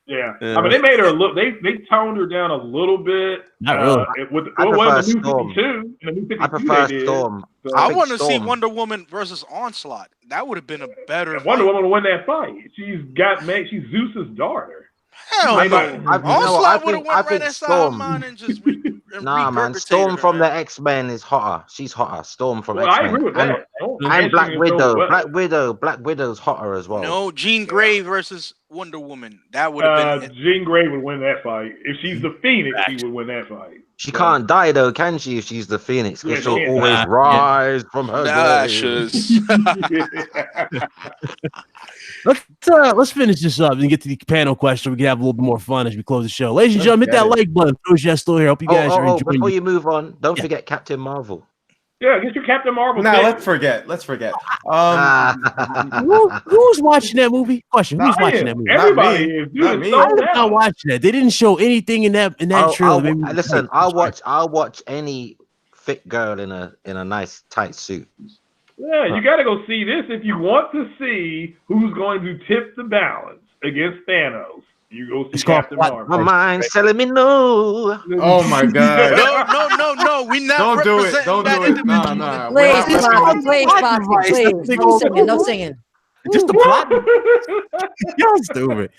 Yeah, I mean, they made her look. They toned her down a little bit. Not really. I prefer Storm. I prefer Storm. I want to see Wonder Woman versus Onslaught. That would have been a better. Wonder Woman would win that fight. She's Zeus's daughter. Hell no! Onslaught would have went right inside mine and just. Nah, man. Storm from the X-Men is hotter. She's hotter. Storm from X-Men. I agree with that. And Black Widow. Black Widow's hotter as well. No, Jean Grey versus Wonder Woman. That would have been. Jean Grey would win that fight. If she's the Phoenix, she would win that fight. She can't die though, can she? If she's the Phoenix, because she'll always rise from her ashes. Let's finish this up and get to the panel question. We can have a little bit more fun as we close the show. Ladies and gentlemen, hit that like button. Those y'all still here. Hope you guys are enjoying. Before you move on, don't forget Captain Marvel. Yeah, get your Captain Marvel. Nah, let's forget. Let's forget. Who's watching that movie? Question: Who's watching that movie? Everybody is. I'm not watching that. They didn't show anything in that trailer. Listen, I'll watch any fit girl in a nice tight suit. Yeah, you got to go see this if you want to see who's going to tip the balance against Thanos. You go see Captain Marvel. My mind's telling me no. Oh my God! No. We not. Don't do it. Don't do it. No. Please, no singing. Just the plot. Y'all stupid.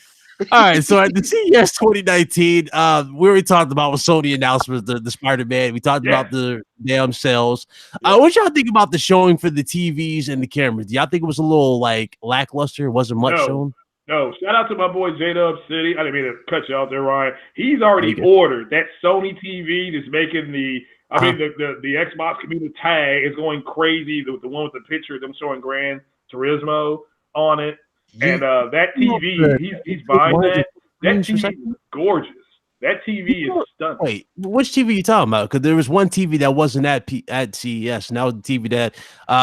All right, so at the CES 2019, we already talked about what Sony announcements, the Spider-Man. We talked about the damn sales. What y'all think about the showing for the TVs and the cameras? Do y'all think it was a little like lackluster? It wasn't much shown? No, shout out to my boy J-Dub City. I didn't mean to cut you out there, Ryan. He's already ordered that Sony TV that's making the Xbox community tag is going crazy. The one with the picture of them showing Gran Turismo on it. And that TV, he's buying that. That TV is gorgeous. That TV is stunning. Wait, which TV are you talking about? Because there was one TV that wasn't at CES, and that was the TV that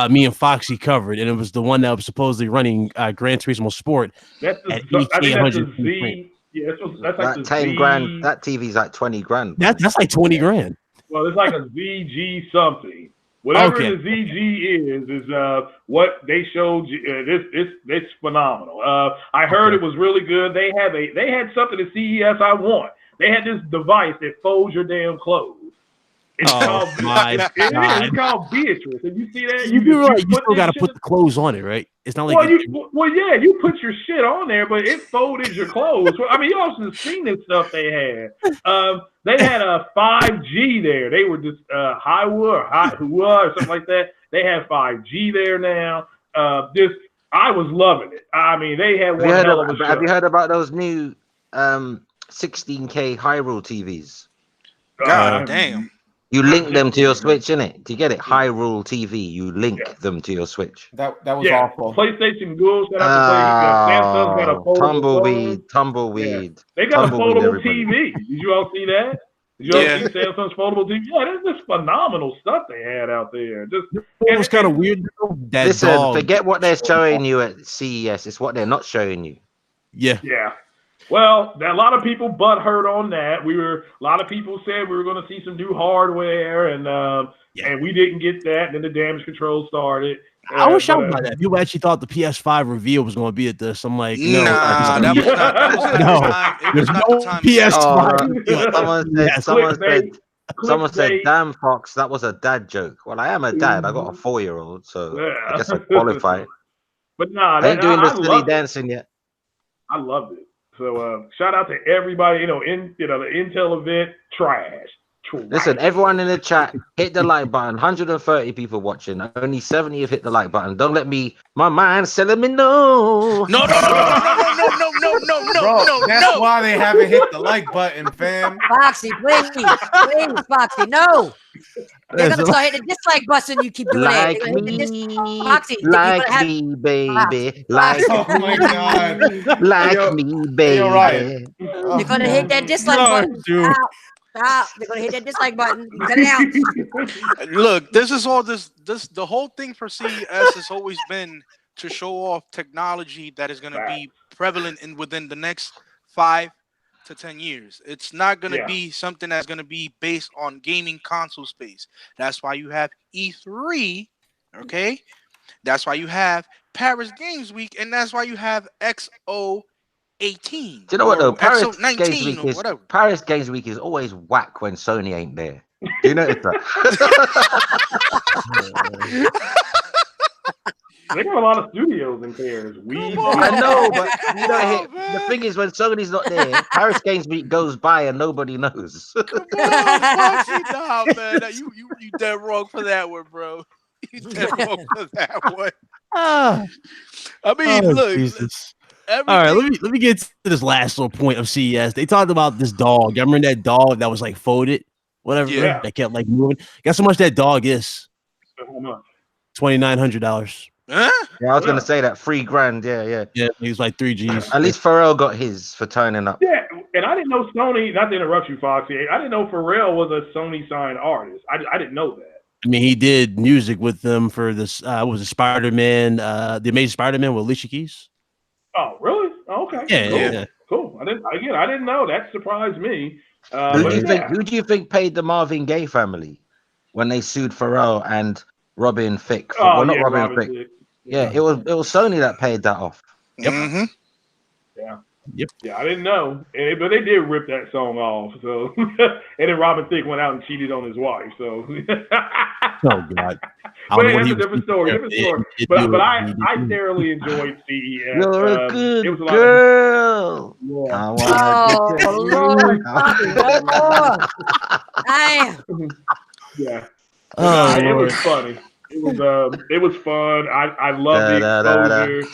me and Foxy covered, and it was the one that was supposedly running Gran Turismo Sport. That's I think that's the Z. Yeah, that's like the 10 Z. grand. That TV's like 20 grand. That's like 20 grand. Well, it's like a ZG something. Whatever the ZG is what they showed. It's phenomenal. I heard it was really good. They had something at CES I want. They had this device that folds your damn clothes. It's it's called Beatrice. And you see that? You still got to put the clothes on it, right? It's not like you put your shit on there, but it folded your clothes. I mean, you also seen this stuff they had. They had a 5G there. They were just Hua or something like that. They have 5G there now. I was loving it. I mean, they had one hell of a show. Have you heard about those new 16K Hyrule TVs? God damn. You link them to your Switch, innit? Do you get it? Hyrule TV. You link them to your Switch. That was awful. PlayStation Ghouls got Samsung's got a foldable tumbleweed. Yeah. They got a foldable TV. Did you all see that? Did you all see Samsung's foldable TV? Yeah, that's just phenomenal stuff they had out there. It was kind of weird. Listen, forget what they're showing you at CES. It's what they're not showing you. Yeah. Well, a lot of people butthurt on that. A lot of people said we were going to see some new hardware, and we didn't get that. And then the damage control started. I was shocked by that. People actually thought the PS5 reveal was going to be at this. I'm like, no, that was not the time. PS5. Someone said, "Damn, Fox, that was a dad joke." Well, I am a dad. I got a 4-year-old, so I guess I qualify. But I ain't doing the silly dancing yet. I loved it. So shout out to everybody, the Intel event, trash. Listen, everyone in the chat, hit the like button. 130 people watching. Only 70 have hit the like button. Don't let my mind's telling me no. No. Bro, that's why they haven't hit the like button, fam. Foxy, please, Foxy, no. They're gonna start hitting the dislike button. You keep doing Like it. They're gonna hit me, Foxy, like me, baby, like Oh my God. like Yo, me, hey, yo, baby. Ryan. They're gonna hit that dislike button. Stop. They're gonna hit that dislike button. Cut it out. Look, this is all this the whole thing for CES has always been to show off technology that is gonna be prevalent within the next 5 to 10 years. It's not gonna be something that's gonna be based on gaming console space. That's why you have E3, okay? That's why you have Paris Games Week, and that's why you have XO 18. Do you know what though? Paris XO 19 Games Week or is whatever. Paris Games Week is always whack when Sony ain't there. Do you notice that? They got a lot of studios in Paris. I know, but you know, the thing is, when Sony's not there, Paris Games Week goes by and nobody knows. Come on, Foxy. Nah, man. You dead wrong for that one, bro. You dead wrong for that one. I mean, look. Jesus. All right, let me get to this last little point of CES. They talked about this dog. I remember that dog that was like folded, whatever. Yeah. That kept like moving. Guess how much that dog is? How much? $2,900. Huh? Yeah, I was gonna say that $3,000. Yeah. Yeah, he was like 3 G's. At least Pharrell got his for turning up. Yeah, and I didn't know Sony. Not to interrupt you, Foxy. I didn't know Pharrell was a Sony signed artist. I didn't know that. I mean, he did music with them for this. Was it Spider-Man? The Amazing Spider-Man with Alicia Keys. Oh, really? Oh, okay. Yeah, cool. yeah. Cool. I didn't know. That surprised me. Who do you think paid the Marvin Gaye family when they sued Pharrell and Robin Thicke? Robin Thicke. Yeah, it was Sony that paid that off. Yep. Mm-hmm. Yeah. Yep. Yeah, I didn't know, but they did rip that song off. So, and then Robin Thicke went out and cheated on his wife. So, oh God. But that's a different story. But I thoroughly enjoyed CES. You're a good it was a lot girl. Yeah. Yeah. It was funny. It was fun. I love the exposure.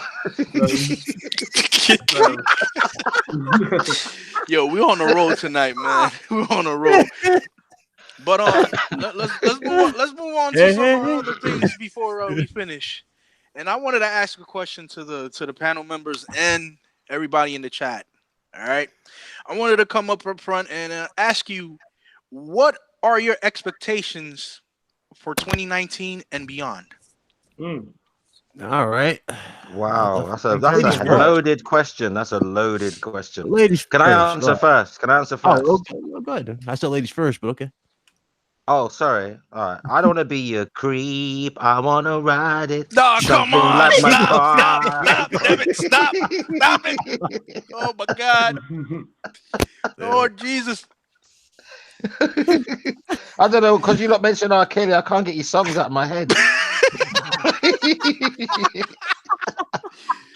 Yo, we're on the road tonight, man. We're on the road. But let's move on to some other things before we finish. And I wanted to ask a question to the panel members and everybody in the chat. All right, I wanted to come up front and ask you, what are your expectations for 2019 and beyond? All right. Wow, that's a loaded question. That's a loaded question. Ladies, can I answer first? Can I answer first? Oh, okay. Go ahead. I said ladies first, but okay. Oh, sorry. All right. I don't want to be a creep. I want to ride it. No, come on. Like Stop it. Oh, my God. Lord Jesus. I don't know, because you not mentioned R. Kelly, I can't get your songs out of my head.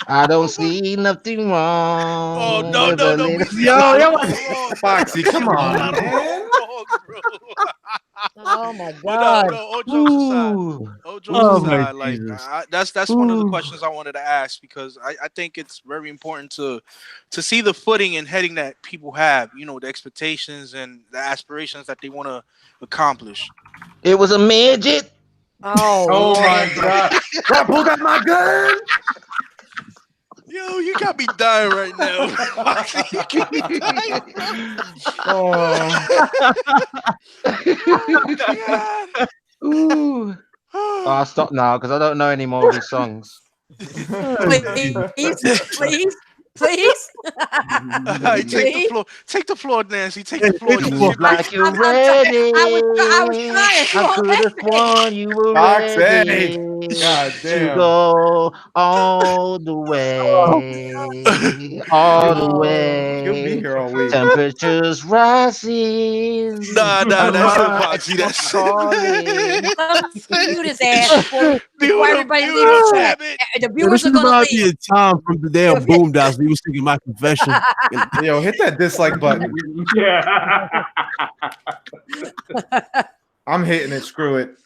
I don't see nothing wrong. Oh, no. Yo, Foxy, come on, man. Oh my God! No, all jokes aside, like that's one of the questions I wanted to ask, because I think it's very important to see the footing and heading that people have, the expectations and the aspirations that they want to accomplish. It was a midget. Oh my God! I pulled out my gun. Yo, you got me dying right now. You got me dying. Ooh. I'll stop now because I don't know any more of these songs. Please. Take the floor, Nancy. Take the floor. Like you're ready. I was trying. I could have sworn you were ready. God damn. To go all the way. All the way. You'll be here all week. Temperatures rising. Nah, that's it, Foxy. That's it. Mute his ass before everybody leaves. The viewers are gonna leave. Tom from the damn Boondocks. He was singing my confession. Yo, hit that dislike button. Yeah. I'm hitting it. Screw it.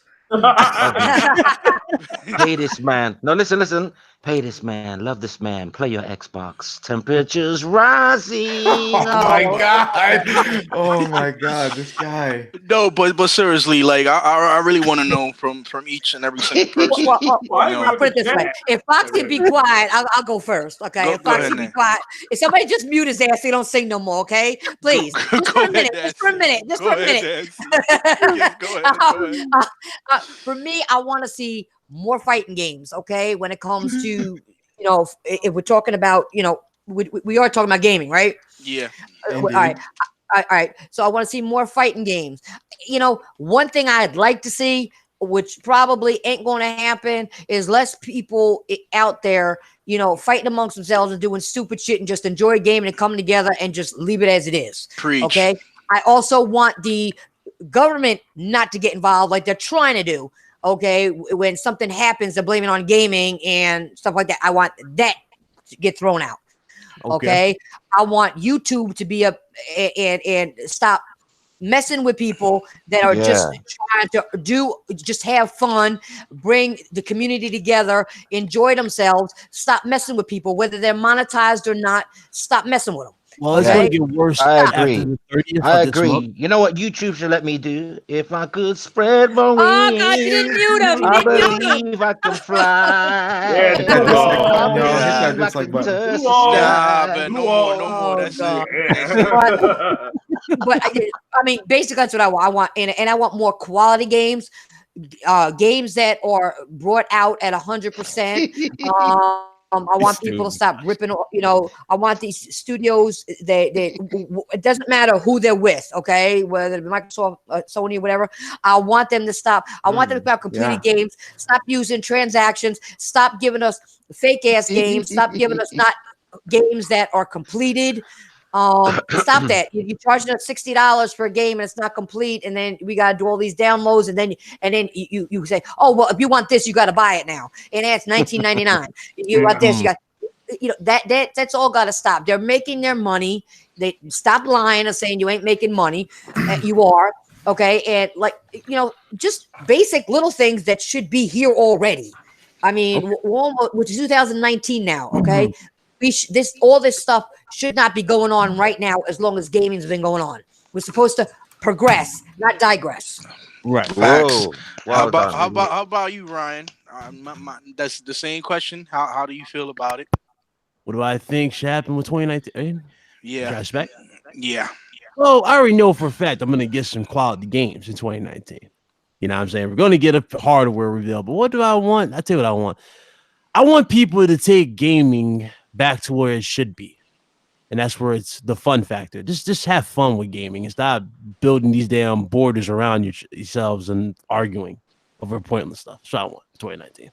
Hey, this man. No, listen. Pay this man, love this man, play your Xbox. Temperatures rising. Oh my god! Oh my god! This guy. No, but seriously, like I really want to know from each and every single person. I'll put it this way: if Fox can be quiet, I'll go first. Okay, if Fox can be quiet, if somebody just mute his ass, he don't sing no more. Okay, please, just for a minute, just for a minute, just for a minute. Go ahead. For me, I want to see more fighting games. Okay, when it comes to if we're talking about we are talking about gaming, right? Yeah. All right. All right. So I want to see more fighting games. One thing I'd like to see, which probably ain't going to happen, is less people out there, fighting amongst themselves and doing stupid shit and just enjoy gaming and coming together and just leave it as it is. Preach. Okay. I also want the government not to get involved like they're trying to do. Okay. When something happens, they're blaming on gaming and stuff like that. I want that to get thrown out. Okay. I want YouTube to be and stop messing with people that are just trying to just have fun, bring the community together, enjoy themselves. Stop messing with people, whether they're monetized or not. Stop messing with them. Well, it's going to get worse. I agree. After the 30th I of this agree. month. You know what YouTube should let me do? If I could spread my wings, Oh God, you didn't mute him. I believe I can fly. Yeah, Hit that dislike button. I No, hit that believe I dislike can button. touch the Nah, sky. man, no more. That's God. it. But I mean, basically, that's what I want. I want, and I want more quality games, games that are brought out at 100%. I want people to stop ripping. I want these studios. It doesn't matter who they're with. Okay, whether Microsoft, Sony, whatever. I want them to stop. I want them to have completed games. Stop using transactions. Stop giving us fake ass games. Stop giving us not games that are completed. Stop that. You're charging us $60 for a game and it's not complete, and then we gotta do all these downloads, and then you say, oh well, if you want this, you gotta buy it now, and that's $19.99. You want this, you got that's all gotta stop. They're making their money. They stop lying and saying you ain't making money. You are. Okay, and just basic little things that should be here already. I mean, which is 2019 now. Okay. All this stuff should not be going on right now as long as gaming's been going on. We're supposed to progress, not digress. Right. Facts. Well How about you, Ryan? That's the same question. How do you feel about it? What do I think should happen with 2019? Yeah. Flashback? Yeah. Well, I already know for a fact I'm going to get some quality games in 2019. You know what I'm saying? We're going to get a hardware reveal. But what do I want? I'll tell you what I want. I want people to take gaming back to where it should be, and that's where it's the fun factor. Just have fun with gaming and stop building these damn borders around yourselves and arguing over pointless stuff. So I want 2019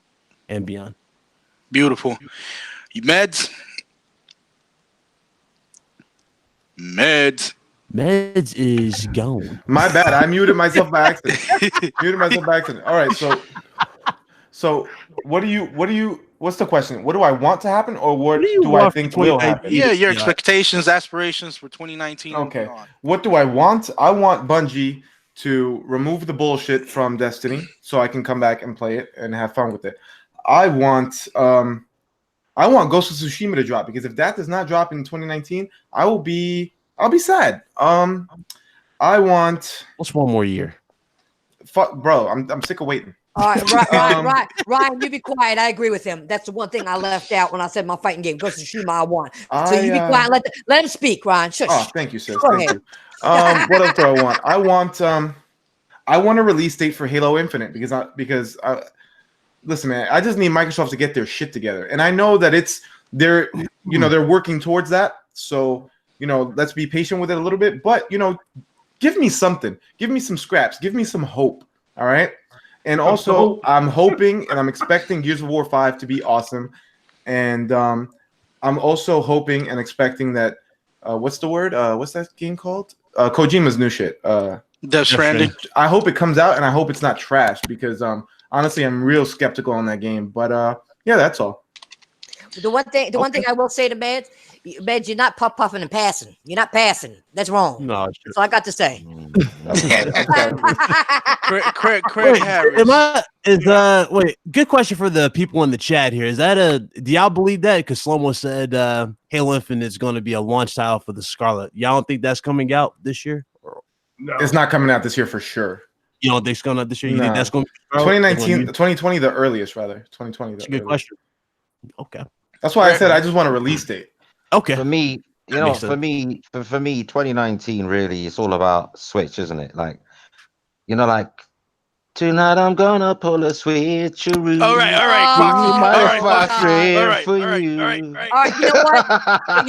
and beyond. Beautiful. You meds is gone. My bad. I muted myself by accident. All right. So what's the question? What do I want to happen, or what do I think will happen? Yeah, your expectations, aspirations for 2019. Okay. What do I want? I want Bungie to remove the bullshit from Destiny so I can come back and play it and have fun with it. I want Ghost of Tsushima to drop, because if that does not drop in 2019, I'll be sad. I want. What's one more year? Fuck, bro. I'm sick of waiting. All right, Ryan, you be quiet. I agree with him. That's the one thing I left out when I said my fighting game. Ghost of Tsushima, I won. So you be quiet. Let him speak, Ryan. Shush. Oh, thank you, sis. Thank you. What else do I want? I want a release date for Halo Infinite because listen, man, I just need Microsoft to get their shit together, and I know that they're working towards that. So let's be patient with it a little bit. But give me something. Give me some scraps. Give me some hope. All right. And also, I'm hoping and I'm expecting Gears of War 5 to be awesome. And I'm also hoping and expecting that, what's the word? What's that game called? Kojima's new shit. Death Stranding. I hope it comes out, and I hope it's not trash, because honestly, I'm real skeptical on that game. But yeah, that's all. The one thing I will say to Meds, you're not puffing and passing. You're not passing. That's wrong. No, that's all I got to say. Craig Harris. Wait, good question for the people in the chat here. Do y'all believe that? Because Slomo said Halo Infinite is going to be a launch title for the Scarlet. Y'all don't think that's coming out this year? No. It's not coming out this year for sure. You don't think it's going out this year? You think that's going to be 2019, 2020, the earliest, rather. 2020. That's a good question. Okay. That's why I said I just want a release date. Okay. For me, for me, 2019 really, it's all about Switch, isn't it? Like, like tonight I'm gonna pull a switcheroo. All right, you know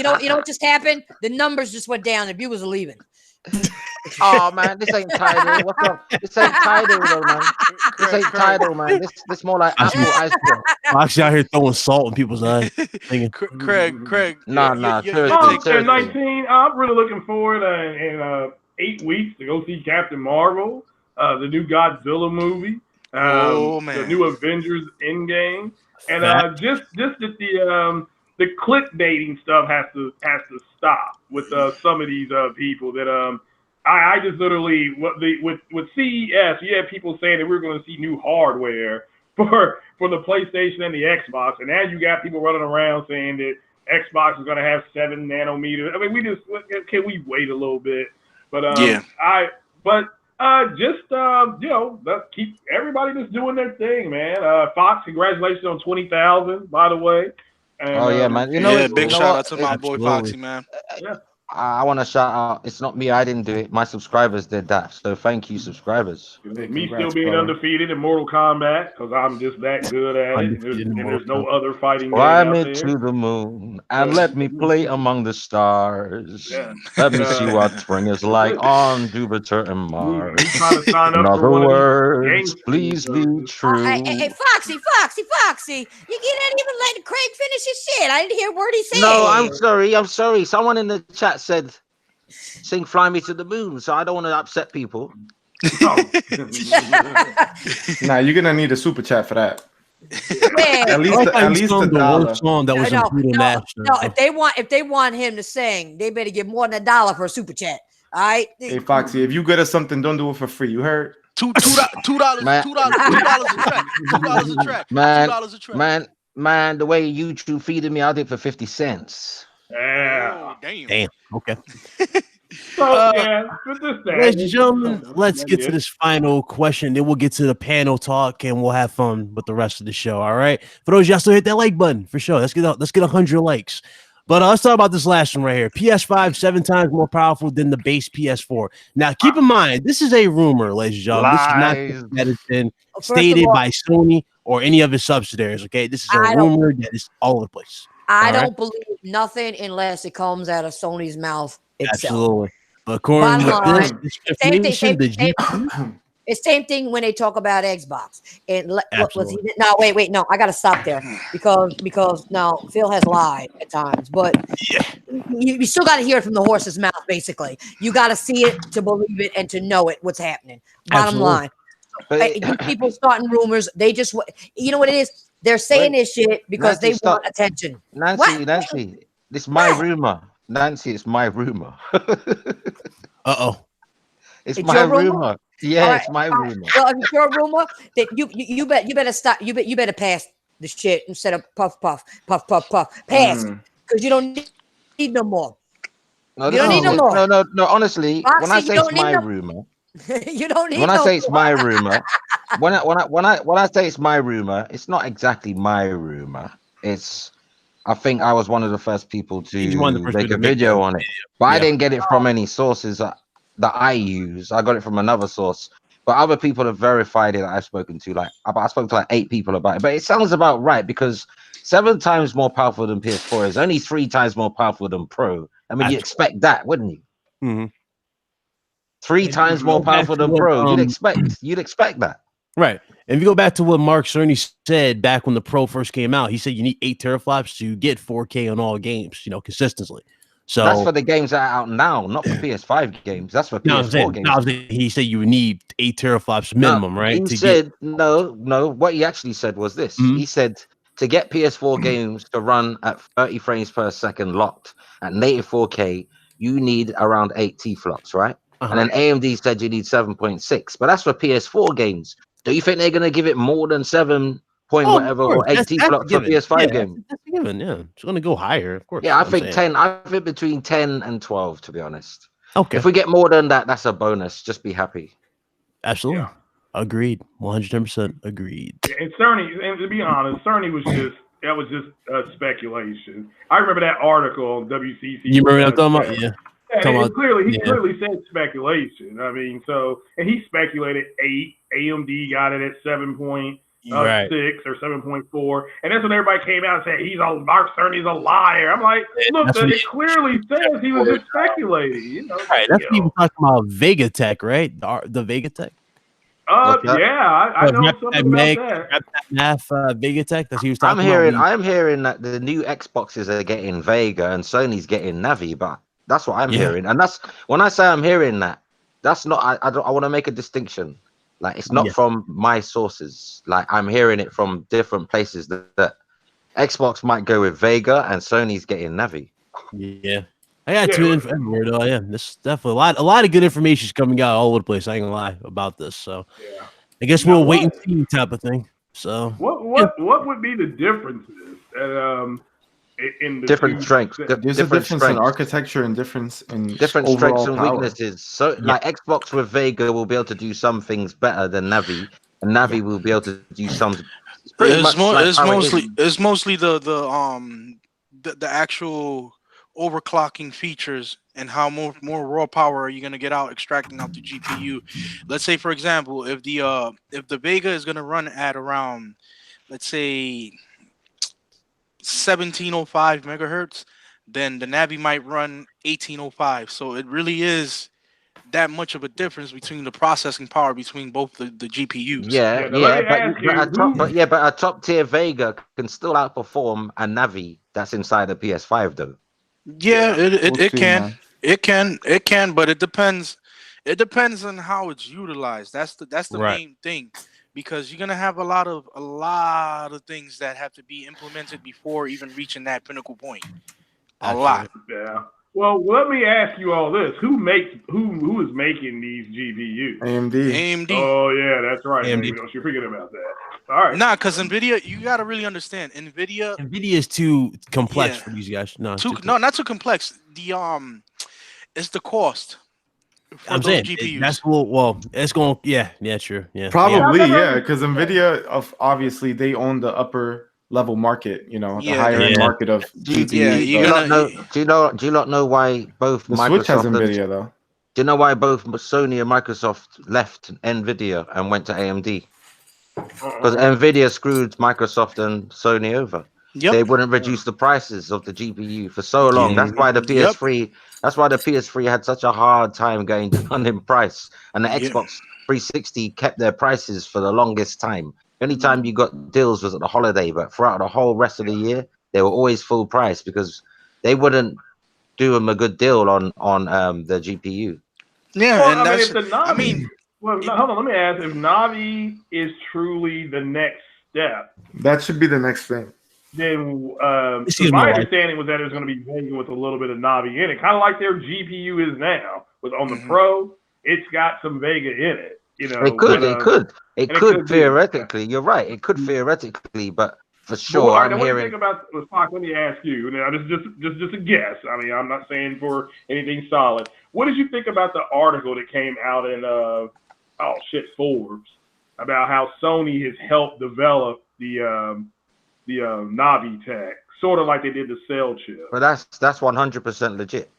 what? You know what just happened? The numbers just went down. The viewers are leaving. Oh man, this ain't Tidal. What's up? This ain't Tidal though, man. This ain't Tidal, man. This more like Apple ice cream. I'm actually out here throwing salt in people's eyes. Craig. Nah. Seriously. 19. I'm really looking forward in 8 weeks to go see Captain Marvel, the new Godzilla movie, the new Avengers Endgame, and just that the clickbaiting stuff has to stop with some of these people that I just literally with CES, you had people saying that we're going to see new hardware for the PlayStation and the Xbox, and now you got people running around saying that Xbox is going to have 7 nanometers. I mean, can we wait a little bit? But let's keep everybody just doing their thing, man. Fox, congratulations on 20,000, by the way. And, man. Big shout out to my boy Foxy, man. Yeah. I want to shout out. It's not me. I didn't do it. My subscribers did that. So thank you, subscribers. Me still being undefeated in Mortal Kombat because I'm just that good at it. There's no other fighting game Climb out it there. to the moon and let me play among the stars. Yeah. Let me see what spring is like on Jupiter and Mars. We trying to sign up In for other one of words, these please be true. Hey, Foxy, you didn't even let Craig finish his shit. I didn't hear a word he said. No, I'm sorry. Someone in the chat said, sing Fly Me to the Moon, so I don't want to upset people. Nah, you're going to need a super chat for that. Yeah. At least $1. Song that was included in that. No, if they want him to sing, they better give more than $1 for a super chat. All right. Hey Foxy, if you good at something, don't do it for free. You heard? $2 a track. Man, the way YouTube feeded me, I did for 50 cents. Yeah. Damn. Okay. Ladies and gentlemen, let's get to this final question. Then we'll get to the panel talk and we'll have fun with the rest of the show. All right. For those y'all still hit that like button for sure. Let's get 100 likes. But let's talk about this last one right here. PS5 7 times more powerful than the base PS4. Now, keep in mind, this is a rumor, ladies and gentlemen. This is not something that has been stated by Sony or any of its subsidiaries. Okay, this is a rumor that is all over the place. I don't believe nothing unless it comes out of Sony's mouth itself. Absolutely. But according to this information, it's same thing when they talk about Xbox. And no, I gotta stop there because now Phil has lied at times, but you still gotta hear it from the horse's mouth. Basically, you gotta see it to believe it and to know it what's happening. Bottom line, people starting rumors. They just, you know what it is. They're saying this shit because they want attention. Nancy, this is my rumor. Nancy, it's my rumor. It's my rumor. Yeah, it's my rumor. Well, if it's your rumor, that you better stop. You better pass the shit instead of puff. Pass, because you don't need no more. No, you don't need no more. No. Honestly, Foxy, when I say it's my rumor, you don't need. When I say it's my rumor, when I say it's my rumor, it's not exactly my rumor. I think I was one of the first people to make a video on it, but I didn't get it from any sources that I use. I got it from another source, but other people have verified it that I've spoken to. Like I spoke to like 8 people about it, but it sounds about right because 7 times more powerful than PS4 is only 3 times more powerful than Pro. I mean, you expect that, wouldn't you? Mm-hmm. 3 times more powerful than Pro. You'd expect that. Right. And if you go back to what Mark Cerny said back when the Pro first came out, he said you need 8 teraflops to get 4K on all games, consistently. So that's for the games that are out now, not for PS5 games. That's for PS4 games. He said you would need 8 teraflops minimum, right? He said no. What he actually said was this. Mm-hmm. He said to get PS4 games to run at 30 frames per second locked at native 4K, you need around 8 T-flops, right? and then AMD said you need 7.6. But that's for PS4 games. Do you think they're gonna give it more than 7 point whatever or 8 T-flops for PS5 game? That's a given. Yeah, it's going to go higher, of course. Yeah, I think 10. I think between 10 and 12, to be honest. Okay. If we get more than that, that's a bonus. Just be happy. Absolutely. Yeah. Agreed. 110% agreed. And Cerny, and to be honest, Cerny was just speculation. I remember that article on WCC. You remember what I'm talking about? Yeah. He clearly said speculation. I mean, and he speculated 8. AMD got it at 7.6 or 7.4, and that's when everybody came out and said Mark Cerny's a liar. I'm like, look, it clearly says he was just speculating. You know, right? That's people talking about Vega Tech, right? The Vega Tech. I know something about that. Math Vega Tech that he was talking about. I'm hearing that the new Xboxes are getting Vega and Sony's getting Navi, but that's what I'm hearing. And that's when I say I'm hearing that. That's not. I want to make a distinction. Like it's not from my sources. Like I'm hearing it from different places that Xbox might go with Vega and Sony's getting Navi. Yeah. I got tuned in for everywhere though. Yeah, this is definitely a lot of good information is coming out all over the place. I ain't gonna lie about this. So I guess we'll wait and see type of thing. So what would be the differences in the different strengths? There's a difference in architecture and difference in different strengths and weaknesses. So like Xbox with Vega will be able to do some things better than Navi, and Navi will be able to do some. It's mostly the actual overclocking features and how more raw power are you going to get out extracting out the GPU. Let's say, for example, if the Vega is going to run at around, let's say, 1705 megahertz, then the Navi might run 1805. So it really is that much of a difference between the processing power between both the GPUs. But a top tier Vega can still outperform a Navi that's inside the PS5 though. Yeah, it can, but it depends. It depends on how it's utilized. That's the main thing, because you're gonna have a lot of things that have to be implemented before even reaching that pinnacle point. A lot. Yeah. Well, let me ask you all this: who is making these GPUs? AMD. Oh yeah, that's right. AMD. You're forgetting about that. All right. Nah, because NVIDIA, you got to really understand, NVIDIA is too complex for these guys. Not too complex. It's the cost. I'm saying GPUs. That's it's going. Yeah, sure. Yeah, probably because NVIDIA obviously they own the upper level market. You know, the higher end market of GPUs. Do you not know why both the Switch has NVIDIA though? Do you know why both Sony and Microsoft left NVIDIA and went to AMD? Because NVIDIA screwed Microsoft and Sony over. They wouldn't reduce the prices of the GPU for so long. That's why the PS3. That's why the PS3 had such a hard time going down in price, and the Xbox 360 kept their prices for the longest time. The only time you got deals was at the holiday, but throughout the whole rest of the year, they were always full price because they wouldn't do them a good deal on the GPU. Yeah, well, hold on. Let me ask: if Navi is truly the next step, that should be the next thing. Then my understanding was that it was going to be Vega with a little bit of Navi in it, kind of like their GPU is now. With on the Pro, it's got some Vega in it. You know, it could theoretically. You're right. It could theoretically, but for sure, what do you think about Spock? Let me ask you. Now, this is just a guess. I mean, I'm not saying for anything solid. What did you think about the article that came out in Forbes about how Sony has helped develop the Navi tech, sort of like they did the Cell chip? But that's 100% legit.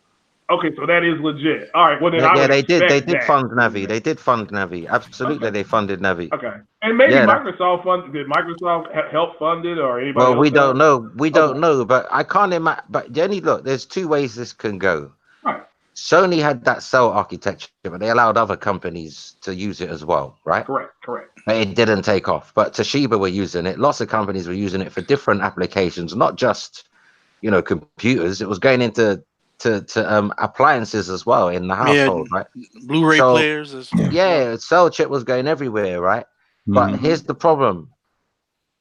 Okay, so that is legit. All right. Well, then they did fund Navi. They did fund Navi. Absolutely, they funded Navi. Okay, and maybe Microsoft did Microsoft help fund it or anybody? Well, we don't know. We don't know, but I can't imagine. But Jenny, look, there's two ways this can go. Right. Sony had that cell architecture, but they allowed other companies to use it as well, right? Correct. But it didn't take off. But Toshiba were using it. Lots of companies were using it for different applications, not just computers. It was going into appliances as well in the household, right? Blu-ray players. Cell chip was going everywhere, right? But here's the problem: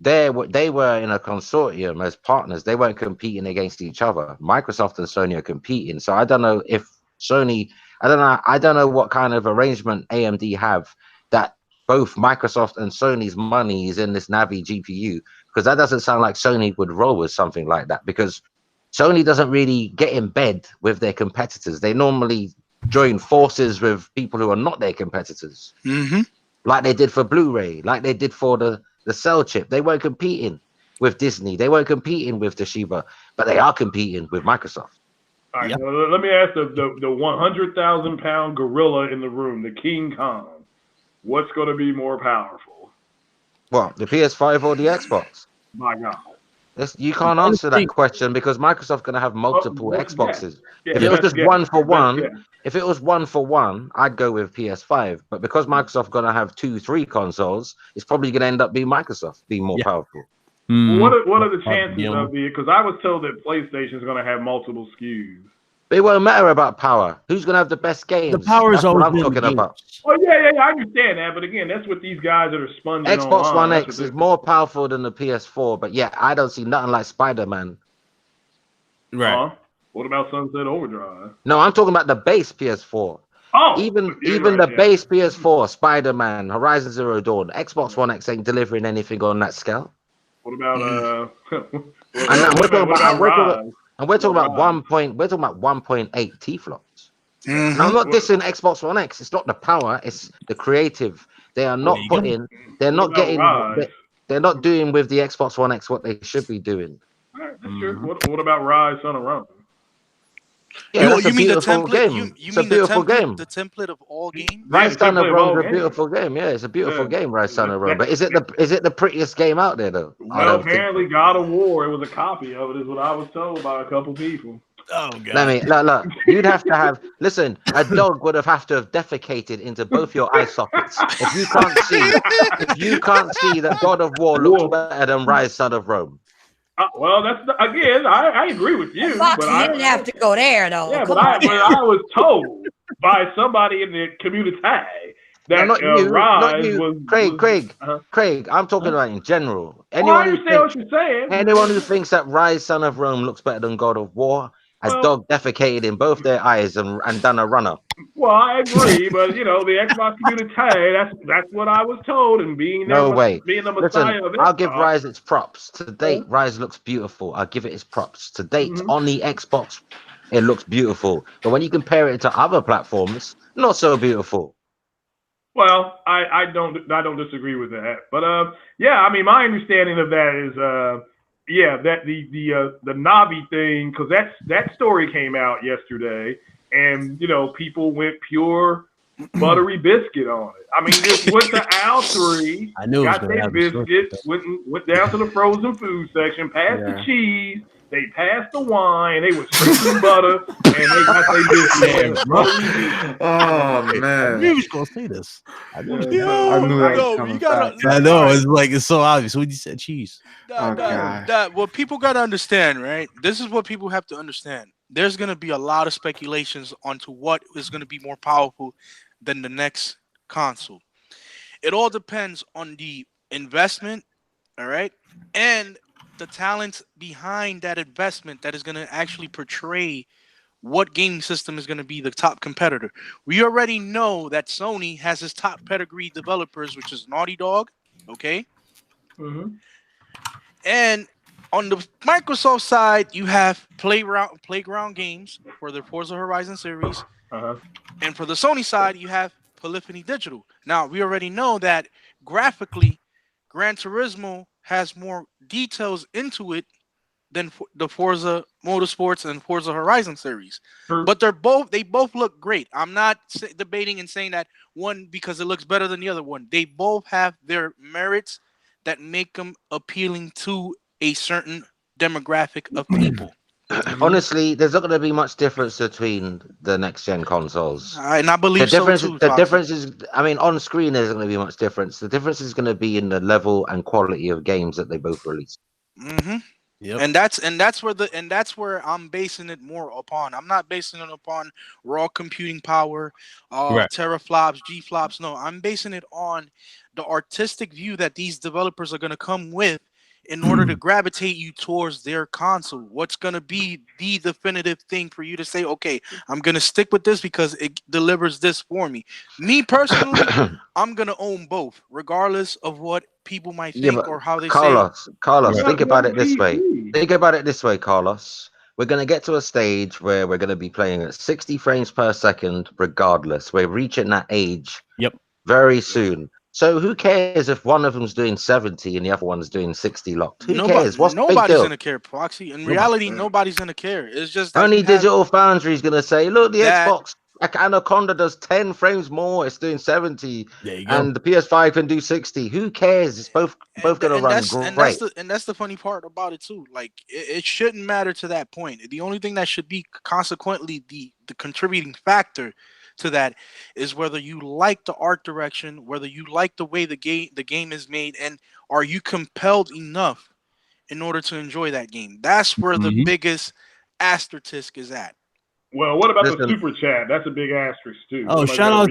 they were in a consortium as partners. They weren't competing against each other. Microsoft and Sony are competing. So I don't know if Sony I don't know what kind of arrangement AMD have that both Microsoft and Sony's money is in this Navi GPU, because that doesn't sound like Sony would roll with something like that, because Sony doesn't really get in bed with their competitors. They normally join forces with people who are not their competitors, like they did for Blu-ray, like they did for the Cell chip. They weren't competing with Disney. They weren't competing with Toshiba, but they are competing with Microsoft. All right, so let me ask the 100,000-pound gorilla in the room, the King Kong. What's going to be more powerful? What, the PS5 or the Xbox? My God. You can't answer that question because Microsoft's going to have multiple Xboxes. If it was just one for one, I'd go with PS5. But because Microsoft's going to have 2-3 consoles, it's probably going to end up being Microsoft being more powerful. What are the chances of it? Because I was told that PlayStation is going to have multiple SKUs. It won't matter about power. Who's going to have the best games? The power is always what I'm talking about. Oh, yeah, I understand that. But again, that's what these guys that are sponging Xbox online. One X is more powerful than the PS4. But yeah, I don't see nothing like Spider-Man. Right. What about Sunset Overdrive? No, I'm talking about the base PS4. Oh, even the base PS4, Spider-Man, Horizon Zero Dawn, Xbox One X ain't delivering anything on that scale. What about we're talking about 1.8 T-flops. And I'm not dissing Xbox One X. It's not the power, it's the creative. They are not they're not doing with the Xbox One X what they should be doing. All right, that's true. What about Rise Son of Rome? Yeah, you mean the template? Game. You mean the template of all games? Rise Son of Rome is a beautiful game. Yeah, it's a beautiful game, Rise Son of Rome. But is it the prettiest game out there though? Well, apparently God of War, it was a copy of it, is what I was told by a couple people. Oh God! Look. You'd have to have. Listen, a dog would have to have defecated into both your eye sockets. If you can't see that God of War looks better than Rise Son of Rome. Well, that's again. I agree with you. Fox, you didn't have to go there, though. Yeah, but I was told by somebody in the community that Rise was Craig. I'm talking about in general. I understand what you're saying. Anyone who thinks that Rise Son of Rome looks better than God of War has dog defecated in both their eyes and done a runner. Well, I agree, but the Xbox community, that's what I was told, and being the Messiah of it. I'll give Rise its props. To date, Rise looks beautiful. I'll give it its props. To date, on the Xbox, it looks beautiful. But when you compare it to other platforms, not so beautiful. Well, I don't disagree with that. But my understanding of that is that the Navi thing, because that story came out yesterday, and people went pure buttery biscuit on it. I mean, just went to aisle 3, got their biscuits, went down to the frozen food section, passed the cheese, they passed the wine, they were drinking butter, and they got their biscuits. Oh man! You was gonna say this. I knew that. I know it's so obvious when you said cheese. What people gotta understand, right? This is what people have to understand. There's gonna be a lot of speculations onto what is gonna be more powerful than the next console. It all depends on the investment, all right, and the talent behind that investment that is going to actually portray what gaming system is going to be the top competitor. We already know that Sony has its top pedigree developers, which is Naughty Dog, okay? And on the Microsoft side, you have Playground Games for the Forza Horizon series. And for the Sony side, you have Polyphony Digital. Now, we already know that graphically, Gran Turismo has more details into it than the Forza Motorsports and Forza Horizon series. But they both look great. I'm not debating and saying that one because it looks better than the other one. They both have their merits that make them appealing to a certain demographic of people. Honestly, there's not going to be much difference between the next gen consoles. And I believe the difference is, on screen there isn't going to be much difference. The difference is going to be in the level and quality of games that they both release. Yep. And that's where I'm basing it more upon. I'm not basing it upon raw computing power, teraflops, G-flops. No, I'm basing it on the artistic view that these developers are going to come with in order to gravitate you towards their console? What's going to be the definitive thing for you to say, okay, I'm going to stick with this because it delivers this for me? Me personally, I'm going to own both, regardless of what people might think or how they Carlos, say it. Carlos, Yeah, think about it this way. PC. Think about it this way, Carlos. We're going to get to a stage where we're going to be playing at 60 frames per second, regardless. We're reaching that age very soon. So who cares if one of them's doing 70 and the other one's doing 60 locked? Who cares? What's the big Nobody's deal? gonna care, Proxy. In reality, nobody's gonna care. It's just that Only you have Digital Foundry's going to say, look, the that. Xbox Anaconda does 10 frames more. It's doing 70. There you go. And the PS5 can do 60. Who cares? It's both going to run great. And that's the funny part about it too. Like it shouldn't matter to that point. The only thing that should be consequently the contributing factor to that is whether you like the art direction, whether you like the way the game is made, and are you compelled enough in order to enjoy that game. That's where the biggest asterisk is at. Well, what about the super chat? That's a big asterisk too. Oh, shout out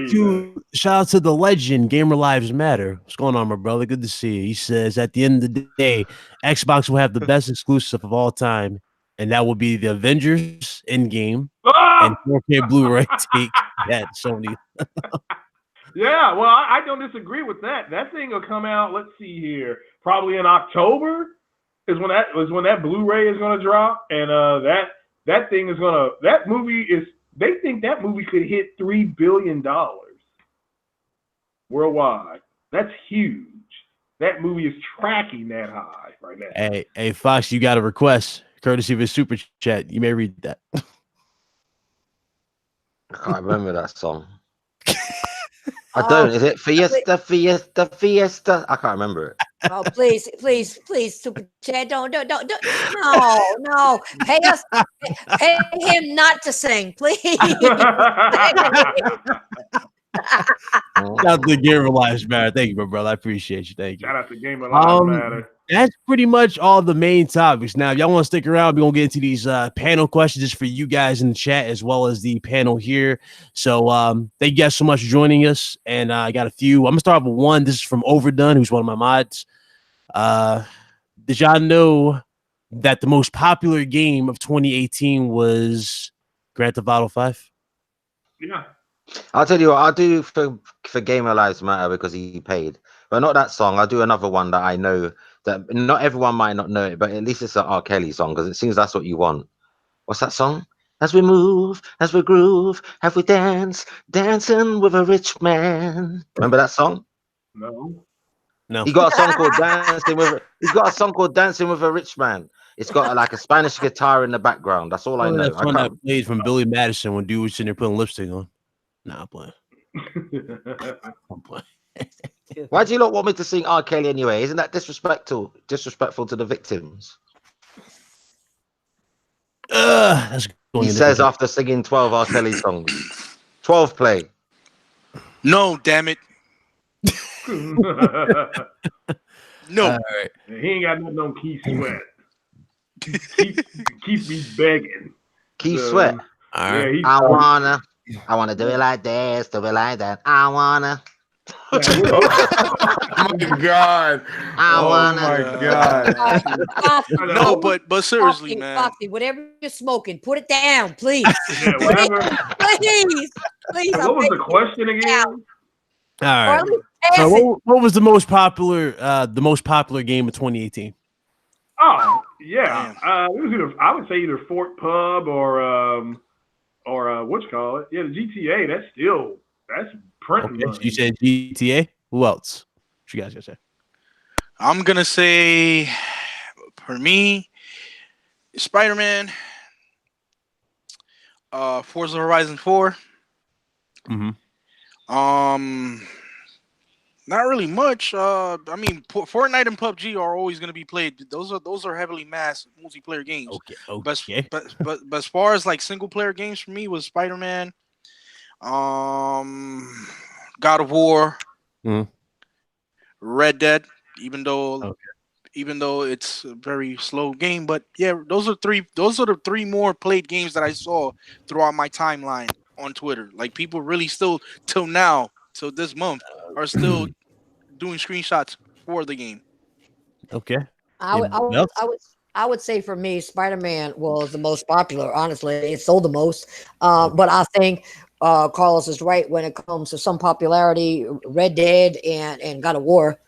to the legend. Gamer Lives Matter. What's going on, my brother? Good to see you. He says, at the end of the day, Xbox will have the best exclusive of all time, and that will be the Avengers Endgame and 4K Blu-ray take at Sony. Yeah, well, I don't disagree with that. That thing will come out. Let's see here, probably in October is when that Blu-ray is going to drop, and that thing is going to. That movie is. They think that movie could hit $3 billion worldwide. That's huge. That movie is tracking that high right now. Hey, Fox, you got a request, courtesy of a super chat. You may read that. I can't remember that song. I don't. Is it Fiesta? I can't remember it. Oh, please, super chat. Don't. No. Pay him not to sing, please. Shout out to Gamer Lives Matter. Thank you, my brother. I appreciate you. Thank you. Shout out to Gamer Lives Matter. That's pretty much all the main topics. Now, if y'all want to stick around, we're going to get into these panel questions just for you guys in the chat as well as the panel here. So thank you guys so much for joining us. And I got a few. I'm going to start with one. This is from Overdone, who's one of my mods. Did y'all know that the most popular game of 2018 was Grand Theft Auto 5? Yeah. I'll tell you what, I'll do for Gamer Lives Matter because he paid. But not that song. I'll do another one that I know that not everyone might not know it, but at least it's an R. Kelly song because it seems that's what you want. What's that song? As we move, as we groove, have we dancing with a rich man. Remember that song? No. He got a song called Dancing with. He's got a song called Dancing with a Rich Man. It's got like a Spanish guitar in the background. That's all I know. That song that played from Billy Madison when dude was sitting there putting lipstick on. Nah, I'm playing. Why do you not want me to sing R. Kelly anyway? Isn't that disrespectful to the victims? He says after singing 12 R. Kelly songs. 12 play. No, damn it. No. Right. He ain't got nothing on Keith Sweat. keep me begging. Keith Sweat. Right. I wanna do it like this, do it like that. I wanna. Oh my god! Oh my god! No, but seriously, man. Foxy, whatever you're smoking, put it down, please. Yeah, whatever. Please. What was the question again? All right. So what was the most popular game of 2018? Oh yeah, it was I would say either Fort Pub or what you call it? Yeah, the GTA. That's printing money. You said GTA. Who else? What you guys gonna say? I'm gonna say for me, Spider-Man, Forza Horizon 4. Not really much. I mean, Fortnite and PUBG are always going to be played. Those are heavily mass multiplayer games. Okay. But as far as like single player games for me was Spider-Man, God of War, Red Dead. Even though it's a very slow game, but yeah, those are the three more played games that I saw throughout my timeline on Twitter. Like people really still till this month are still doing screenshots for the game. Okay. I would say for me, Spider-Man was the most popular. Honestly, it sold the most. But I think Carlos is right when it comes to some popularity. Red Dead and God of War.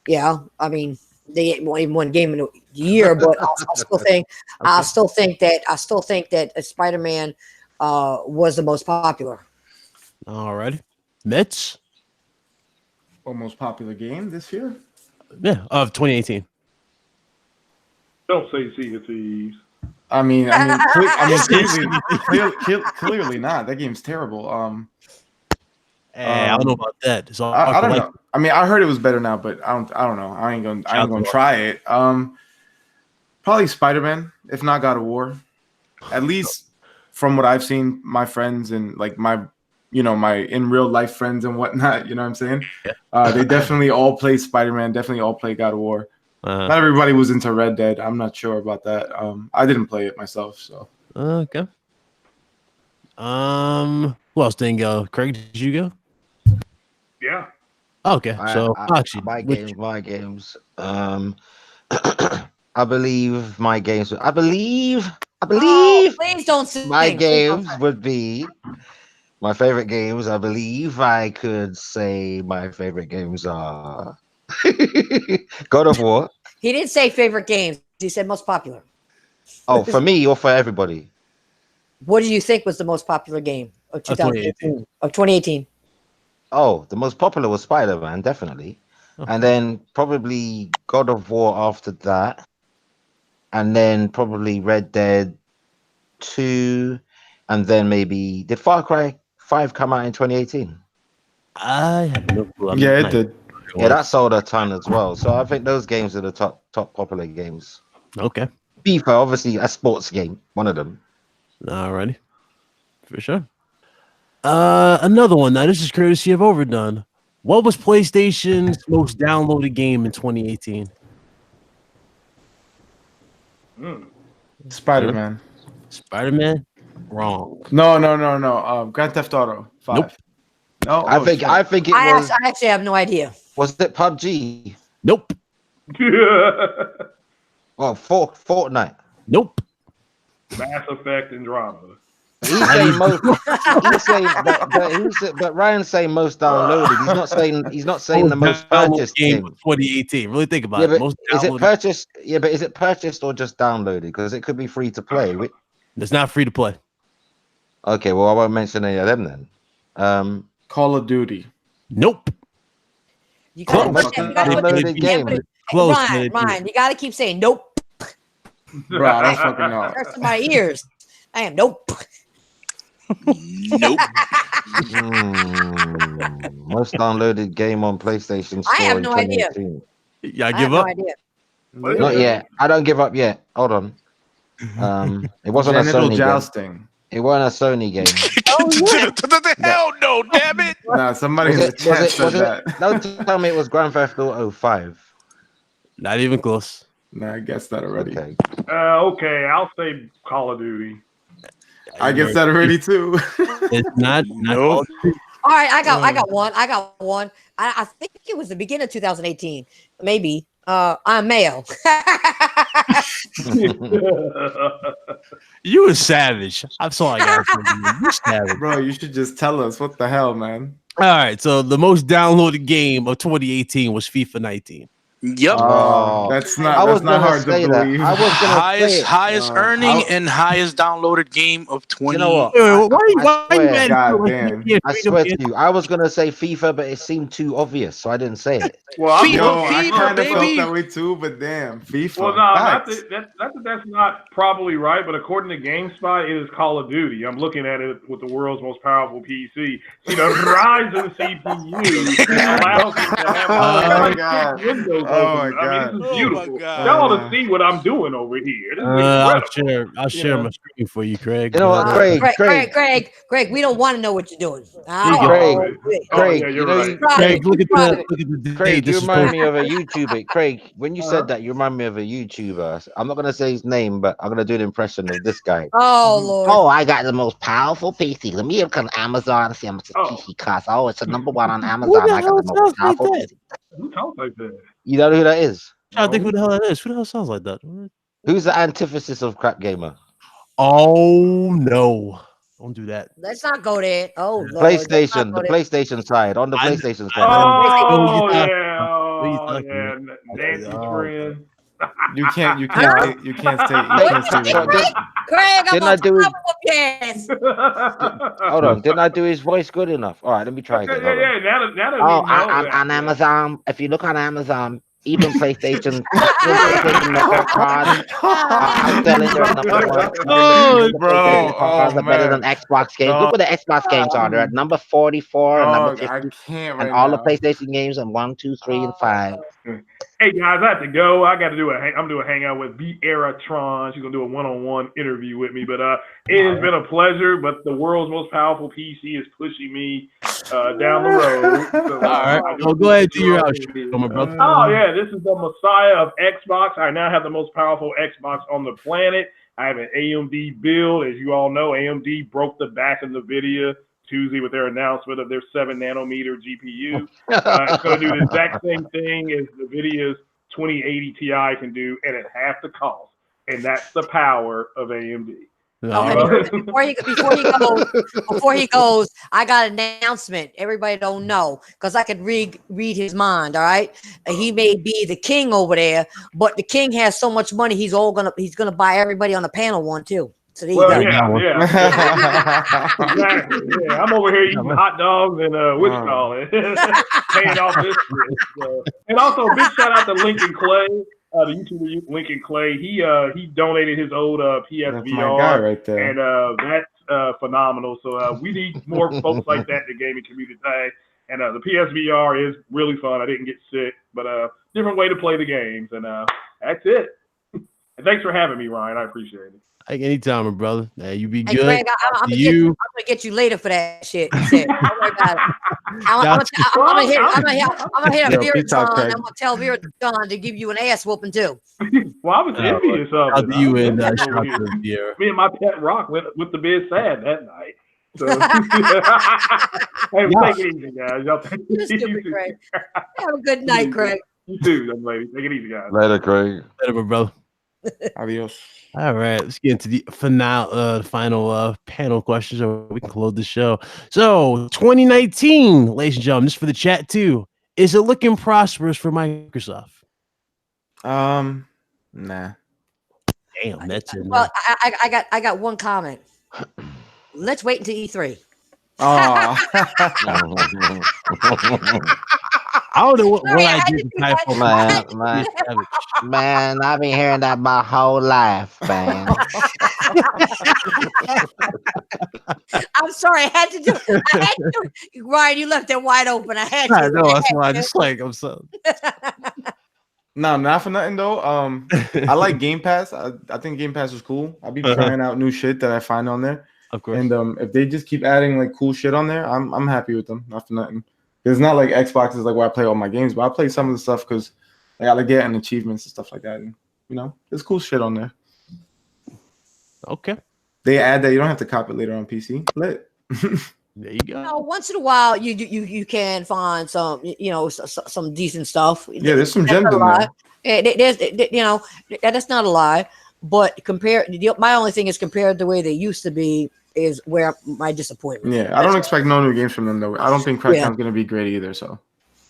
Yeah, I mean they won't even one game in a year, but I still think that Spider-Man was the most popular. All right, Mets. Most popular game this year? Yeah, of 2018. Don't say Sea of Thieves. Clearly not. That game's terrible. I don't know about that. So I don't know. I mean, I heard it was better now, but I don't know. I ain't gonna try it. Probably Spider-Man, if not God of War. At least from what I've seen, my friends and like my in real life friends and whatnot. You know what I'm saying? Yeah. They definitely all play Spider-Man. Definitely all play God of War. Not everybody was into Red Dead. I'm not sure about that. I didn't play it myself, so. Okay. Who else didn't go? Craig, did you go? Yeah. Okay. So actually, my games. I believe my games. I believe. Oh, please don't sing. My games would be my favorite games. I believe I could say my favorite games are God of War. He didn't say favorite games. He said most popular. Oh, for me or for everybody? What do you think was the most popular game of 2018? Of 2018? Oh, the most popular was Spider-Man, definitely. And then probably God of War after that. And then probably Red Dead 2. And then maybe... Did Far Cry 5 come out in 2018? I have no clue. Yeah, it did. Yeah, that sold a ton as well. So I think those games are the top popular games. Okay. FIFA, obviously, a sports game. One of them. Alrighty. For sure. Another one. Now, this is courtesy of Overdone. What was PlayStation's most downloaded game in 2018? Spider-Man. Spider-Man? Wrong. No. Grand Theft Auto 5. Nope. No, I think it was. I actually have no idea. Was it PUBG? Nope. Well, Fortnite. Nope. Mass Effect and Drama. He's saying most. But Ryan's saying most downloaded. He's not saying the most purchased game. 2018. Really think about it. Most is it purchased? Yeah, but is it purchased or just downloaded? Because it could be free to play. It's not free to play. Okay, well I won't mention any of them then. Call of Duty. Nope. You gotta Ryan, you gotta keep saying nope. Bro, I don't fucking know. Hurts in my ears. I am nope. Nope. Most downloaded game on PlayStation Store. I have no idea. Yeah, I give up. No idea. Not yet. I don't give up yet. Hold on. It wasn't a Sony game. It wasn't a Sony game. Hell no, damn it. Nah, somebody in the chat said that. Don't tell me it was Grand Theft Auto 5. Not even close. Nah, I guessed that already. Okay. Okay, I'll say Call of Duty. I guessed that already too. It's not. All right, I got one. I think it was the beginning of 2018. Maybe. I'm male. You a savage. I'm sorry, guys. You savage. Bro, you should just tell us. What the hell, man? All right, so the most downloaded game of 2018 was FIFA 19. Yep. That's not hard to believe. I was gonna highest earning and highest downloaded game of 20. You know what? Why are you mad? I swear to you, I was gonna say FIFA, but it seemed too obvious, so I didn't say it. Well, I kind of felt that way too, but damn, FIFA. Well, no, that's not probably right, but according to GameSpot, it is Call of Duty. I'm looking at it with the world's most powerful PC. See, the Ryzen CPU allows it to have Windows. Oh my god! I mean, this is beautiful. Y'all ought to see what I'm doing over here. I'll share my screen for you, Craig. You know what, Craig, we don't want to know what you're doing. Craig, you're right. Craig, look at the Craig, you remind me of a YouTuber. Craig, when you said that, you remind me of a YouTuber. I'm not gonna say his name, but I'm gonna do an impression of this guy. Oh Lord! Oh, I got the most powerful PC. Let me look on Amazon and see how much the PC costs. Oh, it's a number one on Amazon. I got the most powerful PC. Who talks like that? You know who that is? I think who the hell that is. Who the hell sounds like that? Who's the antithesis of crap gamer? Oh no! Don't do that. Let's not go there. Oh Lord. PlayStation, the PStation side. On the PlayStation side. Oh yeah, Nancy's friend. You can't say Craig, I'm Didn't I do it? Yes. Hold on, didn't I do his voice good enough? All right, let me try again. Yeah. Now that Oh, we know on Amazon. If you look on Amazon, even PlayStation network cards are selling their number one. Oh, bro. Cards are better than Xbox games. Look what the Xbox games are. They're at number 44 and number 50. I can't right And all now. the PlayStation games are 1, 2, 3, and 5. Hey guys, I have to go. I got to do I'm doing a hangout with Eratron. She's gonna do a one-on-one interview with me. But it has been a pleasure. But the world's most powerful PC is pushing me down the road. So, all right, well, go ahead and do your outro, my brother. Oh yeah, this is the Messiah of Xbox. I now have the most powerful Xbox on the planet. I have an AMD build. As you all know, AMD broke the back of NVIDIA Tuesday with their announcement of their 7-nanometer GPU. It's going to do the exact same thing as NVIDIA's 2080 Ti can do, and at half the cost. And that's the power of AMD. Before he goes, I got an announcement. Everybody don't know because I could read his mind. All right, he may be the king over there, but the king has so much money. He's gonna buy everybody on the panel one too. So there you go. Yeah. Exactly. Yeah, I'm over here eating hot dogs and paying off this shit. So. And also, big shout out to Lincoln Clay. The YouTuber Lincoln Clay, he donated his old PSVR, that's my guy right there. and that's phenomenal. So we need more folks like that in the gaming community. And the PSVR is really fun. I didn't get sick, but different way to play the games, and that's it. And thanks for having me, Ryan. I appreciate it. Like anytime, my brother. Yeah, you be good. Greg, I'm gonna get you later for that shit. I'm gonna hit up Veratron. I'm gonna tell Veratron to give you an ass whooping too. Well, I was envious of it. You and me and my pet Rock went the bed sad that night. So hey, take it easy, guys. Y'all take it easy. Craig. Have a good night, Craig. You too, young lady. Take it easy, guys. Later, Craig. Later, my brother. Adios. All right, let's get into the final panel questions so we can close the show. So, 2019, ladies and gentlemen, just for the chat too, is it looking prosperous for Microsoft? Nah. Damn, that's it. Well, I got one comment. Let's wait until E3. Oh. I don't know what I did. Man, I've been hearing that my whole life, man. I'm sorry, I had to do it. Ryan, you left it wide open. I had to. I know, that's why I just I'm so. No, not for nothing though. I like Game Pass. I think Game Pass is cool. I'll be trying out new shit that I find on there. Of course. And if they just keep adding like cool shit on there, I'm happy with them. Not for nothing. It's not like Xbox is like where I play all my games, but I play some of the stuff because I gotta get and achievements and stuff like that. And there's cool shit on there. Okay. They add that you don't have to copy it later on PC. Lit. There you go. Once in a while, you can find some some decent stuff. Yeah, there's some gems in there. That's not a lie. But my only thing is compared to the way they used to be is where my disappointment. Yeah, I don't expect no new games from them though. I don't think Crackdown's gonna be great either. So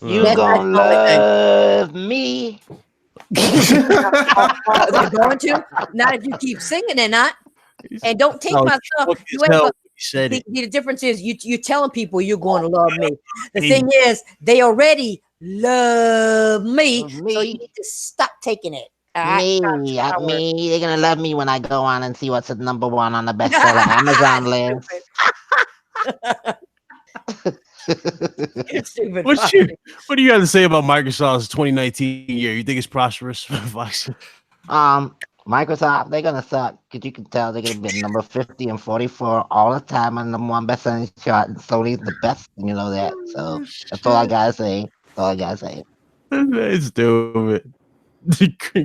you gonna love me? They're going to not if you keep singing and not. And don't take my stuff. The difference is you're telling people you're going to love me. The thing is they already love me, so you need to stop taking it. Me, they're gonna love me when I go on and see what's at number one on the bestseller Amazon list. What do you got to say about Microsoft's 2019 year? You think it's prosperous? Microsoft, they're gonna suck because you can tell they're gonna be number 50 and 44 all the time on number one best-selling chart, and Sony's the best. You know that, so that's all I gotta say. It's stupid.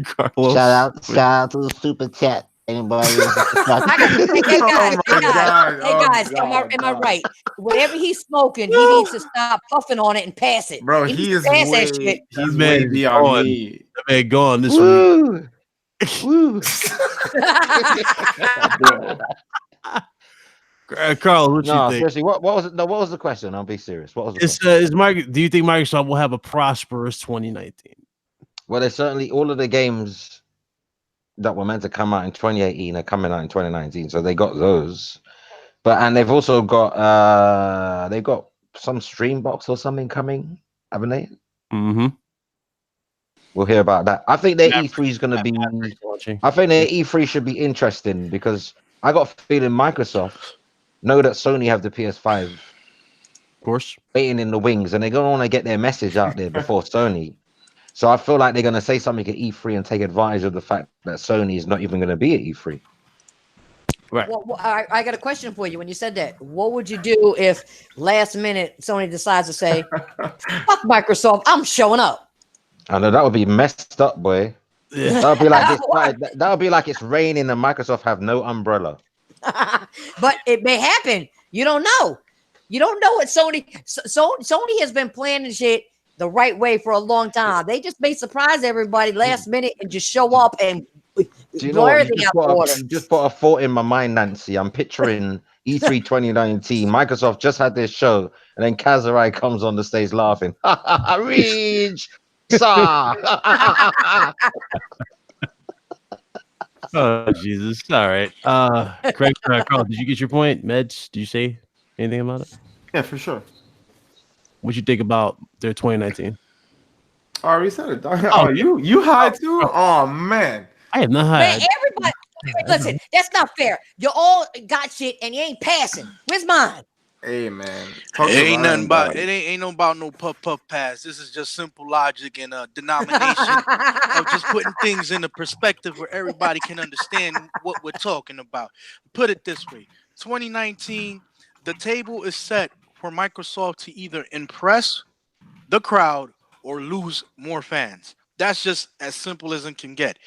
Carlos. Shout out to the super chat. Anybody? Hey guys, am I right? Whatever he's smoking, he needs to stop puffing on it and pass it. Bro, he's way beyond me. That man gone this week. Woo! Carl, what you think? Seriously, what was it? No, what was the question? I'll be serious. What was the question? Do you think Microsoft will have a prosperous 2019? Well, there's certainly all of the games that were meant to come out in 2018 are coming out in 2019, so they got those. And they've also got some Streambox or something coming, haven't they? Mm-hmm. We'll hear about that. I think their E3 is going to be. I think their E3 should be interesting because I got a feeling Microsoft know that Sony have the PS5, of course, waiting in the wings, and they're going to want to get their message out there before Sony. So I feel like they're going to say something at E3 and take advantage of the fact that Sony is not even going to be at E3. Right. Well, I got a question for you. When you said that, what would you do if last minute Sony decides to say, "Fuck Microsoft, I'm showing up"? I know that would be messed up, boy. Yeah. That would be like it's raining and Microsoft have no umbrella. But it may happen. You don't know. You don't know what Sony has been planning shit the right way for a long time. They just may surprise everybody last minute and just show up and blow everything out the water. You just put a thought in my mind, Nancy. I'm picturing E3 2019. Microsoft just had this show, and then Kazurai comes on the stage laughing. Reach, Oh Jesus! All right, Craig, Carl, did you get your point? Meds, did you say anything about it? Yeah, for sure. What you think about their 2019? I already said it. Oh, you high too? Oh man, I am not high. Man, everybody, listen, that's not fair. You all got shit and you ain't passing. Where's mine? Hey man, it ain't nothing about it. Ain't no about no puff pass. This is just simple logic and a denomination of just putting things in a perspective where everybody can understand what we're talking about. Put it this way: 2019, the table is set for Microsoft to either impress the crowd or lose more fans. That's just as simple as it can get.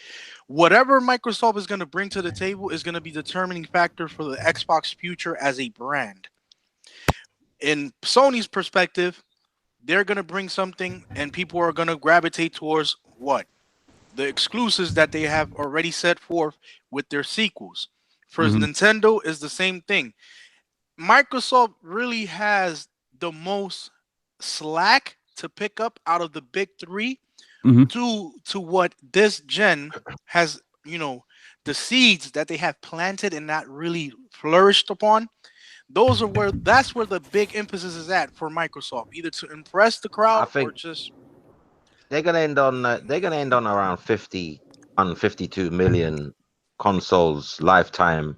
Whatever Microsoft is going to bring to the table is going to be the determining factor for the Xbox future as a brand. In Sony's perspective, they're going to bring something and people are going to gravitate towards what? The exclusives that they have already set forth with their sequels. For Nintendo is the same thing. Microsoft really has the most slack to pick up out of the big three to what this gen has, the seeds that they have planted and not really flourished upon. That's where the big emphasis is at for Microsoft, either to impress the crowd or just they're gonna end on around 52 million consoles lifetime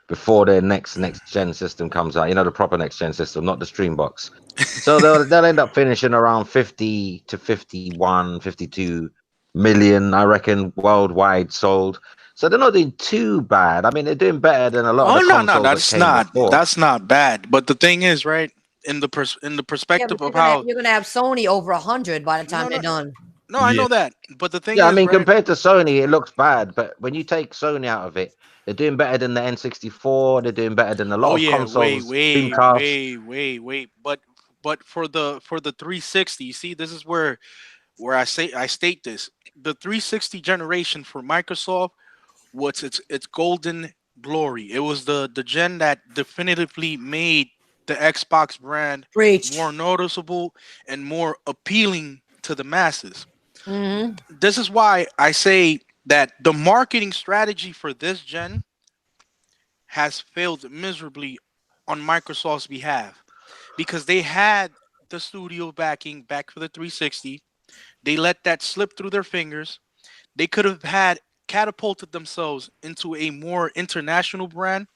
before their next gen system comes out. The proper next gen system, not the Streambox. So they'll end up finishing around 50 to 51, 52 million, I reckon, worldwide sold. So they're not doing too bad. I mean, they're doing better than a lot of the consoles. That's not bad. But the thing is, right, in the perspective of how you're gonna have Sony over 100 by the time they're done. No, I know that. But the thing is, I mean, compared to Sony, it looks bad. But when you take Sony out of it, they're doing better than the N64. They're doing better than a lot of consoles. Wait. But for the 360, you see, this is where I state this. The 360 generation for Microsoft was its golden glory. It was the gen that definitively made the Xbox brand more noticeable and more appealing to the masses. This is why I say that the marketing strategy for this gen has failed miserably on Microsoft's behalf, because they had the studio backing back for the 360. They let that slip through their fingers. They could have catapulted themselves into a more international brand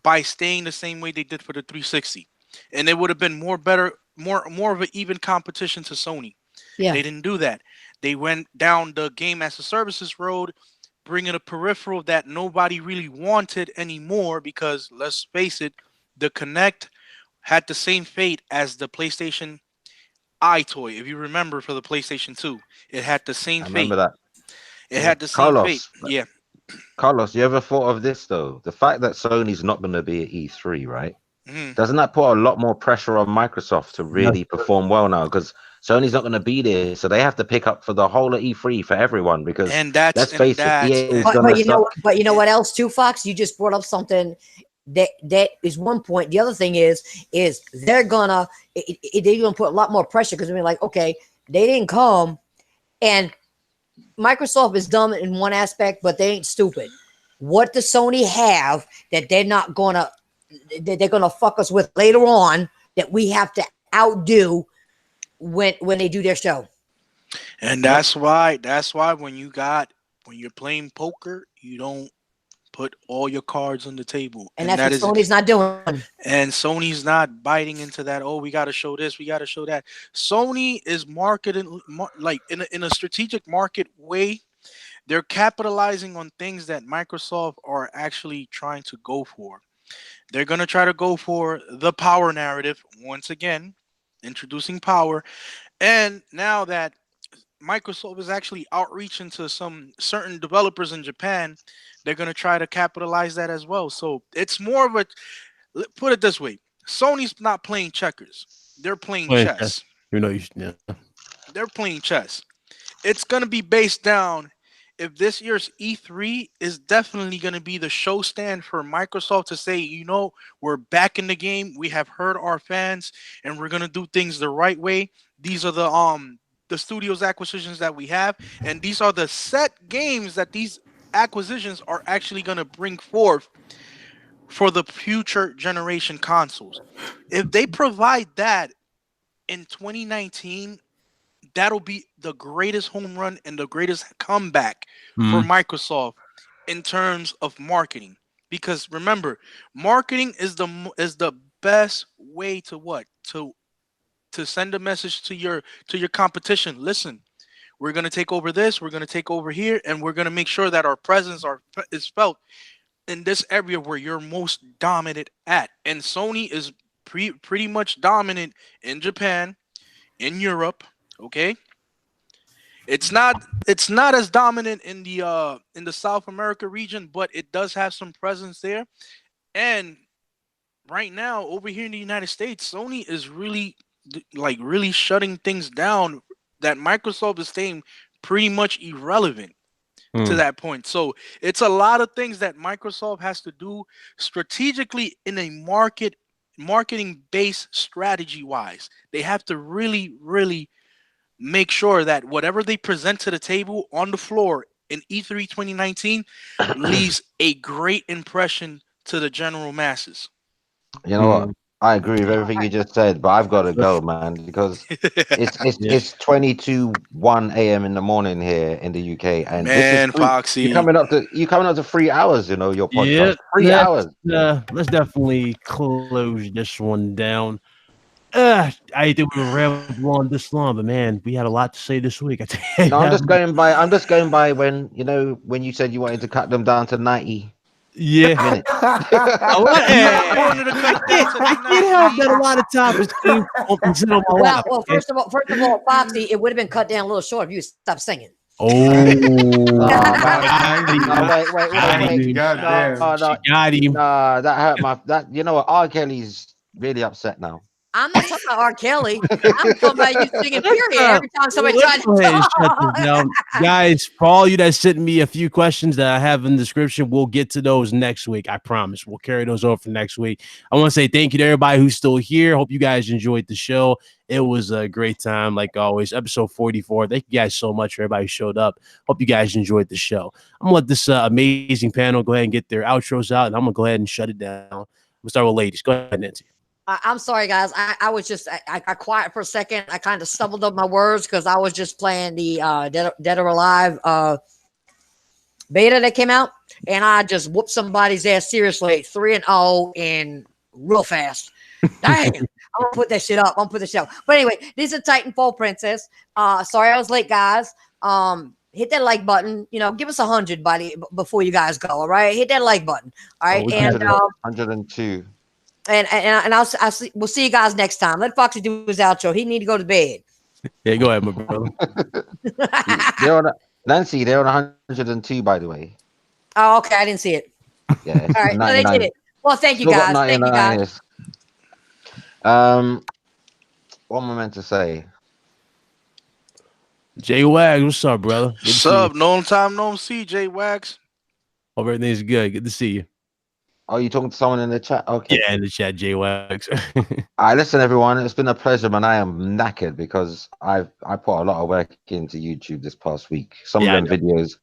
by staying the same way they did for the 360, and it would have been more of an even competition to Sony. They didn't do that. They went down the game as a services road, bringing a peripheral that nobody really wanted anymore, because let's face it, the Kinect had the same fate as the PlayStation iToy. If you remember, for the PlayStation 2, it had the same fate. Remember that. It had the same fate. Yeah. Carlos, you ever thought of this though? The fact that Sony's not going to be at E3, right? Mhm. Doesn't that put a lot more pressure on Microsoft to really perform well now? Because Sony's not going to be there, so they have to pick up for the whole of E3 for everyone. Because And that's let's face it, EA is going to suck. But you know what else too, Fox? You just brought up something that is one point. The other thing is they're gonna put a lot more pressure because I mean, like, okay, they didn't come, and Microsoft is dumb in one aspect, but they ain't stupid. What does Sony have that they're gonna fuck us with later on that we have to outdo when they do their show? And that's why when you're playing poker, you don't put all your cards on the table. And that's what Sony's not doing. And Sony's not biting into that. Oh, we got to show this, we got to show that. Sony is marketing like in a strategic market way. They're capitalizing on things that Microsoft are actually trying to go for. They're going to try to go for the power narrative once again, introducing power. And now that Microsoft is actually outreaching to some certain developers in Japan, they're going to try to capitalize that as well. So it's more of a, put it this way, Sony's not playing checkers. They're playing chess. They're playing chess. It's going to be based down if this year's E3 is definitely going to be the show stand for Microsoft to say, you know, we're back in the game. We have heard our fans and we're going to do things the right way. These are the studios acquisitions that we have, and these are the set games that these acquisitions are actually going to bring forth for the future generation consoles. If they provide that in 2019, that'll be the greatest home run and the greatest comeback for Microsoft in terms of marketing. Because remember, marketing is the best way to send a message to your competition. Listen, we're going to take over this, we're going to take over here, and we're going to make sure that our presence is felt in this area where you're most dominant at. And Sony is pretty much dominant in Japan, in Europe, okay? It's not as dominant in the South America region, but it does have some presence there. And right now over here in the United States, Sony is really shutting things down that Microsoft is staying pretty much irrelevant to that point. So it's a lot of things that Microsoft has to do strategically in a marketing based strategy wise. They have to really, really make sure that whatever they present to the table on the floor in E3 2019 leaves a great impression to the general masses. You know what? I agree with everything you just said, but I've got to go, man, because it's 22:01 a.m. in the morning here in the UK, and Man, this is Foxy, you're coming up to 3 hours. You know your podcast, 3 hours. Let's definitely close this one down. I think we were rambling on this long, but man, we had a lot to say this week. No, I'm just going by when you said you wanted to cut them down to 90. Yeah. I did have that a lot of topics. Well, first of all, Foxy, it would have been cut down a little short if you stopped singing. Oh, wait. God damn. Got him. That hurt my. You know what? R. Kelly's really upset now. I'm not talking about R. Kelly. I'm talking about you singing period every time somebody tries to shut this down. Guys, for all you that sent me a few questions that I have in the description, we'll get to those next week. I promise. We'll carry those over for next week. I want to say thank you to everybody who's still here. Hope you guys enjoyed the show. It was a great time, like always. Episode 44. Thank you guys so much for everybody who showed up. Hope you guys enjoyed the show. I'm going to let this amazing panel go ahead and get their outros out, and I'm going to go ahead and shut it down. We'll start with ladies. Go ahead, Nancy. I'm sorry, guys. I was just I quiet for a second. I kind of stumbled up my words because I was just playing the Dead or Alive beta that came out, and I just whooped somebody's ass seriously 3-0 and real fast. Dang, I'm gonna put that shit up. But anyway, this is Titanfall Princess. Sorry I was late, guys. Hit that like button. Give us 100, buddy, before you guys go. All right, hit that like button. All right, and 102. And we'll see you guys next time. Let Foxy do his outro. He need to go to bed. Yeah, go ahead, my brother. Nancy, they're on 102, by the way. Oh, okay. I didn't see it. Yeah, All right. No, they did it. Well, thank you, Still got guys. Thank you, 99. guys. What am I meant to say? Jay Wags, what's up, brother? Good to What's see you. up? No time, no see, J Wags. Hope everything's good. Good to see you. Oh, you talking to someone in the chat? Okay. Yeah, in the chat, Jay Wags. All right, listen, everyone. It's been a pleasure, man. I am knackered because I put a lot of work into YouTube this past week. Some of them videos,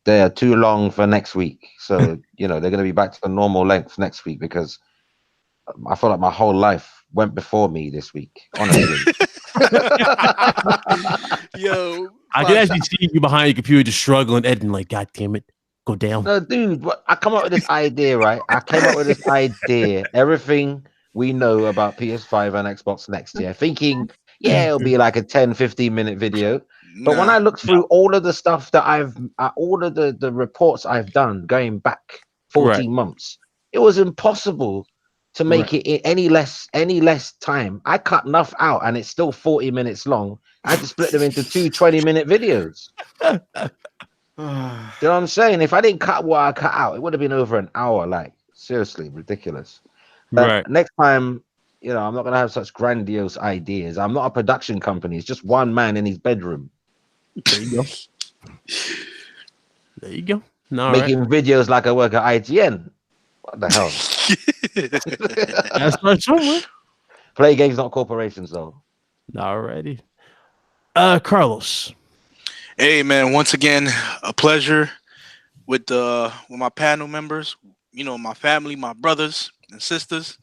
they are too long for next week. So, they're going to be back to the normal length next week because I feel like my whole life went before me this week, honestly. Yo, I can actually see you behind your computer just struggling, editing like, God damn it, go down. No, dude, I come up with this idea, right? I came up with this idea. Everything we know about PS5 and Xbox Next Year, thinking, yeah, it'll be like a 10, 15-minute video. But when I looked through all of the stuff that all of the reports I've done going back 14 months, it was impossible to make it in any less time. I cut enough out and it's still 40 minutes long. I had to split them into 2 20-minute videos. Do you know what I'm saying? If I didn't cut what I cut out, it would have been over an hour. Like, seriously, ridiculous. Next time, I'm not going to have such grandiose ideas. I'm not a production company. It's just one man in his bedroom. There you go. There you go. Making videos like I work at IGN. What the hell? That's not somewhere. Play games, not corporations, though. Alrighty. Carlos. Hey, man. Once again, a pleasure with my panel members. My family, my brothers and sisters,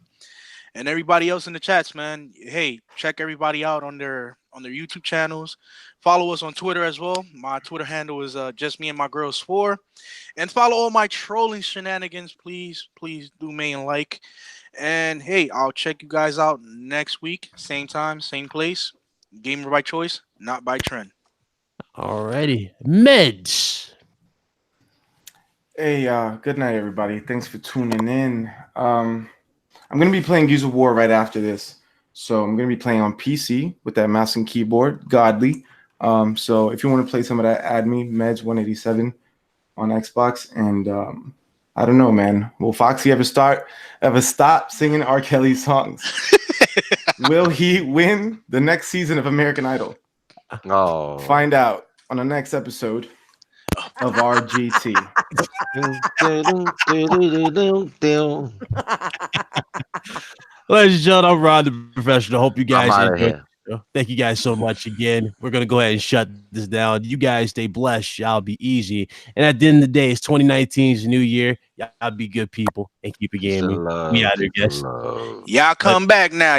and everybody else in the chats, man. Hey, check everybody out on their YouTube channels. Follow us on Twitter as well. My Twitter handle is just me and my girls 4. And follow all my trolling shenanigans. Please do main like. And hey, I'll check you guys out next week. Same time, same place. Gamer by choice, not by trend. Alrighty. Meds. Hey, good night, everybody. Thanks for tuning in. I'm going to be playing Gears of War right after this. So I'm going to be playing on PC with that mouse and keyboard, godly. So if you want to play some of that, add me, Meds187 on Xbox. And I don't know, man. Will Foxy ever stop singing R. Kelly songs? Will he win the next season of American Idol? Oh. Find out on the next episode of RGT. Ladies and gentlemen, I'm Ron the Professional. Hope you guys enjoyed. Thank you guys so much again. We're going to go ahead and shut this down. You guys stay blessed. Y'all be easy. And at the end of the day, it's 2019's new year. Y'all be good people and keep it gaming. We out here, guys. Y'all come back now.